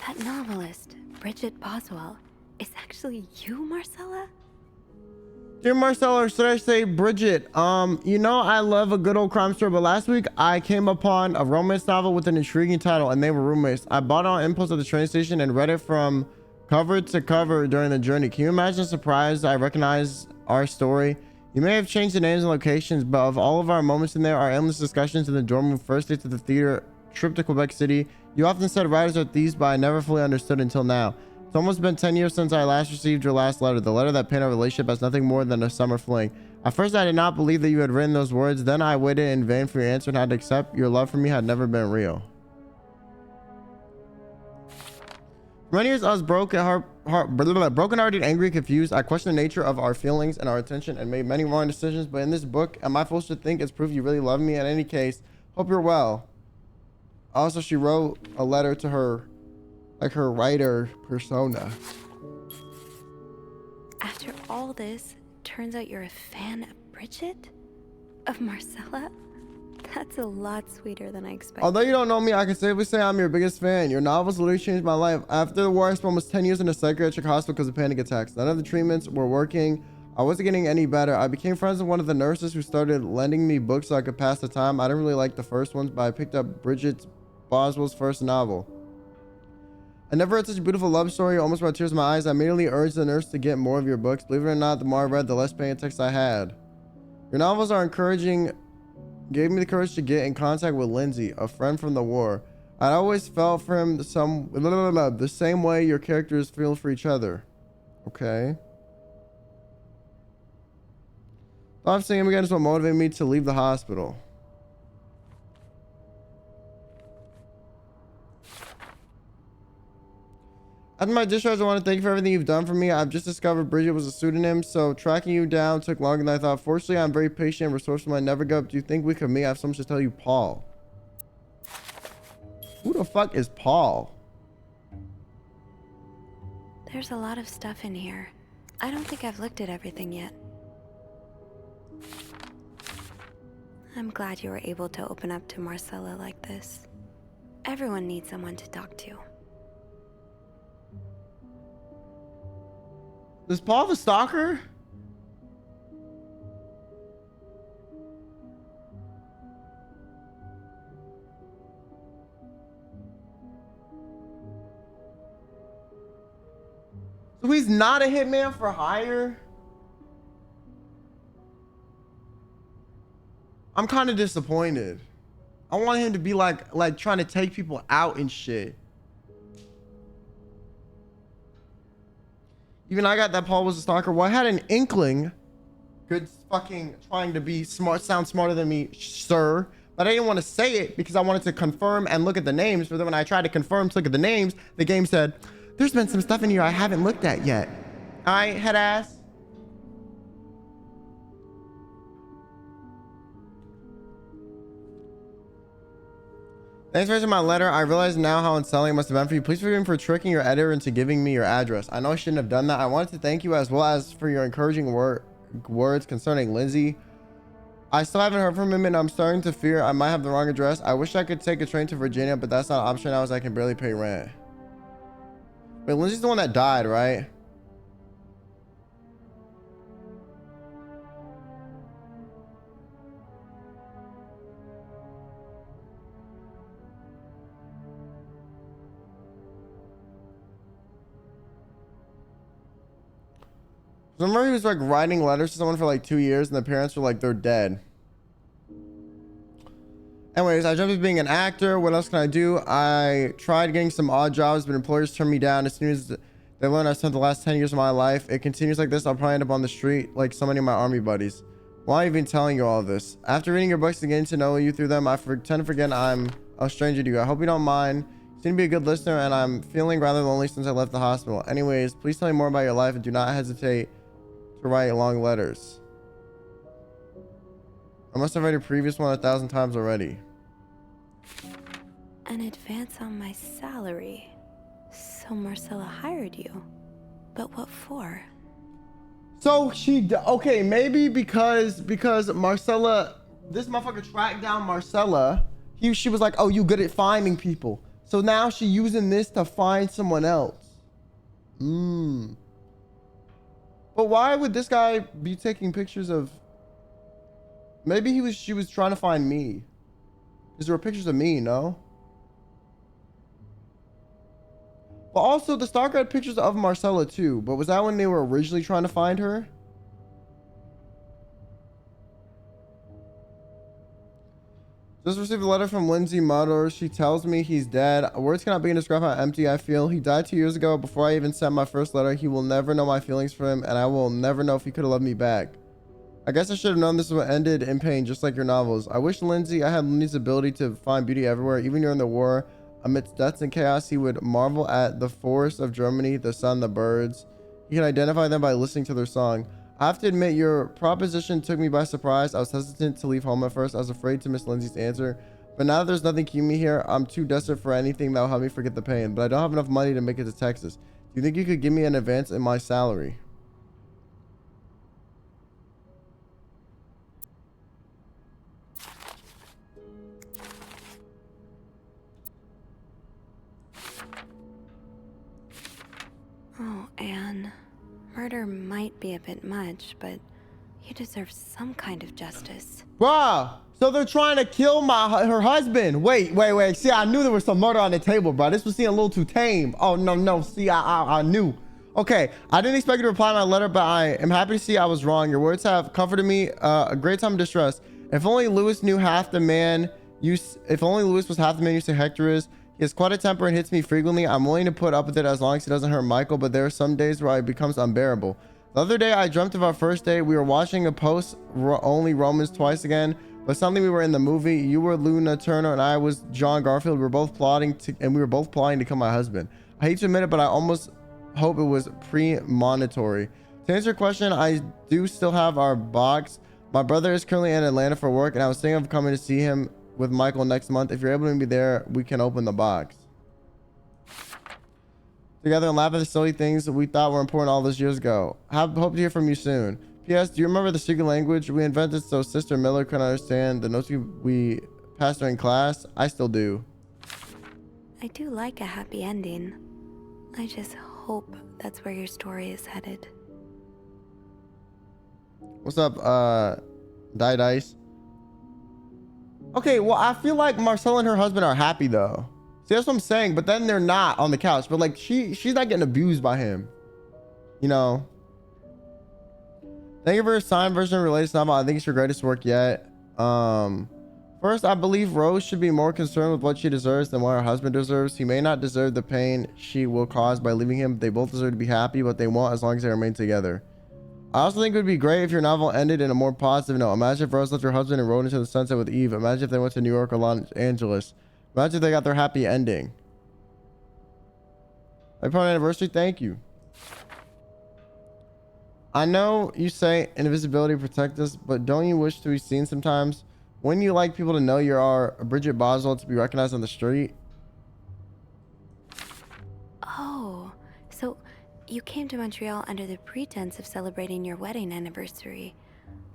That novelist, Bridget Boswell, is actually you, Marcella? Dear Marcella, or should I say Bridget? You know I love a good old crime story, but last week I came upon a romance novel with an intriguing title, and they were roommates. I bought it on impulse at the train station and read it from cover to cover during the journey. Can you imagine the surprise I recognize our story? You may have changed the names and locations, but of all of our moments in there, our endless discussions in the dorm room, first day to the theater, trip to Quebec City. You often said writers are thieves, but I never fully understood until now. It's almost been 10 years since I last received your last letter, the letter that painted our relationship as nothing more than a summer fling. At first, I did not believe that you had written those words. Then I waited in vain for your answer and had to accept your love for me had never been real. For many years, I was broken-hearted, angry, confused. I questioned the nature of our feelings and our attention and made many wrong decisions. But in this book, am I forced to think it's proof you really love me? In any case, hope you're well. Also, she wrote a letter to her, like her writer persona. After all this, turns out you're a fan of Bridget? Of Marcella? That's a lot sweeter than I expected. Although you don't know me, I can safely say I'm your biggest fan. Your novels literally changed my life. After the war, I spent almost 10 years in a psychiatric hospital because of panic attacks. None of the treatments were working. I wasn't getting any better. I became friends with one of the nurses who started lending me books so I could pass the time. I didn't really like the first ones, but I picked up Bridget Boswell's first novel. I never read such a beautiful love story, almost brought tears to my eyes. I immediately urged the nurse to get more of your books. Believe it or not, the more I read, the less panic attacks I had. Your novels are encouraging, gave me the courage to get in contact with Lindsay, a friend from the war. I always felt for him the same way your characters feel for each other. Okay. Stop seeing him again is what motivated me to leave the hospital. After my discharge, I want to thank you for everything you've done for me. I've just discovered Bridget was a pseudonym, so tracking you down took longer than I thought. Fortunately, I'm very patient and resourceful. I never give up. Do you think we could meet? I have so much to tell you, Paul. Who the fuck is Paul? There's a lot of stuff in here. I don't think I've looked at everything yet. I'm glad you were able to open up to Marcella like this. Everyone needs someone to talk to. Is Paul the stalker? So he's not a hitman for hire? I'm kind of disappointed. I want him to be like trying to take people out and shit. Even I got that Paul was a stalker. Well, I had an inkling. Good fucking trying to be smart, sound smarter than me, sir. But I didn't want to say it because I wanted to confirm and look at the names. But then when I tried to confirm to look at the names, the game said, There's been some stuff in here I haven't looked at yet. All right, head ass. Thanks for answering my letter. I realize now how unsettling it must have been for you. Please forgive me for tricking your editor into giving me your address. I know I shouldn't have done that. I wanted to thank you as well as for your encouraging words concerning Lindsay. I still haven't heard from him and I'm starting to fear I might have the wrong address. I wish I could take a train to Virginia, but that's not an option now as I can barely pay rent. Wait, Lindsay's the one that died, right? So I remember he was like writing letters to someone for like 2 years and the parents were like, they're dead. Anyways, I jumped into being an actor. What else can I do? I tried getting some odd jobs, but employers turned me down as soon as they learned I spent the last 10 years of my life. It continues like this, I'll probably end up on the street like so many of my army buddies. Why am I even telling you all of this? After reading your books and getting to know you through them, I tend to forget I'm a stranger to you. I hope you don't mind. You seem to be a good listener and I'm feeling rather lonely since I left the hospital. Anyways, please tell me more about your life and do not hesitate to write long letters. I must have read a previous one 1,000 times already. An advance on my salary. So Marcella hired you. But what for? So okay, maybe because Marcella, this motherfucker tracked down Marcella. She was like, oh, you good at finding people. So now she using this to find someone else. But why would this guy be taking pictures of? Maybe she was trying to find me. Because there were pictures of me, no? But also the stalker had pictures of Marcella too. But was that when they were originally trying to find her? Just received a letter from Lindsay Muddler. She tells me he's dead. Words cannot begin to describe how empty I feel. He died 2 years ago before I even sent my first letter. He will never know my feelings for him, and I will never know if he could have loved me back. I guess I should have known this would ended in pain, just like your novels. I wish I had Lindsay's ability to find beauty everywhere, even during the war. Amidst deaths and chaos, he would marvel at the forests of Germany, the sun, the birds. He can identify them by listening to their song. I have to admit, your proposition took me by surprise. I was hesitant to leave home at first. I was afraid to miss Lindsay's answer. But now that there's nothing keeping me here, I'm too desperate for anything that will help me forget the pain. But I don't have enough money to make it to Texas. Do you think you could give me an advance in my salary? Oh, Anne. Murder might be a bit much, but you deserve some kind of justice. Bruh, so they're trying to kill her husband. Wait. See, I knew there was some murder on the table, bro. This was seeming a little too tame. Oh, no. See, I knew. Okay, I didn't expect you to reply to my letter, but I am happy to see I was wrong. Your words have comforted me a great time of distress. If only Lewis was half the man you say Hector is. He has quite a temper and hits me frequently. I'm willing to put up with it as long as he doesn't hurt Michael, but there are some days where it becomes unbearable. The other day, I dreamt of our first date. We were watching a post-only Romans twice again, but suddenly we were in the movie. You were Luna Turner and I was John Garfield. We were both plotting to become my husband. I hate to admit it, but I almost hope it was premonitory. To answer your question, I do still have our box. My brother is currently in Atlanta for work, and I was thinking of coming to see him with Michael next month. If you're able to be there, we can open the box together and laugh at the silly things that we thought were important all those years ago. Hope to hear from you soon. P.S. Do you remember the secret language we invented so Sister Miller couldn't understand the notes we passed during class? I still do. I do like a happy ending. I just hope that's where your story is headed. What's up, Dice? Okay, well, I feel like Marcella and her husband are happy though. See, that's what I'm saying. But then they're not on the couch. But like, she's not getting abused by him. You know. Thank you for your signed version of your latest novel. I think it's your greatest work yet. First, I believe Rose should be more concerned with what she deserves than what her husband deserves. He may not deserve the pain she will cause by leaving him. They both deserve to be happy, but they won't as long as they remain together. I also think it would be great if your novel ended in a more positive note. Imagine if Rose left her husband and rode into the sunset with Eve. Imagine if they went to New York or Los Angeles. Imagine if they got their happy ending. Happy party anniversary. Thank you. I know you say invisibility protect us, but don't you wish to be seen sometimes? Wouldn't you like people to know you are Bridget Boswell to be recognized on the street? Oh, so you came to Montreal under the pretense of celebrating your wedding anniversary.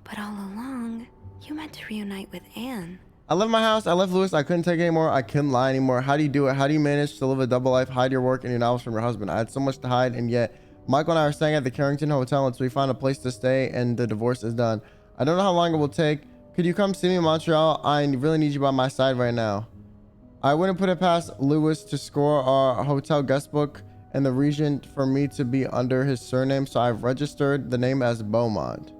But all along, you meant to reunite with Anne. I left my house. I left Lewis. I couldn't take it anymore. I couldn't lie anymore. How do you do it? How do you manage to live a double life, hide your work and your novels from your husband? I had so much to hide, and yet Michael and I are staying at the Carrington Hotel until we find a place to stay and the divorce is done. I don't know how long it will take. Could you come see me in Montreal? I really need you by my side right now. I wouldn't put it past Lewis to score our hotel guest book in the region for me to be under his surname, so I've registered the name as Beaumont.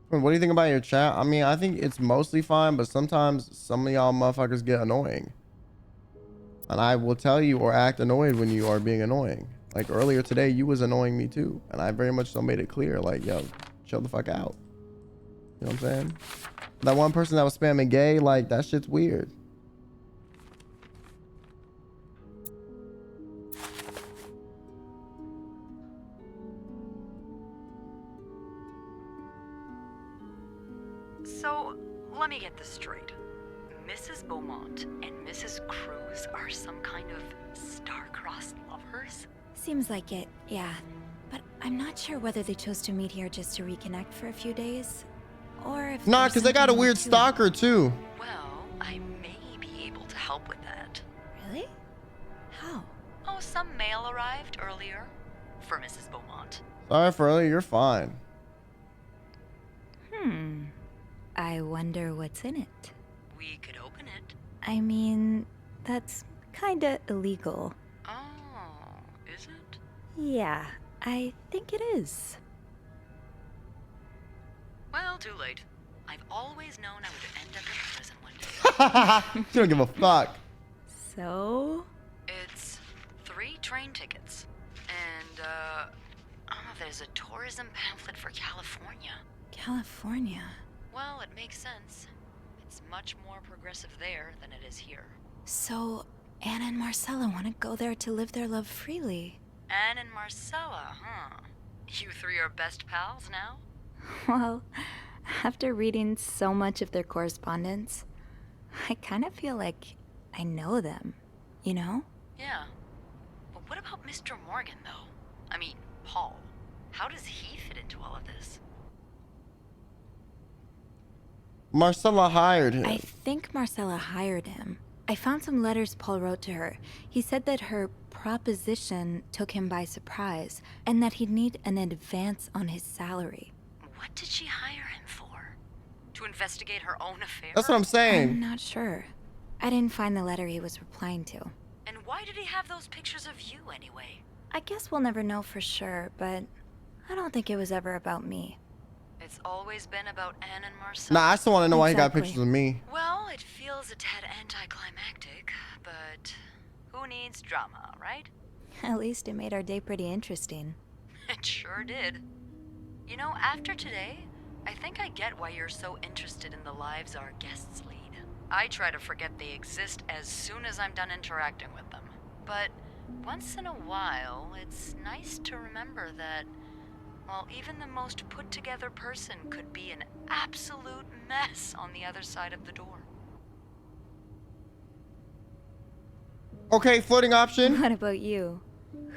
What do you think about your chat? I mean, I think it's mostly fine, but sometimes some of y'all motherfuckers get annoying. And I will tell you or act annoyed when you are being annoying. Like earlier today, you was annoying me too. And I very much so made it clear, like, yo, chill the fuck out. You know what I'm saying? That one person that was spamming gay, like, that shit's weird. So, let me get this straight. Mrs. Beaumont and Mrs. Cruz are some kind of star-crossed lovers? Seems like it, yeah. But I'm not sure whether they chose to meet here just to reconnect for a few days, or if Nah, there's because they got a something more weird to it. stalker too. Well, I may be able to help with that. Really? How? Oh, some mail arrived earlier for Mrs. Beaumont. Sorry for earlier, you're fine. I wonder what's in it. We could open it. I mean, that's kinda illegal. Oh, is it? Yeah, I think it is. Well, too late. I've always known I would end up in prison one day. She don't give a fuck. So? It's 3 train tickets. And, there's a tourism pamphlet for California. California. Well, it makes sense. It's much more progressive there than it is here. So, Anna and Marcella want to go there to live their love freely. Anne and Marcella, huh? You 3 are best pals now? Well, after reading so much of their correspondence, I kind of feel like I know them, you know? Yeah. But what about Mr. Morgan, though? I mean, Paul. How does he fit into all of this? Marcella hired him. I think Marcella hired him. I found some letters Paul wrote to her. He said that her proposition took him by surprise, and that he'd need an advance on his salary. What did she hire him for? To investigate her own affair? That's what I'm saying. I'm not sure. I didn't find the letter he was replying to. And why did he have those pictures of you anyway? I guess we'll never know for sure, but I don't think it was ever about me. It's always been about Anne and Marcella. Nah, I still want to know why he got Exactly. pictures of me. Well, it feels a tad anticlimactic, but who needs drama, right? At least it made our day pretty interesting. It sure did. You know, after today, I think I get why you're so interested in the lives our guests lead. I try to forget they exist as soon as I'm done interacting with them. But once in a while, it's nice to remember that, well, even the most put-together person could be an absolute mess on the other side of the door. Okay, floating option. What about you?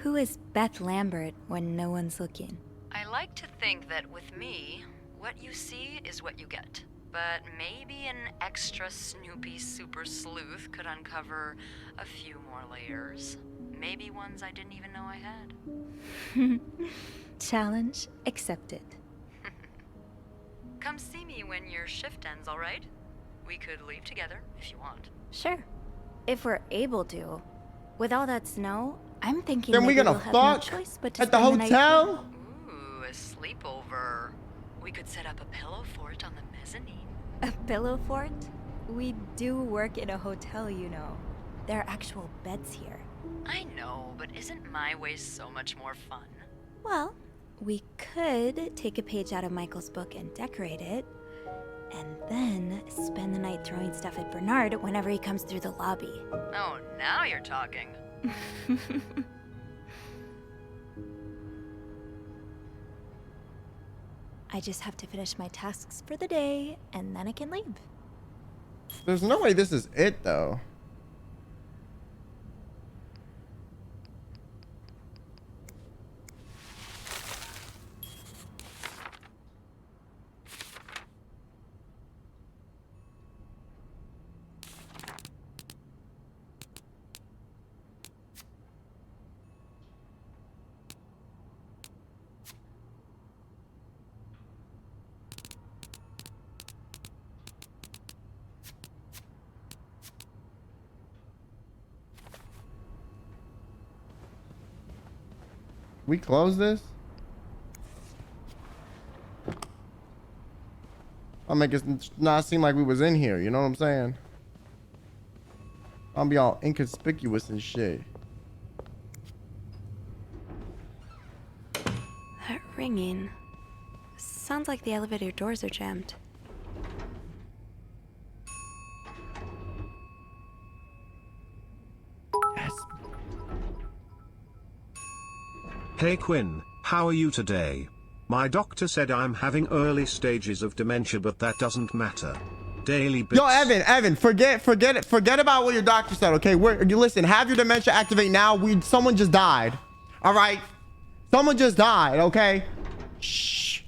Who is Beth Lambert when no one's looking? I like to think that with me, what you see is what you get. But maybe an extra Snoopy super sleuth could uncover a few more layers. Maybe ones I didn't even know I had. Challenge accepted. Come see me when your shift ends, all right? We could leave together if you want. Sure. If we're able to. With all that snow, I'm thinking Then we maybe gonna we'll have no fuck choice but to at the spend night here. hotel? Ooh, a sleepover. We could set up a pillow fort on the mezzanine. A pillow fort? We do work in a hotel, you know. There are actual beds here. I know, but isn't my way so much more fun? Well, we could take a page out of Michael's book and decorate it. and then spend the night throwing stuff at Bernard whenever he comes through the lobby. Oh, now you're talking. I just have to finish my tasks for the day, and then I can leave. There's no way this is it, though. We close this? I'll make it not seem like we was in here, you know what I'm saying? I'll be all inconspicuous and shit. That ringing. Sounds like the elevator doors are jammed. Yes. Hey Quinn, how are you today? My doctor said I'm having early stages of dementia, but that doesn't matter. Daily bits. Yo, Evan, forget about what your doctor said, okay? Listen, have your dementia activate now. Someone just died. All right? Someone just died, okay? Shh.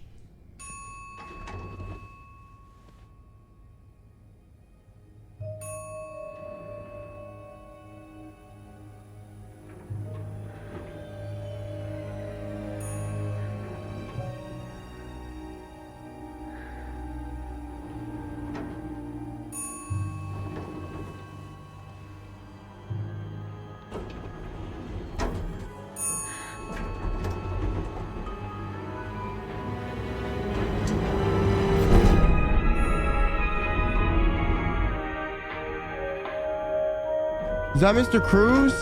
Is that Mr. Cruz?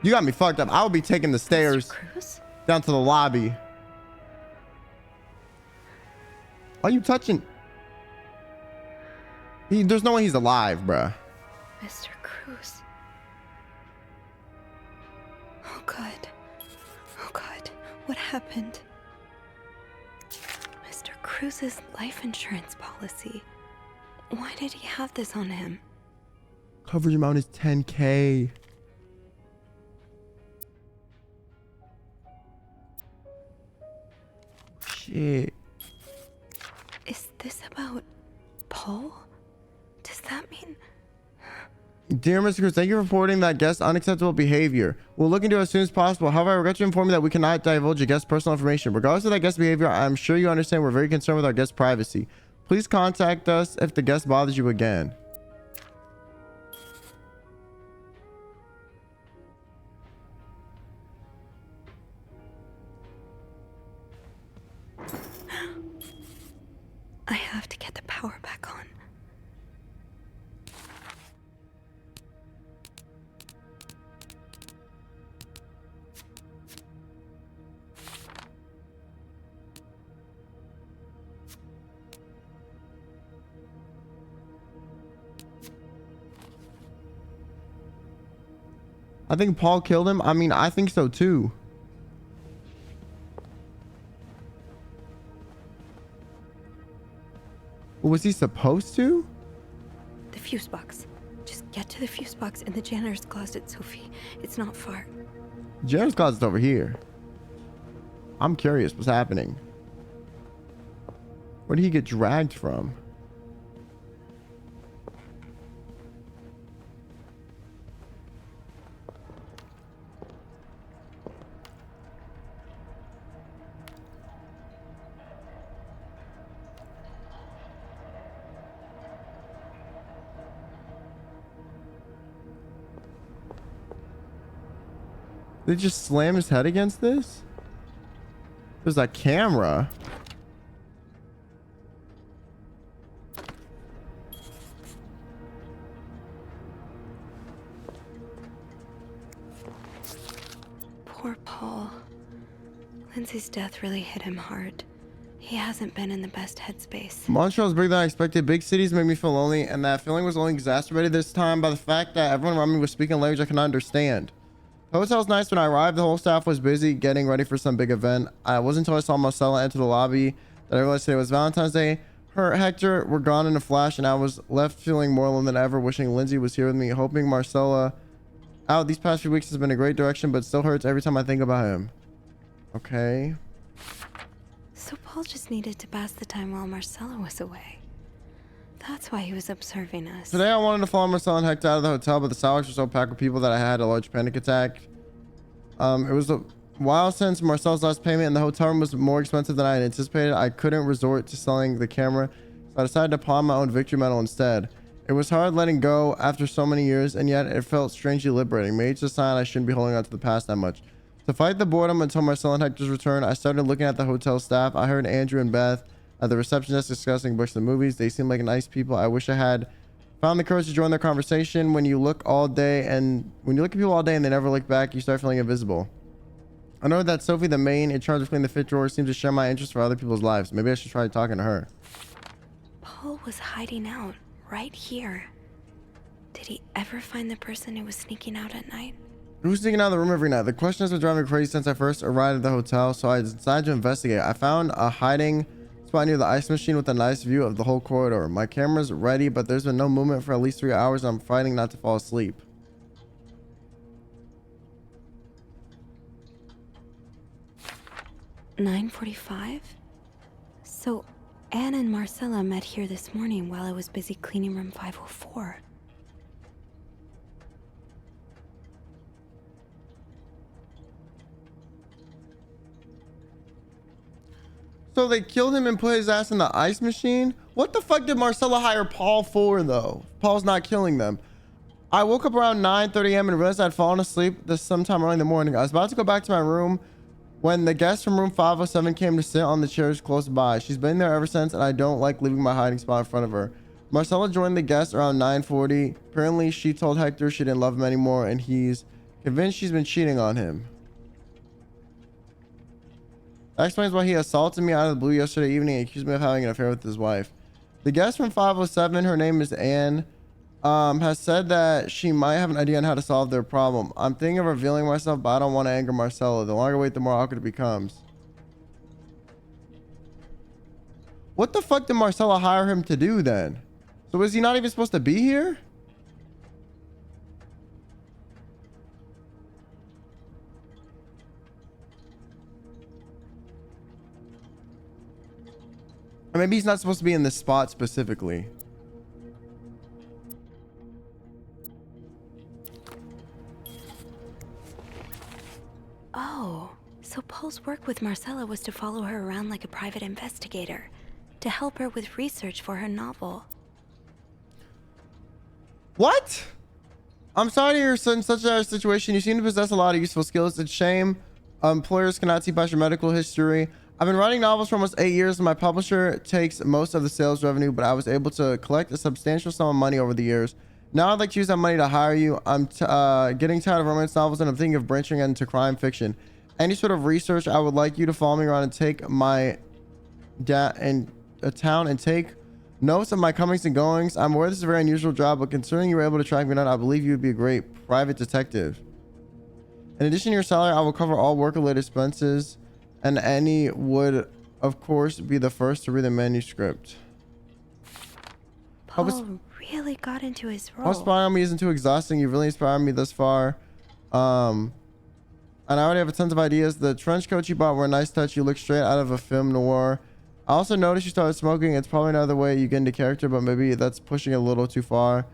You got me fucked up. I would be taking the stairs down to the lobby. Are you touching? There's no way he's alive, bruh. Mr. Cruz. Oh God. Oh God. What happened? Mr. Cruz's life insurance policy. Why did he have this on him? Coverage amount is 10K. Shit. Is this about Paul? Does that mean... Dear Mr. Cruz, thank you for reporting that guest's unacceptable behavior. We'll look into it as soon as possible. However, I regret to inform you that we cannot divulge a guest's personal information. Regardless of that guest's behavior, I'm sure you understand we're very concerned with our guest's privacy. Please contact us if the guest bothers you again. I have to get the power back on. I think Paul killed him. I mean, I think so too. Was he supposed to? The fuse box. Just get to the fuse box in the janitor's closet, Sophie. It's not far. Janitor's closet's over here. I'm curious what's happening. Where did he get dragged from? Did he just slam his head against this? There's a camera. Poor Paul. Lindsay's death really hit him hard. He hasn't been in the best headspace. Montreal's bigger than I expected. Big cities make me feel lonely, and that feeling was only exacerbated this time by the fact that everyone around me was speaking a language I could not understand. The hotel's nice. When I arrived, the whole staff was busy getting ready for some big event. I wasn't until I saw Marcella enter the lobby that I realized today was Valentine's Day. Her and Hector were gone in a flash, and I was left feeling more alone than ever, wishing Lindsay was here with me, hoping Marcella out these past few weeks has been a great direction, but still hurts every time I think about him. Okay. So Paul just needed to pass the time while Marcella was away. That's why he was observing us. Today I wanted to follow Marcella and Hector out of the hotel, but the sidewalks were so packed with people that I had a large panic attack. It was a while since Marcella's last payment, and the hotel room was more expensive than I had anticipated. I couldn't resort to selling the camera, so I decided to pawn my own victory medal instead. It was hard letting go after so many years, and yet it felt strangely liberating. Maybe it's a sign I shouldn't be holding on to the past that much. To fight the boredom until Marcella and Hector's return, I started looking at the hotel staff. I heard Andrew and Beth at the reception desk discussing books and movies. They seemed like nice people. I wish I had found the courage to join their conversation. When you look at people all day and they never look back, you start feeling invisible. I know that Sophie, the maid in charge of cleaning the fit drawer, seems to share my interest for other people's lives. Maybe I should try talking to her. Paul was hiding out right here. Did he ever find the person who was sneaking out at night? Who's sneaking out of the room every night? The question has been driving me crazy since I first arrived at the hotel, so I decided to investigate. I found a hiding spot near the ice machine with a nice view of the whole corridor. My camera's ready, but there's been no movement for at least 3 hours, and I'm fighting not to fall asleep. (9:45) So Anne and Marcella met here this morning while I was busy cleaning room 504. So they killed him and put his ass in the ice machine? What the fuck did Marcella hire Paul for, though? Paul's not killing them. I woke up around 9:30 a.m. and realized I'd fallen asleep this sometime early in the morning. I was about to go back to my room when the guest from room 507 came to sit on the chairs close by. She's been there ever since, and I don't like leaving my hiding spot in front of her. Marcella joined the guest around 9:40. Apparently, she told Hector she didn't love him anymore, and he's convinced she's been cheating on him. That explains why he assaulted me out of the blue yesterday evening and accused me of having an affair with his wife. The guest from 507, her name is Anne, has said that she might have an idea on how to solve their problem. I'm thinking of revealing myself, but I don't want to anger Marcella. The longer I wait, the more awkward it becomes. What the fuck did Marcella hire him to do then? So is he not even supposed to be here? Or maybe he's not supposed to be in this spot specifically. Oh, so Paul's work with Marcella was to follow her around like a private investigator, to help her with research for her novel. What? I'm sorry you're in such a situation. You seem to possess a lot of useful skills. It's a shame employers cannot see past your medical history. I've been writing novels for almost 8 years, and my publisher takes most of the sales revenue, but I was able to collect a substantial sum of money over the years. Now I'd like to use that money to hire you. I'm getting tired of romance novels, and I'm thinking of branching into crime fiction. Any sort of research, I would like you to follow me around and take my town and take notes of my comings and goings. I'm aware this is a very unusual job, but considering you were able to track me down, I believe you would be a great private detective. In addition to your salary, I will cover all work-related expenses, and Annie would, of course, be the first to read the manuscript. Paul really got into his role. Hope spying on me isn't too exhausting. You've really inspired me thus far. And I already have tons of ideas. The trench coat you bought were a nice touch. You look straight out of a film noir. I also noticed you started smoking. It's probably another way you get into character, but maybe that's pushing it a little too far.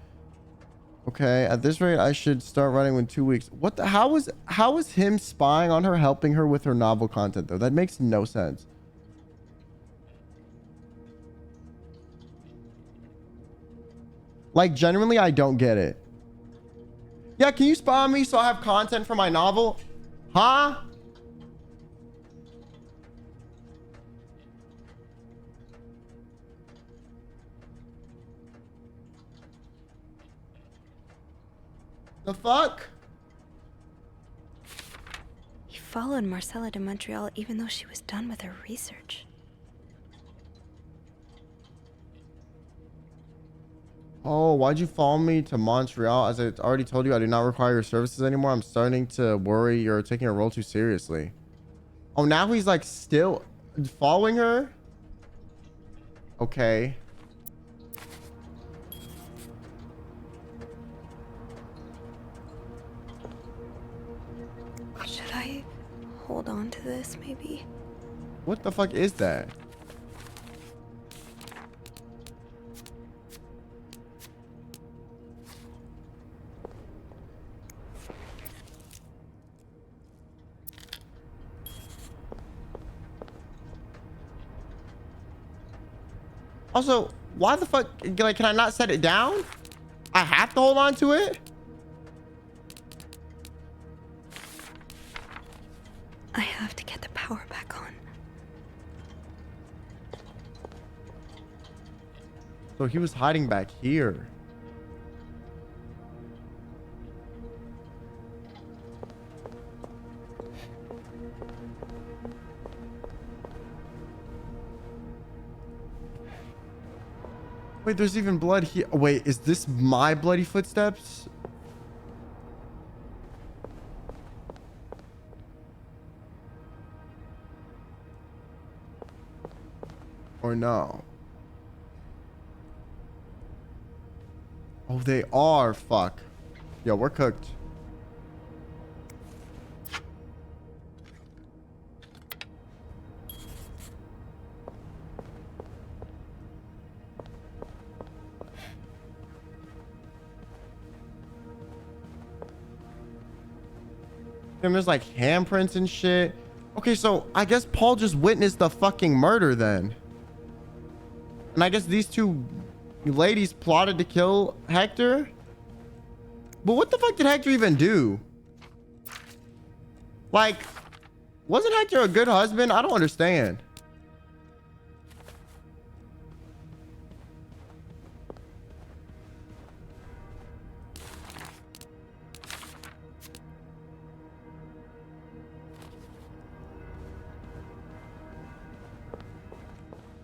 Okay, at this rate, I should start writing in 2 weeks. What the? How is him spying on her helping her with her novel content, though? That makes no sense. Like, genuinely, I don't get it. Yeah, can you spy on me so I have content for my novel? Huh? The fuck? He followed Marcella to Montreal even though she was done with her research. Oh, why'd you follow me to Montreal? As I already told you, I do not require your services anymore. I'm starting to worry you're taking a role too seriously. Oh, now he's like still following her? Okay. Should I hold on to this, maybe? What the fuck is that? Also, why the fuck, like, can I not set it down? I have to hold on to it? I have to get the power back on. So he was hiding back here. Wait, there's even blood here. Wait, is this my bloody footsteps? Or no? Oh, they are. Fuck. Yo, we're cooked. And there's like handprints and shit. Okay, so I guess Paul just witnessed the fucking murder then. And I guess these two ladies plotted to kill Hector. But what the fuck did Hector even do? Like, wasn't Hector a good husband? I don't understand.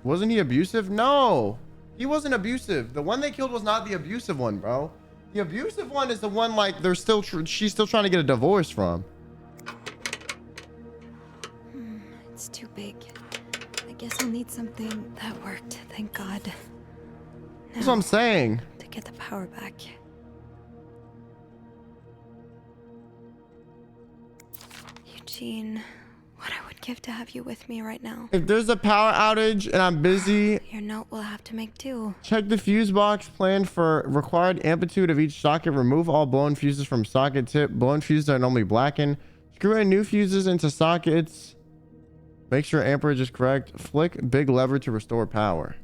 Wasn't he abusive? No, he wasn't abusive. The one they killed was not the abusive one, bro. The abusive one is the one like they're still she's still trying to get a divorce from. It's too big. I guess I'll need something that worked. Thank God. That's what I'm saying. To get the power back. Eugene, what I would give to have you with me right now. If there's a power outage and I'm busy, Your note will have to make do. check the fuse box. Plan for required amplitude of each socket. Remove all blown fuses from socket tip. Blown fuses are normally blackened. Screw in new fuses into sockets. Make sure amperage is correct. Flick big lever to restore power.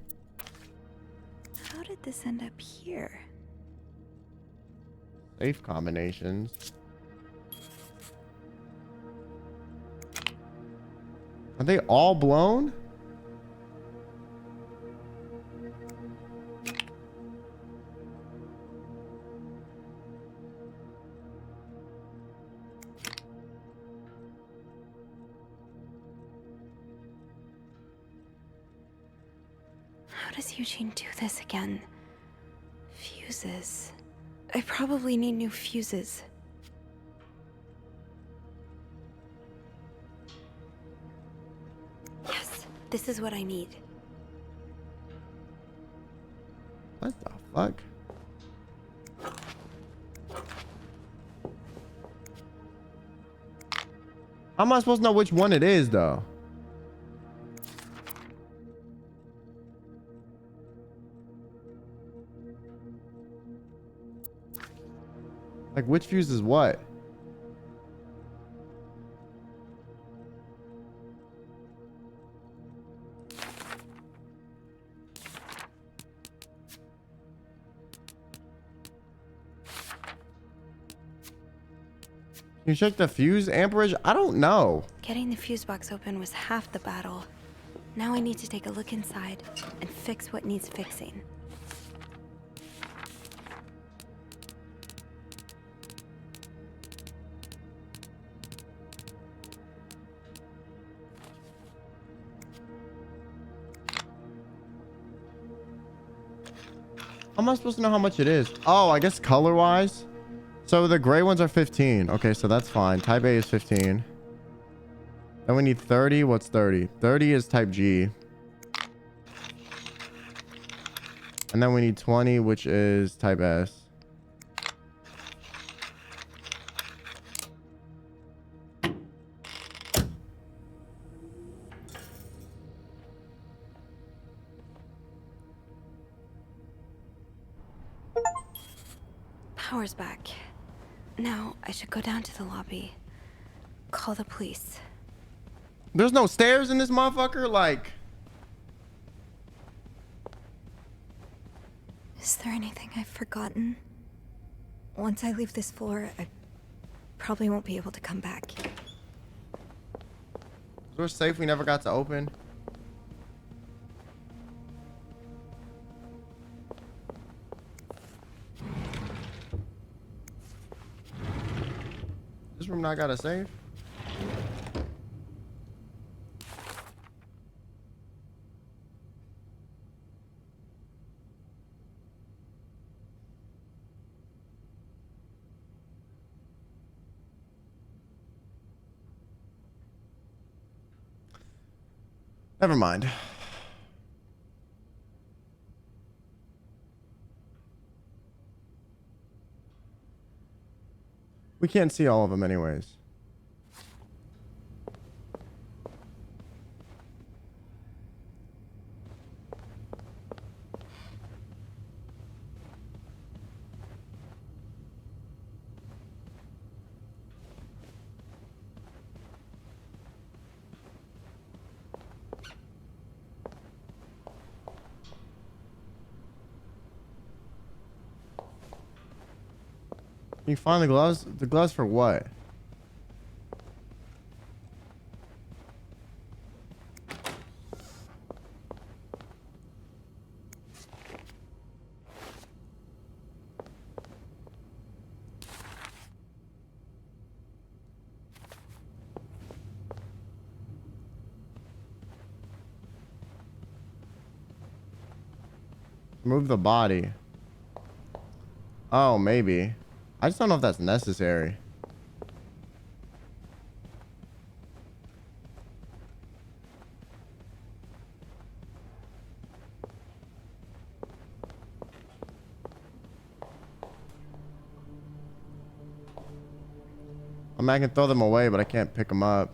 How did this end up here? Safe combinations. Are they all blown? How does Eugene do this again? Fuses. I probably need new fuses. Yes, this is what I need. What the fuck? How am I supposed to know which one it is, though? Like, which fuse is what? Can you check the fuse amperage? I don't know. Getting the fuse box open was half the battle. Now I need to take a look inside and fix what needs fixing. How am I supposed to know how much it is? Oh, I guess color wise. So the gray ones are 15. Okay, so that's fine. Type A is 15. Then we need 30. What's 30? 30 is type G. And then we need 20, which is type S. Power's back. Now I should go down to the lobby. Call the police. There's no stairs in this motherfucker? Like... Is there anything I've forgotten? Once I leave this floor, I probably won't be able to come back. We're safe. We never got to open. This room not got a safe. Never mind. We can't see all of them anyways. You find the gloves? The gloves for what? Move the body. Oh, maybe. I just don't know if that's necessary. I mean, I can throw them away, but I can't pick them up.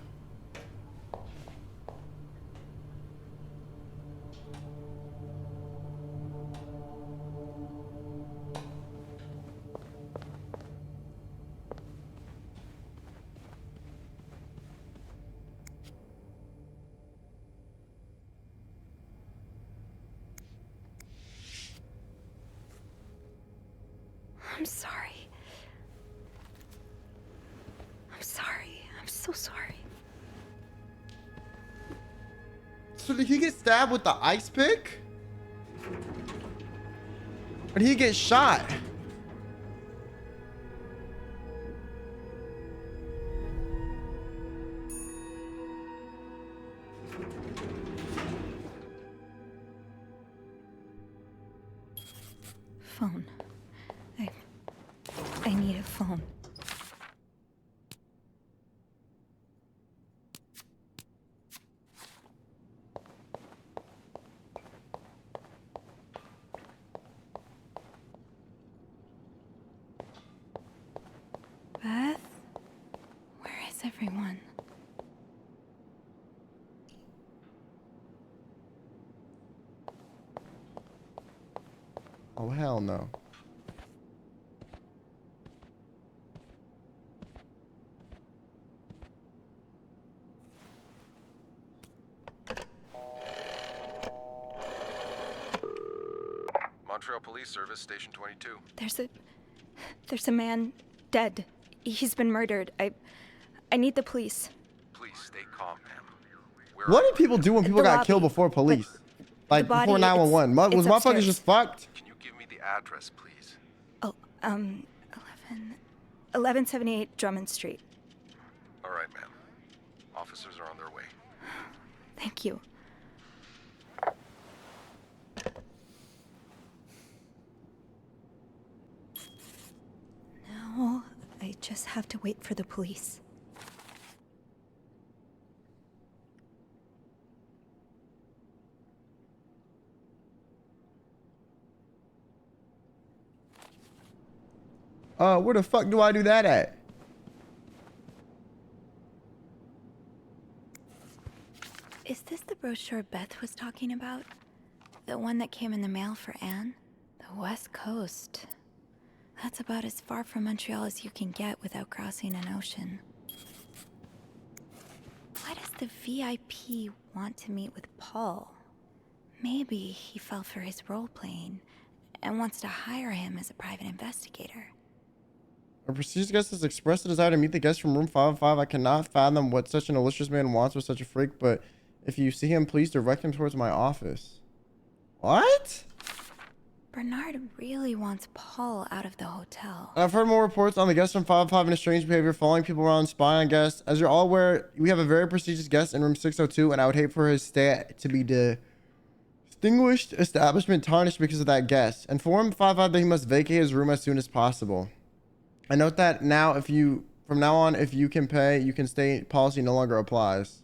I'm sorry. I'm sorry. I'm so sorry. So did he get stabbed with the ice pick? Or did he get shot? Phone. I need a phone. Beth? Where is everyone? Oh, hell no. Montreal Police Service, Station 22. There's a man dead. He's been murdered. I need the police. Please stay calm, ma'am. What did people do when people got killed before police? Like body, before 911? Was motherfuckers upstairs. just fucked? Can you give me the address, please? Oh, 1178 Drummond Street. All right, ma'am. Officers are on their way. Thank you. just have to wait for the police. Where the fuck do I do that at? Is this the brochure Beth was talking about? The one that came in the mail for Anne? The West Coast. That's about as far from Montreal as you can get without crossing an ocean. Why does the VIP want to meet with Paul? Maybe he fell for his role-playing and wants to hire him as a private investigator. A prestigious guest has expressed a desire to meet the guest from room 505. I cannot fathom what such an illustrious man wants with such a freak, but if you see him, please direct him towards my office. What? Bernard really wants Paul out of the hotel. I've heard more reports on the guest from 505 and his strange behavior, following people around, spying on guests. As you're all aware, we have a very prestigious guest in room 602, and I would hate for his stay to be distinguished establishment tarnished because of that guest. Inform 505 that he must vacate his room as soon as possible. I note that now, from now on, if you can pay, you can stay policy no longer applies.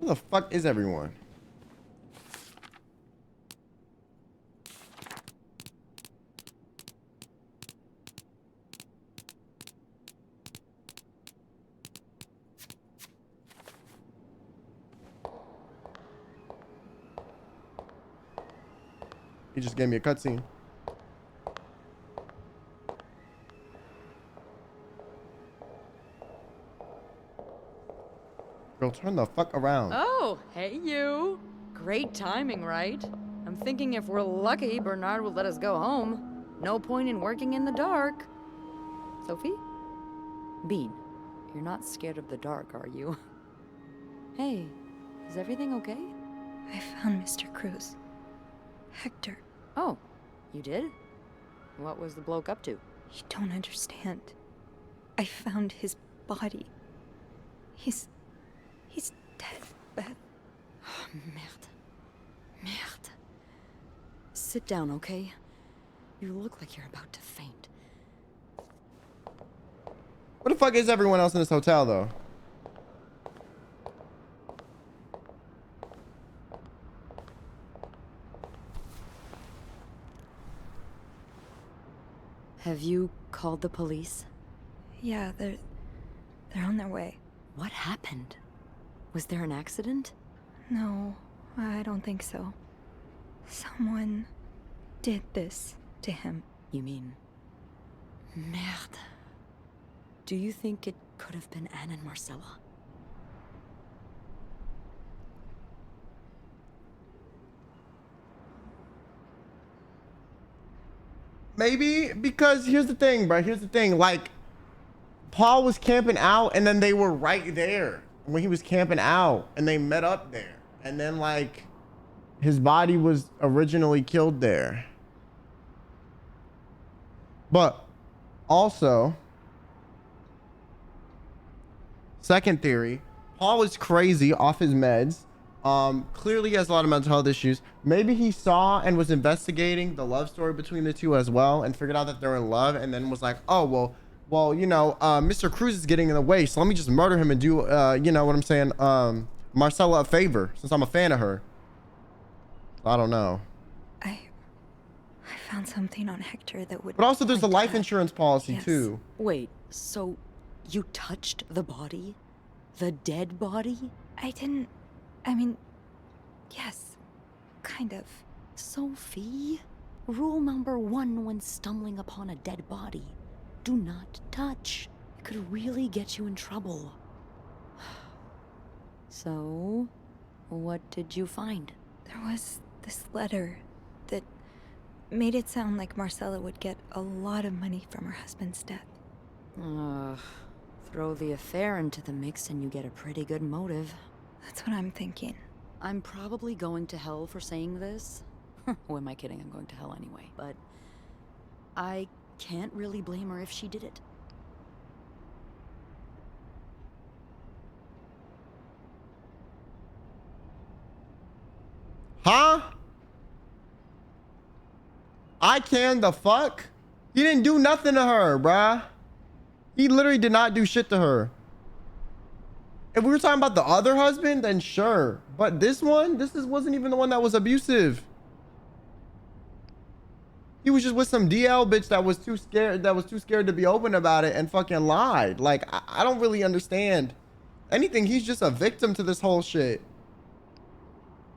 Who the fuck is everyone? He just gave me a cutscene. Girl, turn the fuck around. Oh, hey you. Great timing, right? I'm thinking if we're lucky, Bernard will let us go home. No point in working in the dark. Sophie? Bean, you're not scared of the dark, are you? Hey, is everything okay? I found Mr. Cruz. Hector. Oh, you did? What was the bloke up to? You don't understand. I found his body. He's dead, Beth. Oh, merde. Merde. Sit down, okay? You look like you're about to faint. What the fuck is everyone else in this hotel, though? Have you called the police? Yeah, they're on their way. What happened? Was there an accident? No, I don't think so. Someone did this to him. You mean... Merde. Do you think it could have been Anne and Marcella? Maybe, because here's the thing, bro. Here's the thing. Like, Paul was camping out, and then they were right there when he was camping out, and they met up there. And then, like, his body was originally killed there. But also, second theory, Paul was crazy off his meds. Clearly he has a lot of mental health issues. Maybe he saw and was investigating the love story between the two as well and figured out that they're in love, and then was like, oh, well, you know, Mr. Cruz is getting in the way, so let me just murder him and do, you know what I'm saying, Marcella a favor, since I'm a fan of her. I don't know. I found something on Hector that would... But also there's a life insurance policy, yes. too. Wait, so you touched the body? The dead body? I mean, yes, kind of. Sophie, rule number 1 when stumbling upon a dead body. Do not touch. It could really get you in trouble. So, what did you find? There was this letter that made it sound like Marcella would get a lot of money from her husband's death. Throw the affair into the mix and you get a pretty good motive. That's what I'm thinking. I'm probably going to hell for saying this, Who am I kidding? I'm going to hell anyway. But I can't really blame her if she did it. Huh? I can the fuck? He didn't do nothing to her, bruh. He literally did not do shit to her. If we were talking about the other husband, then sure. But this one, wasn't even the one that was abusive. He was just with some DL bitch that was too scared to be open about it and fucking lied. Like, I don't really understand anything. He's just a victim to this whole shit.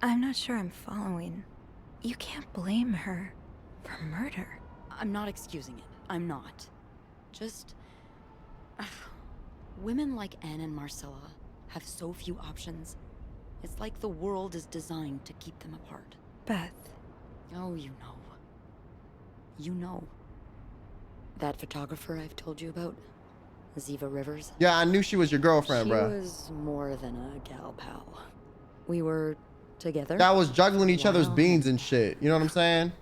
I'm not sure I'm following. You can't blame her for murder. I'm not excusing it. I'm not. Just... women like Anne and Marcella have so few options. It's like the world is designed to keep them apart. Beth. Oh, you know. You know. That photographer I've told you about? Ziva Rivers? Yeah, I knew she was your girlfriend, She bro. was more than a gal pal. We were together. That was juggling each other's beans and shit. You know what I'm saying?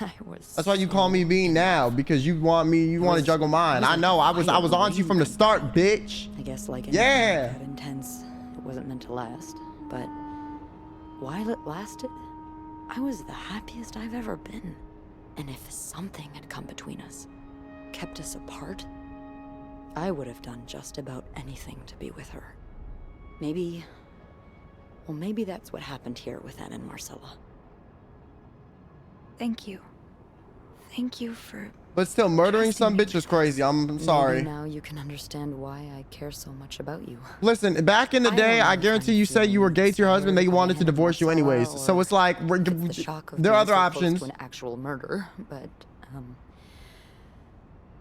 I was. That's why you call me Bean now, because you want to juggle mine. I know. I was on to you from the start, bitch. I guess like yeah. That intense. It wasn't meant to last, but while it lasted, I was the happiest I've ever been. And if something had come between us, kept us apart, I would have done just about anything to be with her. Maybe that's what happened here with Anne and Marcella. Thank you. Thank you for... But still, murdering some bitch is crazy. I'm sorry. Maybe now you can understand why I care so much about you. Listen, back in the day, I guarantee you said you were gay to your husband. They wanted to divorce you anyways. So it's like, there are other options. To an actual murder, but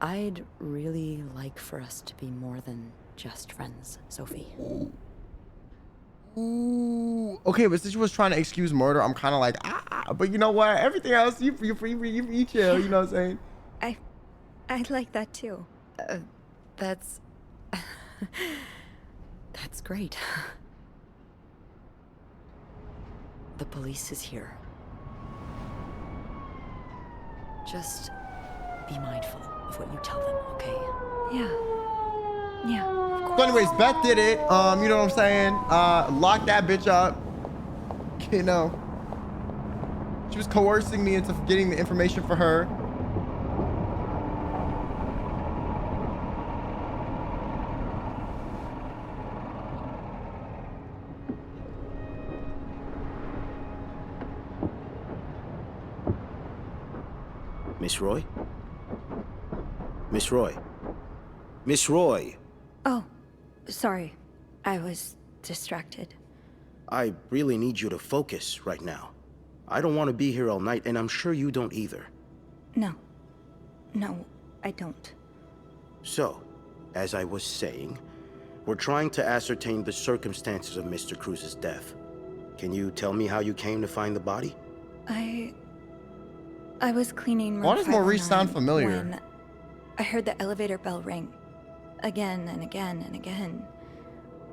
I'd really like for us to be more than just friends, Sophie. Ooh. Okay, but since you was trying to excuse murder, I'm kind of like, but you know what? Everything else, you chill. You know what I'm saying? I'd like that too. That's great. The police is here. Just be mindful of what you tell them, okay? Yeah, of course. So anyways, Beth did it. You know what I'm saying? Lock that bitch up. You know. She was coercing me into getting the information for her. Miss Roy? Miss Roy? Miss Roy! Oh, sorry. I was distracted. I really need you to focus right now. I don't want to be here all night, and I'm sure you don't either. No, I don't. So, as I was saying, we're trying to ascertain the circumstances of Mr. Cruz's death. Can you tell me how you came to find the body? I was cleaning room Why does Maurice sound 509 familiar? when I heard the elevator bell ring. Again and again and again.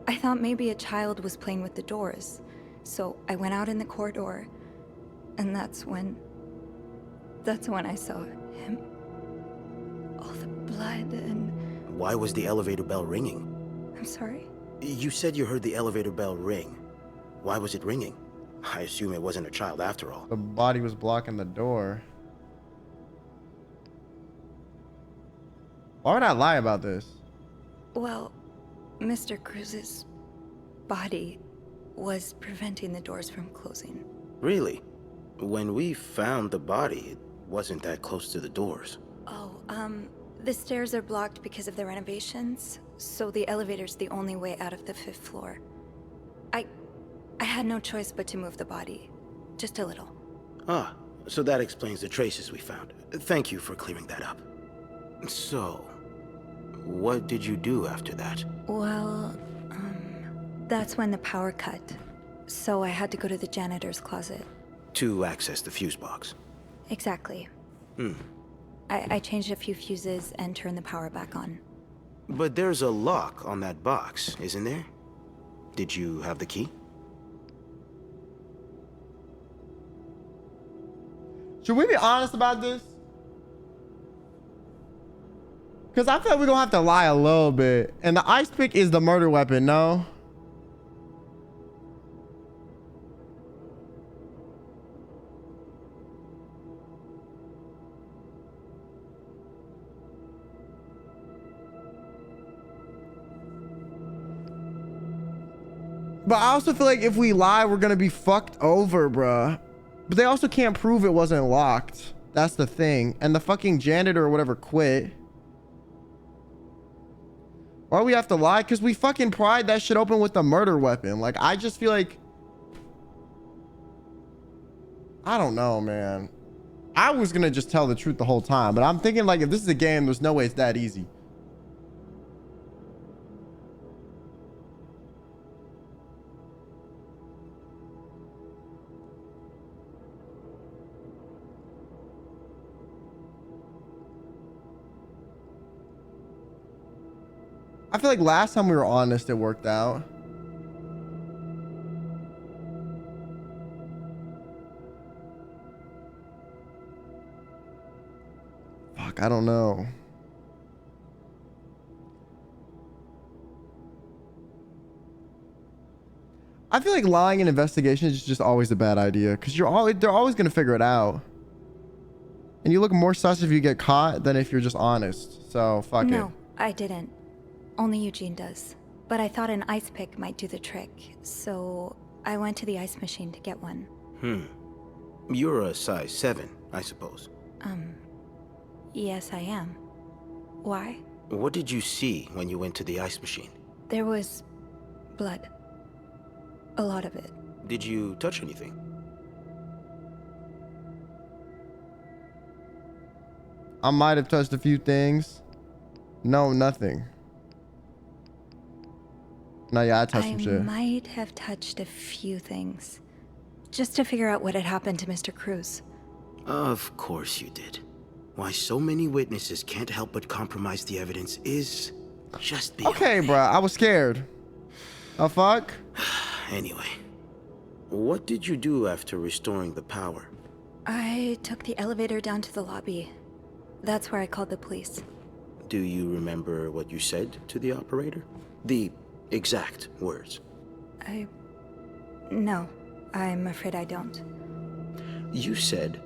I thought maybe a child was playing with the doors, so I went out in the corridor, and that's when I saw him. All the blood and... Why was the elevator bell ringing? I'm sorry? You said you heard the elevator bell ring. Why was it ringing? I assume it wasn't a child after all. The body was blocking the door. Why would I lie about this? Well, Mr. Cruz's body was preventing the doors from closing. Really? When we found the body, it wasn't that close to the doors. Oh, the stairs are blocked because of the renovations, so the elevator's the only way out of the 5th floor. I had no choice but to move the body. Just a little. Ah, so that explains the traces we found. Thank you for clearing that up. So, what did you do after that? Well, that's when the power cut. So I had to go to the janitor's closet. To access the fuse box. Exactly. I changed a few fuses and turned the power back on. But there's a lock on that box, isn't there? Did you have the key? Should we be honest about this? Because I feel like we're going to have to lie a little bit. And the ice pick is the murder weapon, no? But I also feel like if we lie, we're going to be fucked over, bruh. But they also can't prove it wasn't locked. That's the thing. And the fucking janitor or whatever quit. Why do we have to lie? Because we fucking pried that shit open with the murder weapon. Like, I just feel like... I don't know, man. I was going to just tell the truth the whole time. But I'm thinking, like, if this is a game, there's no way it's that easy. I feel like last time we were honest, it worked out. Fuck, I don't know. I feel like lying in investigations is just always a bad idea because they're always gonna figure it out. And you look more sus if you get caught than if you're just honest. So fuck it. No, I didn't. Only Eugene does. But I thought an ice pick might do the trick, so I went to the ice machine to get one. You're a size 7, I suppose. Yes, I am. Why? What did you see when you went to the ice machine? There was blood. A lot of it. Did you touch anything? I might have touched a few things. No, nothing. No, yeah, I touched some shit. I might have touched a few things. Just to figure out what had happened to Mr. Cruz. Of course you did. Why so many witnesses can't help but compromise the evidence is just beyond Okay, me. bruh. I was scared. Oh, fuck? Anyway, what did you do after restoring the power? I took the elevator down to the lobby. That's where I called the police. Do you remember what you said to the operator? The exact words. No, I'm afraid I don't. You said,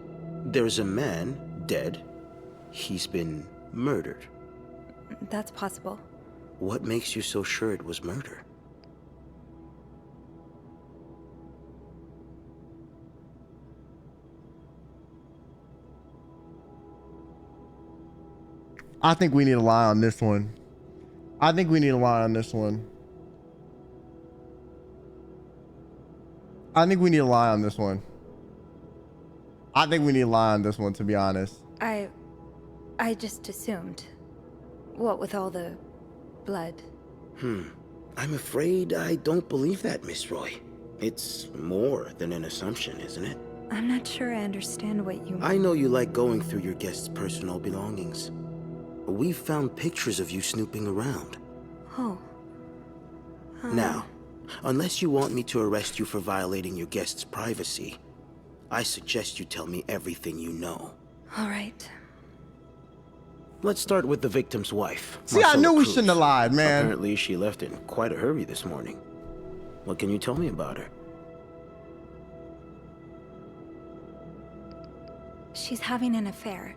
there's a man dead. He's been murdered. That's possible. What makes you so sure it was murder? I think we need to lie on this one. I think we need to lie on this one. I think we need to lie on this one. I think we need to lie on this one, to be honest. I just assumed. What with all the blood? I'm afraid I don't believe that, Miss Roy. It's more than an assumption, isn't it? I'm not sure I understand what you mean. I know you like going through your guests' personal belongings. We've found pictures of you snooping around. Oh. Now, unless you want me to arrest you for violating your guests' privacy, I suggest you tell me everything you know. All right. Let's start with the victim's wife. See, I knew we shouldn't have lied, man. Apparently, she left in quite a hurry this morning. What can you tell me about her? She's having an affair,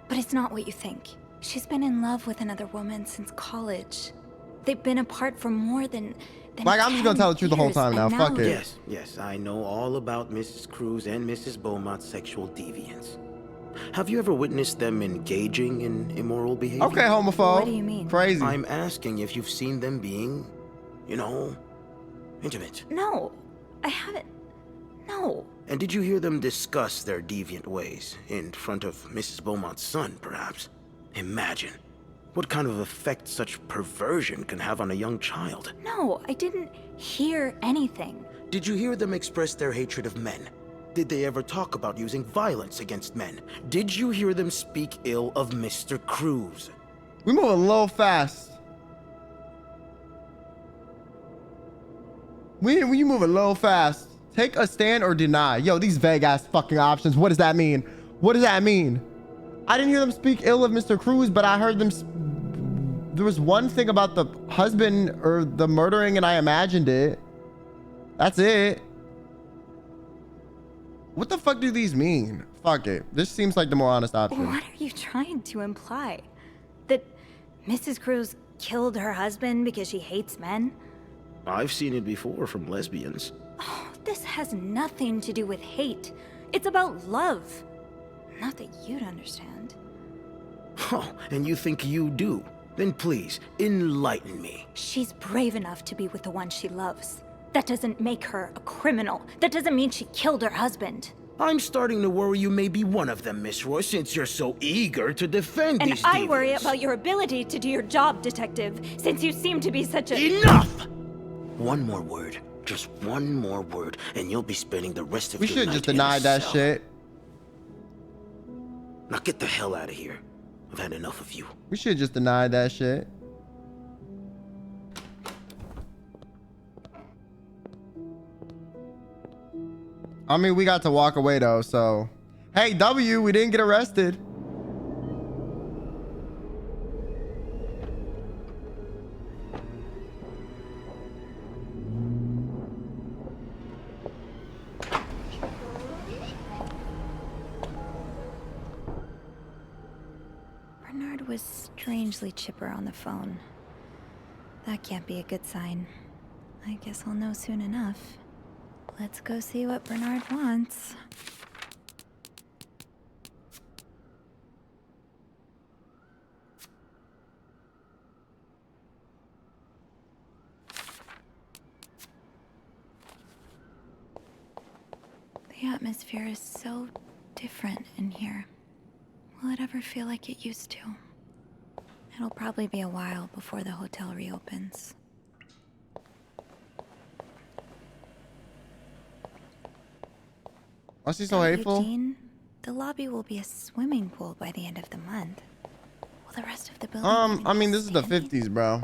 but it's not what you think. She's been in love with another woman since college. They've been apart for more than like, I'm just gonna tell the truth the whole time now. Fuck it. Yes, I know all about Mrs. Cruz and Mrs. Beaumont's sexual deviance. Have you ever witnessed them engaging in immoral behavior? Okay, homophobe. What do you mean? Crazy. I'm asking if you've seen them being, intimate. No, I haven't. No. And did you hear them discuss their deviant ways in front of Mrs. Beaumont's son, perhaps? Imagine what kind of effect such perversion can have on a young child. No, I didn't hear anything. Did you hear them express their hatred of men? Did they ever talk about using violence against men? Did you hear them speak ill of Mr. Cruz? We move a little fast. We move a little fast. Take a stand or deny. Yo, these vague ass fucking options. What does that mean? What does that mean? I didn't hear them speak ill of Mr. Cruz, but I heard them. There was one thing about the husband or the murdering, and I imagined it. That's it. What the fuck do these mean? Fuck it. This seems like the more honest option. What are you trying to imply? That Mrs. Cruz killed her husband because she hates men? I've seen it before from lesbians. Oh, this has nothing to do with hate. It's about love. Not that you'd understand. Oh, and you think you do? Then please, enlighten me. She's brave enough to be with the one she loves. That doesn't make her a criminal. That doesn't mean she killed her husband. I'm starting to worry you may be one of them, Miss Roy, since you're so eager to defend these And I worry deviants. about your ability to do your job, detective, since you seem to be such a— Enough! One more word. Just one more word, and you'll be spending the rest of We your should night just in deny a that cell. shit. Now get the hell out of here. I've had enough of you. We should just deny that shit. I mean, we got to walk away though, so. Hey, W, we didn't get arrested. Bernard was strangely chipper on the phone. That can't be a good sign. I guess I'll know soon enough. Let's go see what Bernard wants. The atmosphere is so different in here. Will it ever feel like it used to? It'll probably be a while before the hotel reopens. Why is he so hateful? Eugene, the lobby will be a swimming pool by the end of the month. Will the rest of the building? I mean, this is the 50s, bro.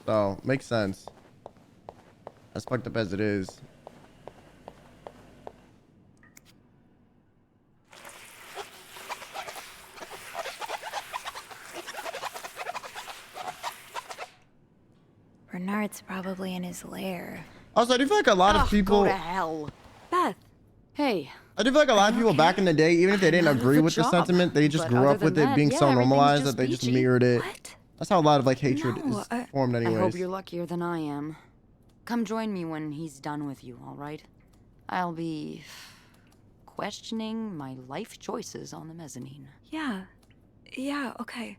So, makes sense. As fucked up as it is. Bernard's probably in his lair. Also, I do feel like a lot of people. Go to hell. Beth. Hey. I do feel like a lot of people back in the day, even if they didn't agree with the sentiment, they just grew up with it being so normalized that they just mirrored it. That's how a lot of like hatred is formed anyways. I hope you're luckier than I am. Come join me when he's done with you, all right? I'll be questioning my life choices on the mezzanine. Yeah. Yeah, okay.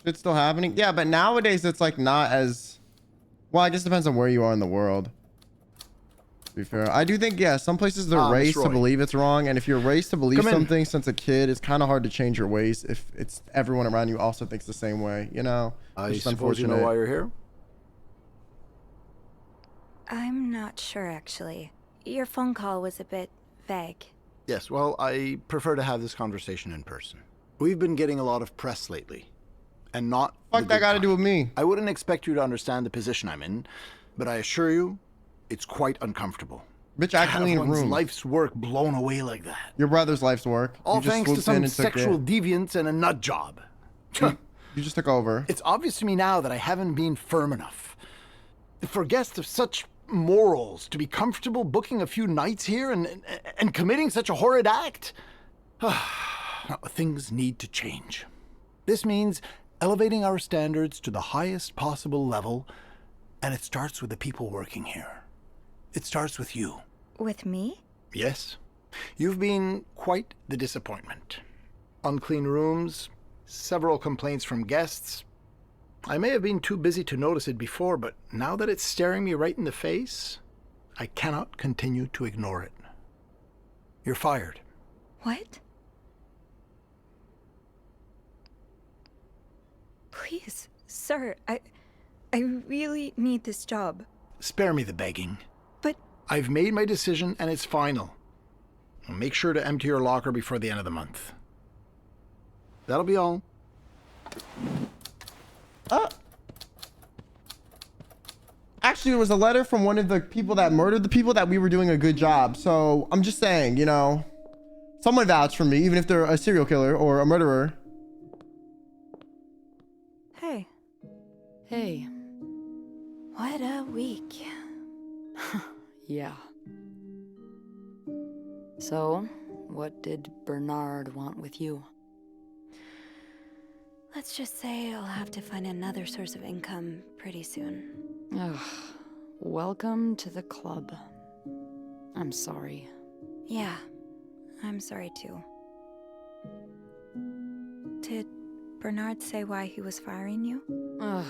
It's still happening. Yeah, but nowadays it's like not as well. I guess it depends on where you are in the world. To be fair, I do think some places they're raised to believe it's wrong, and if you're raised to believe something since a kid, it's kind of hard to change your ways if it's everyone around you also thinks the same way. You know, I suppose you know why you're here. I'm not sure actually. Your phone call was a bit vague. Yes, well, I prefer to have this conversation in person. We've been getting a lot of press lately. And not fuck that got to do with me. I wouldn't expect you to understand the position I'm in, but I assure you, it's quite uncomfortable. Bitch, actually in a room. Life's work blown away like that. Your brother's life's work. All thanks to some sexual deviance and a nut job. You just took over. It's obvious to me now that I haven't been firm enough. For guests of such morals to be comfortable booking a few nights here and committing such a horrid act. Things need to change. This means elevating our standards to the highest possible level, and it starts with the people working here. It starts with you. With me? Yes. You've been quite the disappointment. Unclean rooms, several complaints from guests. I may have been too busy to notice it before, but now that it's staring me right in the face, I cannot continue to ignore it. You're fired. What? Please, sir, I really need this job. Spare me the begging. But I've made my decision and it's final. Make sure to empty your locker before the end of the month. That'll be all. actually, it was a letter from one of the people that murdered the people that we were doing a good job. So I'm just saying, you know, someone vouched for me, even if they're a serial killer or a murderer. Hey. Hey. What a week. Yeah. So, what did Bernard want with you? Let's just say I'll have to find another source of income pretty soon. Ugh. Welcome to the club. I'm sorry. Yeah, I'm sorry too. Did Bernard say why he was firing you? Ugh.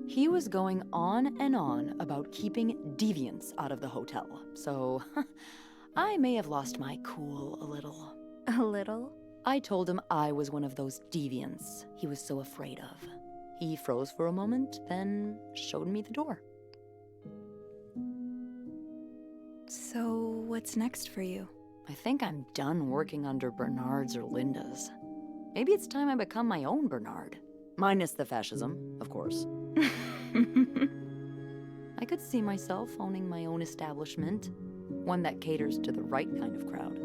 He was going on and on about keeping deviants out of the hotel, so I may have lost my cool a little. A little? I told him I was one of those deviants he was so afraid of. He froze for a moment, then showed me the door. So, what's next for you? I think I'm done working under Bernard's or Linda's. Maybe it's time I become my own Bernard. Minus the fascism, of course. I could see myself owning my own establishment, one that caters to the right kind of crowd.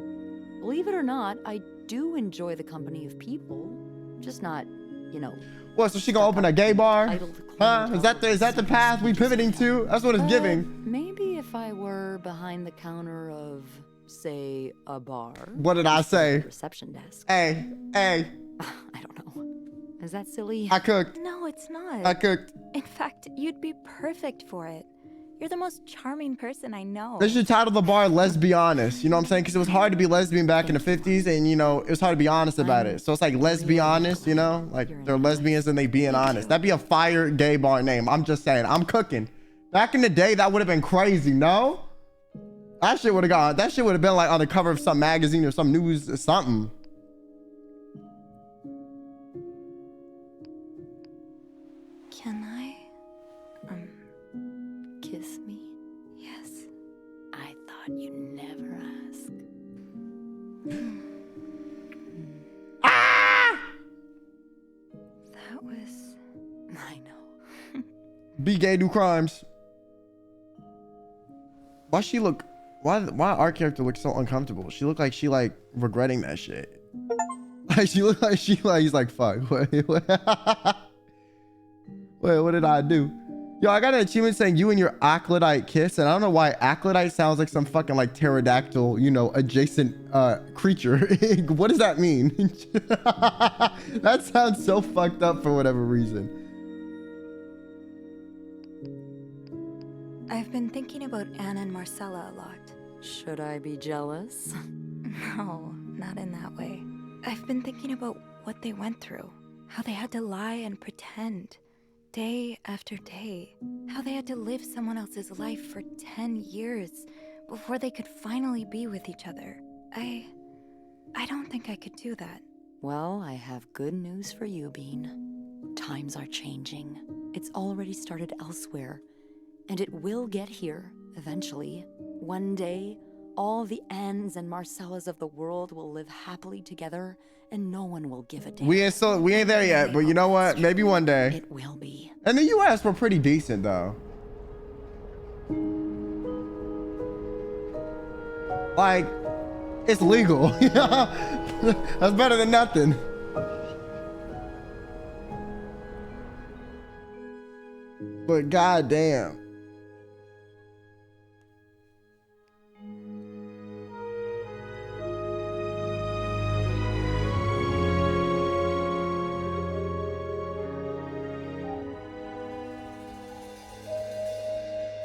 Believe it or not, I do enjoy the company of people, just not, you know. What, so she gonna open a gay bar? Huh? Is that the path we pivoting to? That's what it's giving. Maybe if I were behind the counter of, say, a bar. What did I say? Reception desk. Hey. I don't know. Is that silly? I cooked. No, it's not. I cooked. In fact, you'd be perfect for it. You're the most charming person I know. They should title the bar Let's Be Honest. You know what I'm saying? Because it was hard to be lesbian back in the 50s, and, you know, it was hard to be honest about it. So it's like, let's be honest, you know? Like, they're lesbians and they being honest. That'd be a fire gay bar name. I'm just saying. I'm cooking. Back in the day, that would have been crazy, no? That shit would have gone. That shit would have been like on the cover of some magazine or some news or something. Can I? Kiss me? Yes. I thought you'd never ask. That was... I know. Be gay, do crimes. Why our character looks so uncomfortable? She looked like she like regretting that shit. Like she looked like he's like, fuck. Wait, what did I do? Yo, I got an achievement saying you and your acolyte kiss, and I don't know why acolyte sounds like some fucking like pterodactyl, you know, adjacent creature. What does that mean? That sounds so fucked up for whatever reason. I've been thinking about Anna and Marcella a lot. Should I be jealous? No, not in that way. I've been thinking about what they went through. How they had to lie and pretend. Day after day. How they had to live someone else's life for 10 years before they could finally be with each other. I don't think I could do that. Well, I have good news for you, Bean. Times are changing. It's already started elsewhere, and it will get here eventually. One day, all the Annes and Marcellas of the world will live happily together, and no one will give a damn. We ain't there yet, but you know what? Maybe one day. It will be. In the US, we're pretty decent though. Like, it's legal. That's better than nothing. But goddamn.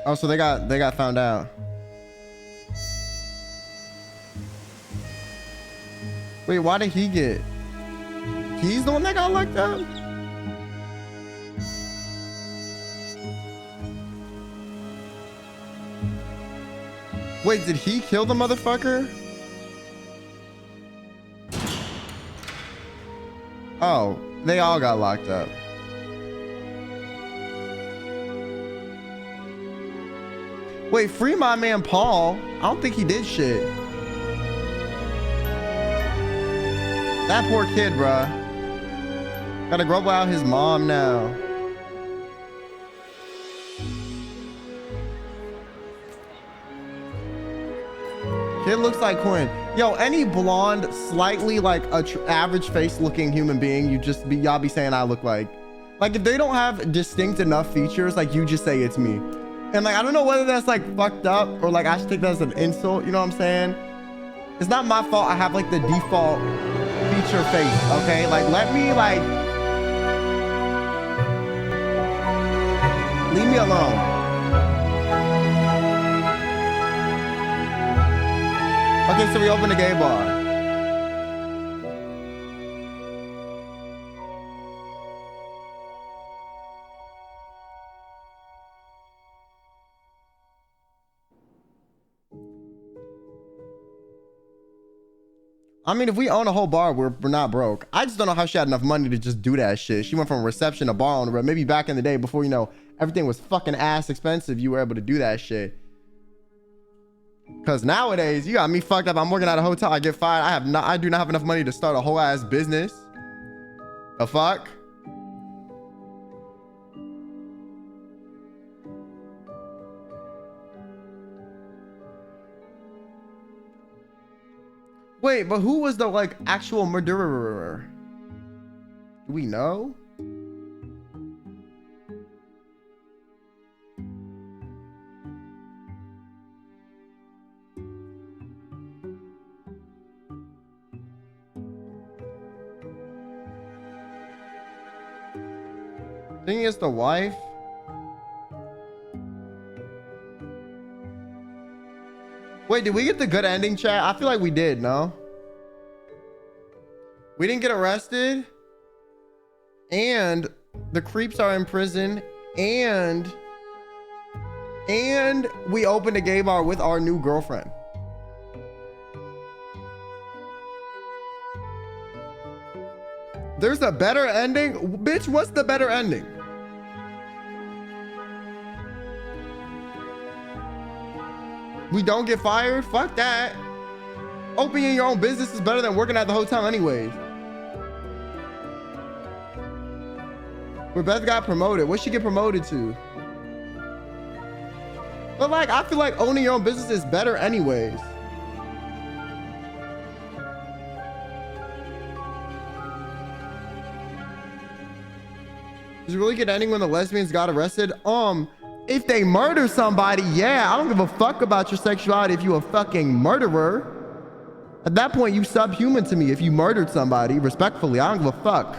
Oh, so they got found out. Wait, why did he get? He's the one that got locked up? Wait, did he kill the motherfucker? Oh, they all got locked up. Wait, free my man Paul. I don't think he did shit. That poor kid, bruh. Gotta grow out his mom now. Kid looks like Quinn. Yo, any blonde, slightly like average face looking human being, y'all be saying I look like. Like if they don't have distinct enough features, like you just say it's me. And like, I don't know whether that's like fucked up or like I should take that as an insult. You know what I'm saying? It's not my fault I have like the default feature face, okay? Like let me like, leave me alone. Okay, so we opened a gay bar. I mean, if we own a whole bar, we're not broke. I just don't know how she had enough money to just do that shit. She went from reception to bar owner, but maybe back in the day before, you know, everything was fucking ass expensive, you were able to do that shit. Cause nowadays, you got me fucked up. I'm working at a hotel, I get fired. I do not have enough money to start a whole ass business. The fuck? Wait, but who was the like actual murderer? Do we know? I think it's the wife. Wait, did we get the good ending, chat? I feel like we did, no? We didn't get arrested. And the creeps are in prison. And we opened a gay bar with our new girlfriend. There's a better ending? Bitch, what's the better ending? We don't get fired? Fuck that. Opening your own business is better than working at the hotel anyways. Where Beth got promoted. What'd she get promoted to? But like, I feel like owning your own business is better anyways. Is it really good ending when the lesbians got arrested? If they murder somebody, yeah, I don't give a fuck about your sexuality if you a fucking murderer. At that point, you subhuman to me if you murdered somebody, respectfully. I don't give a fuck.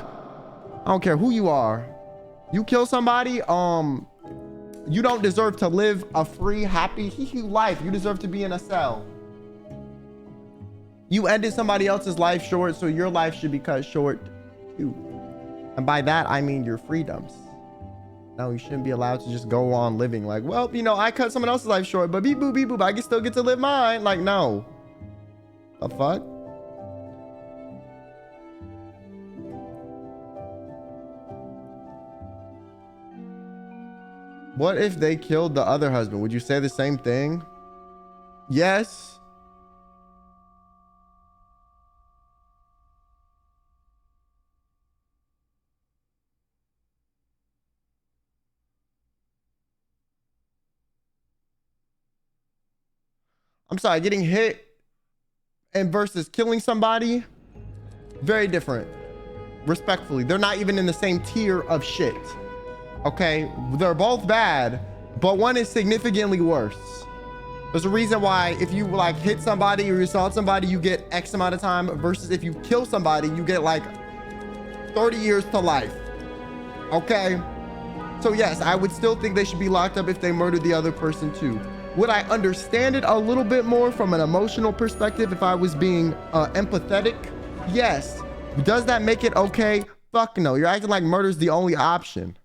I don't care who you are. You kill somebody, you don't deserve to live a free, happy, life. You deserve to be in a cell. You ended somebody else's life short, so your life should be cut short too. And by that, I mean your freedoms. No, you shouldn't be allowed to just go on living like, well, you know, I cut someone else's life short, but beep boop, I can still get to live mine. Like, no. The fuck? What if they killed the other husband? Would you say the same thing? Yes. I'm sorry, getting hit and versus killing somebody, very different. Respectfully, they're not even in the same tier of shit. Okay, they're both bad, but one is significantly worse. There's a reason why if you like hit somebody or you assault somebody, you get X amount of time versus if you kill somebody, you get like 30 years to life. Okay, so yes, I would still think they should be locked up if they murdered the other person too. Would I understand it a little bit more from an emotional perspective if I was being empathetic? Yes. Does that make it okay? Fuck no. You're acting like murder's the only option.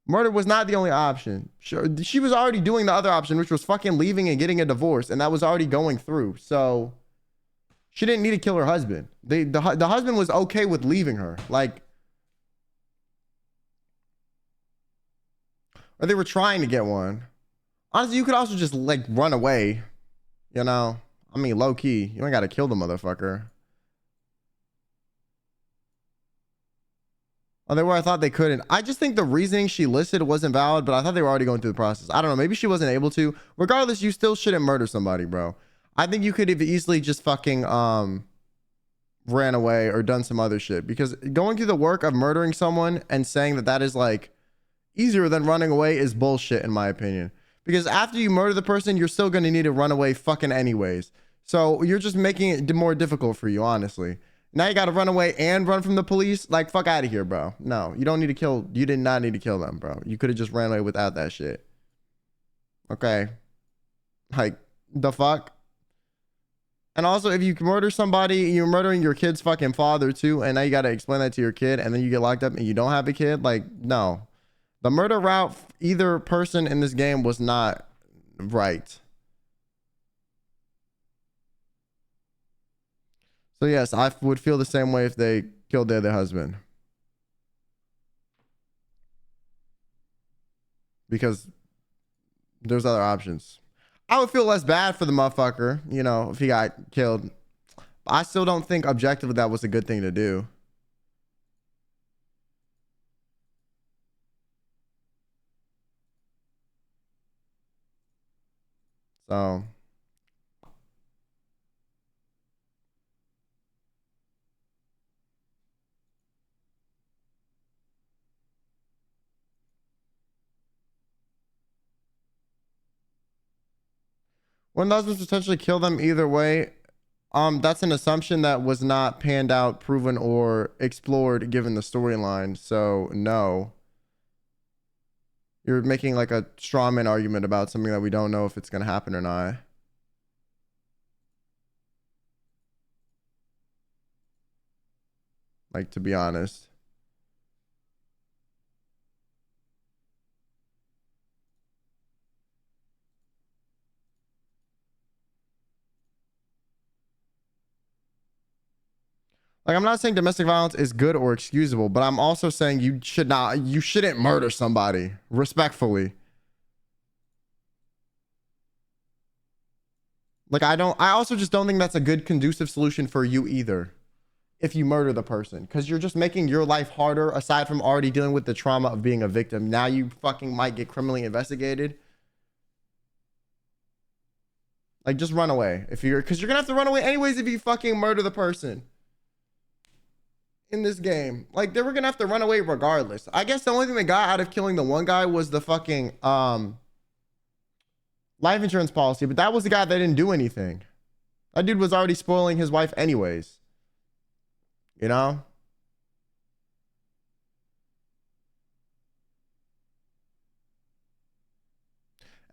Murder was not the only option. Sure, she was already doing the other option, which was fucking leaving and getting a divorce, and that was already going through. So she didn't need to kill her husband. The husband was okay with leaving her. Like, or they were trying to get one. Honestly, you could also just like run away. You know? I mean, low key. You ain't gotta kill the motherfucker. Oh, they were. I thought they couldn't. I just think the reasoning she listed wasn't valid, but I thought they were already going through the process. I don't know. Maybe she wasn't able to. Regardless, you still shouldn't murder somebody, bro. I think you could have easily just fucking ran away or done some other shit, because going through the work of murdering someone and saying that that is like easier than running away is bullshit, in my opinion. Because after you murder the person, you're still going to need to run away fucking anyways. So you're just making it more difficult for you, honestly. Now you got to run away and run from the police. Like, fuck out of here, bro. No, you don't need to kill. You did not need to kill them, bro. You could have just ran away without that shit. Okay. Like, the fuck? And also, if you murder somebody, you're murdering your kid's fucking father too. And now you got to explain that to your kid. And then you get locked up and you don't have a kid. Like, no. The murder route, either person in this game was not right. So yes, I would feel the same way if they killed their other husband. Because there's other options. I would feel less bad for the motherfucker, you know, if he got killed. But I still don't think objectively that was a good thing to do. So... One husband potentially kill them either way. That's an assumption that was not panned out, proven, or explored given the storyline. So no. You're making like a straw man argument about something that we don't know if it's gonna happen or not. Like, to be honest. Like, I'm not saying domestic violence is good or excusable, but I'm also saying you shouldn't murder somebody, respectfully. Like, I also just don't think that's a good conducive solution for you either. If you murder the person, because you're just making your life harder, aside from already dealing with the trauma of being a victim. Now you fucking might get criminally investigated. Like, just run away. Because you're gonna have to run away anyways if you fucking murder the person in this game. Like, they were gonna have to run away regardless. I guess the only thing they got out of killing the one guy was the fucking life insurance policy, but that was the guy that didn't do anything. That dude was already spoiling his wife anyways. You know?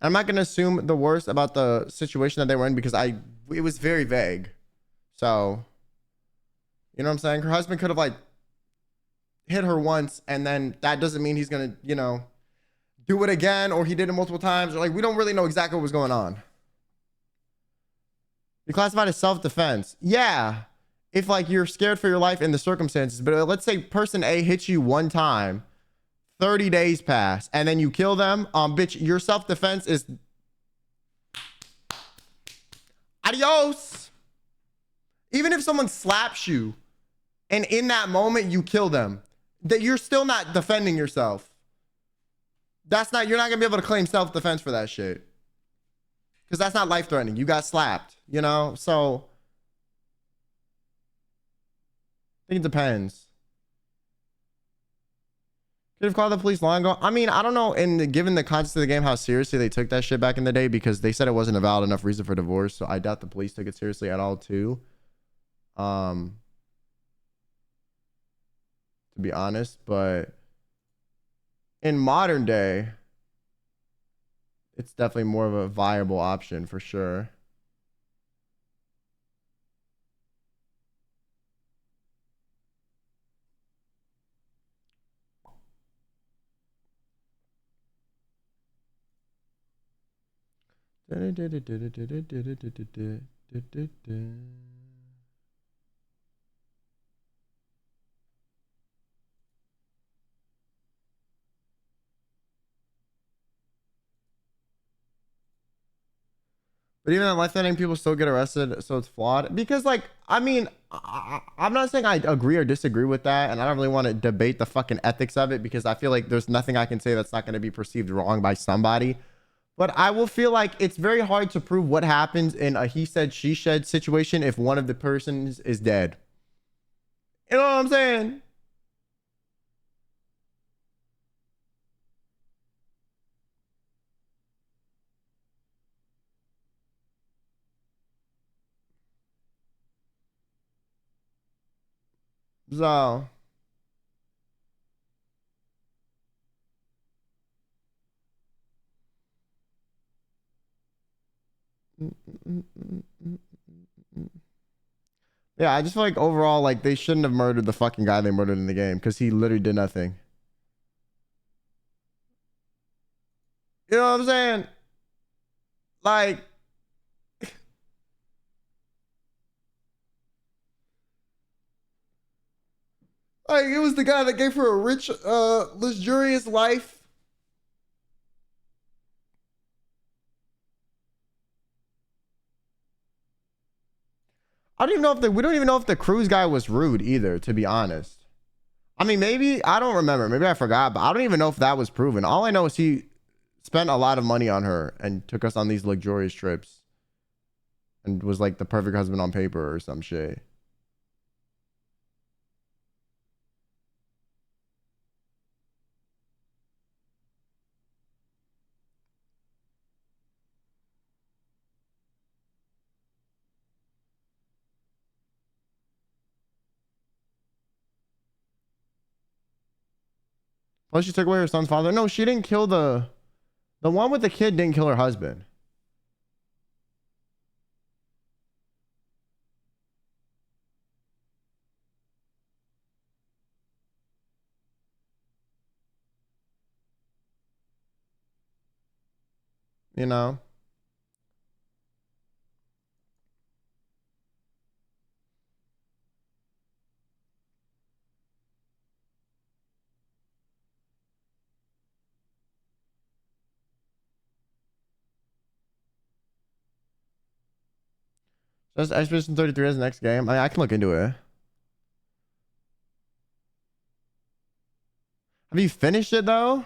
I'm not going to assume the worst about the situation that they were in, because it was very vague. So, you know what I'm saying? Her husband could have like hit her once, and then that doesn't mean he's going to, you know, do it again, or he did it multiple times, or like, we don't really know exactly what was going on. You classified as self-defense. Yeah. If like you're scared for your life in the circumstances, but let's say person A hits you one time, 30 days pass, and then you kill them, bitch, your self-defense is adios. Even if someone slaps you and in that moment you kill them, that you're still not defending yourself. You're not gonna be able to claim self-defense for that shit. Because that's not life-threatening. You got slapped, you know? So I think it depends. Could have called the police long ago. I mean, I don't know. And given the context of the game, how seriously they took that shit back in the day, because they said it wasn't a valid enough reason for divorce. So I doubt the police took it seriously at all, too. To be honest, but in modern day, it's definitely more of a viable option for sure. But even in life-threatening, people still get arrested, so it's flawed. Because, like, I mean, I'm not saying I agree or disagree with that, and I don't really want to debate the fucking ethics of it because I feel like there's nothing I can say that's not going to be perceived wrong by somebody. But I will feel like it's very hard to prove what happens in a he said, she said situation if one of the persons is dead. You know what I'm saying? So yeah, I just feel like overall, like they shouldn't have murdered the fucking guy they murdered in the game because he literally did nothing. You know what I'm saying? Like, it was the guy that gave her a rich, luxurious life. I don't even know if we don't even know if the cruise guy was rude either, to be honest. I mean, maybe, I don't remember. Maybe I forgot, but I don't even know if that was proven. All I know is he spent a lot of money on her and took us on these luxurious trips and was like the perfect husband on paper or some shit. Plus, she took away her son's father. No, she didn't kill the one with the kid didn't kill her husband. You know? Just Expedition 33 as the next game. I can look into it. Have you finished it though?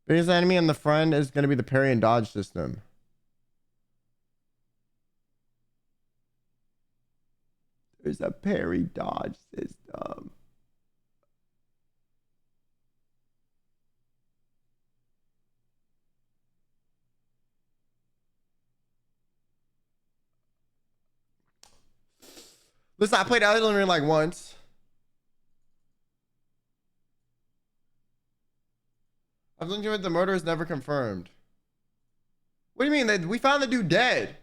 Biggest enemy and the friend is going to be the parry and dodge system. There's a parry dodge system. Listen, I played Elden Ring like once. I've learned that the murder is never confirmed. What do you mean? We found the dude dead.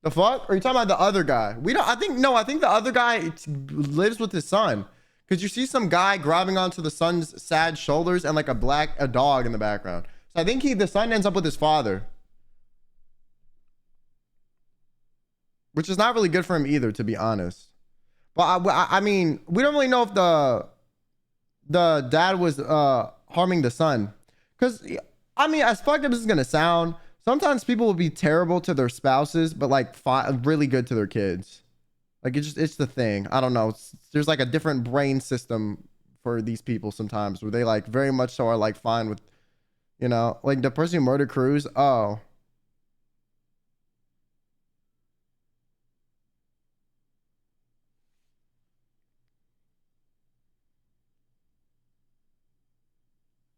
The fuck? Or are you talking about the other guy? We don't. I think the other guy lives with his son. Because you see some guy grabbing onto the son's sad shoulders and like a dog in the background. So I think the son ends up with his father. Which is not really good for him either, to be honest. But I mean, we don't really know if the dad was harming the son. Because, I mean, as fucked up as it's going to sound, sometimes people will be terrible to their spouses, but like really good to their kids. Like it's the thing. I don't know. There's like a different brain system for these people sometimes where they like very much so are like fine with, you know, like the person who murdered Cruz. Oh,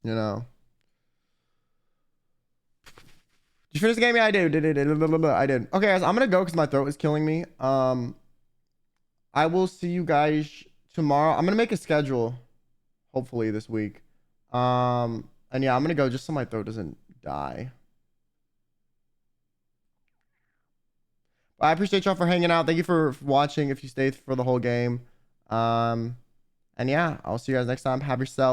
you know. Did you finish the game? Yeah, I did. I did. Okay, guys, I'm gonna go because my throat is killing me. I will see you guys tomorrow. I'm gonna make a schedule, hopefully this week. And yeah, I'm gonna go just so my throat doesn't die. I appreciate y'all for hanging out. Thank you for watching if you stayed for the whole game. And yeah, I'll see you guys next time. Have yourself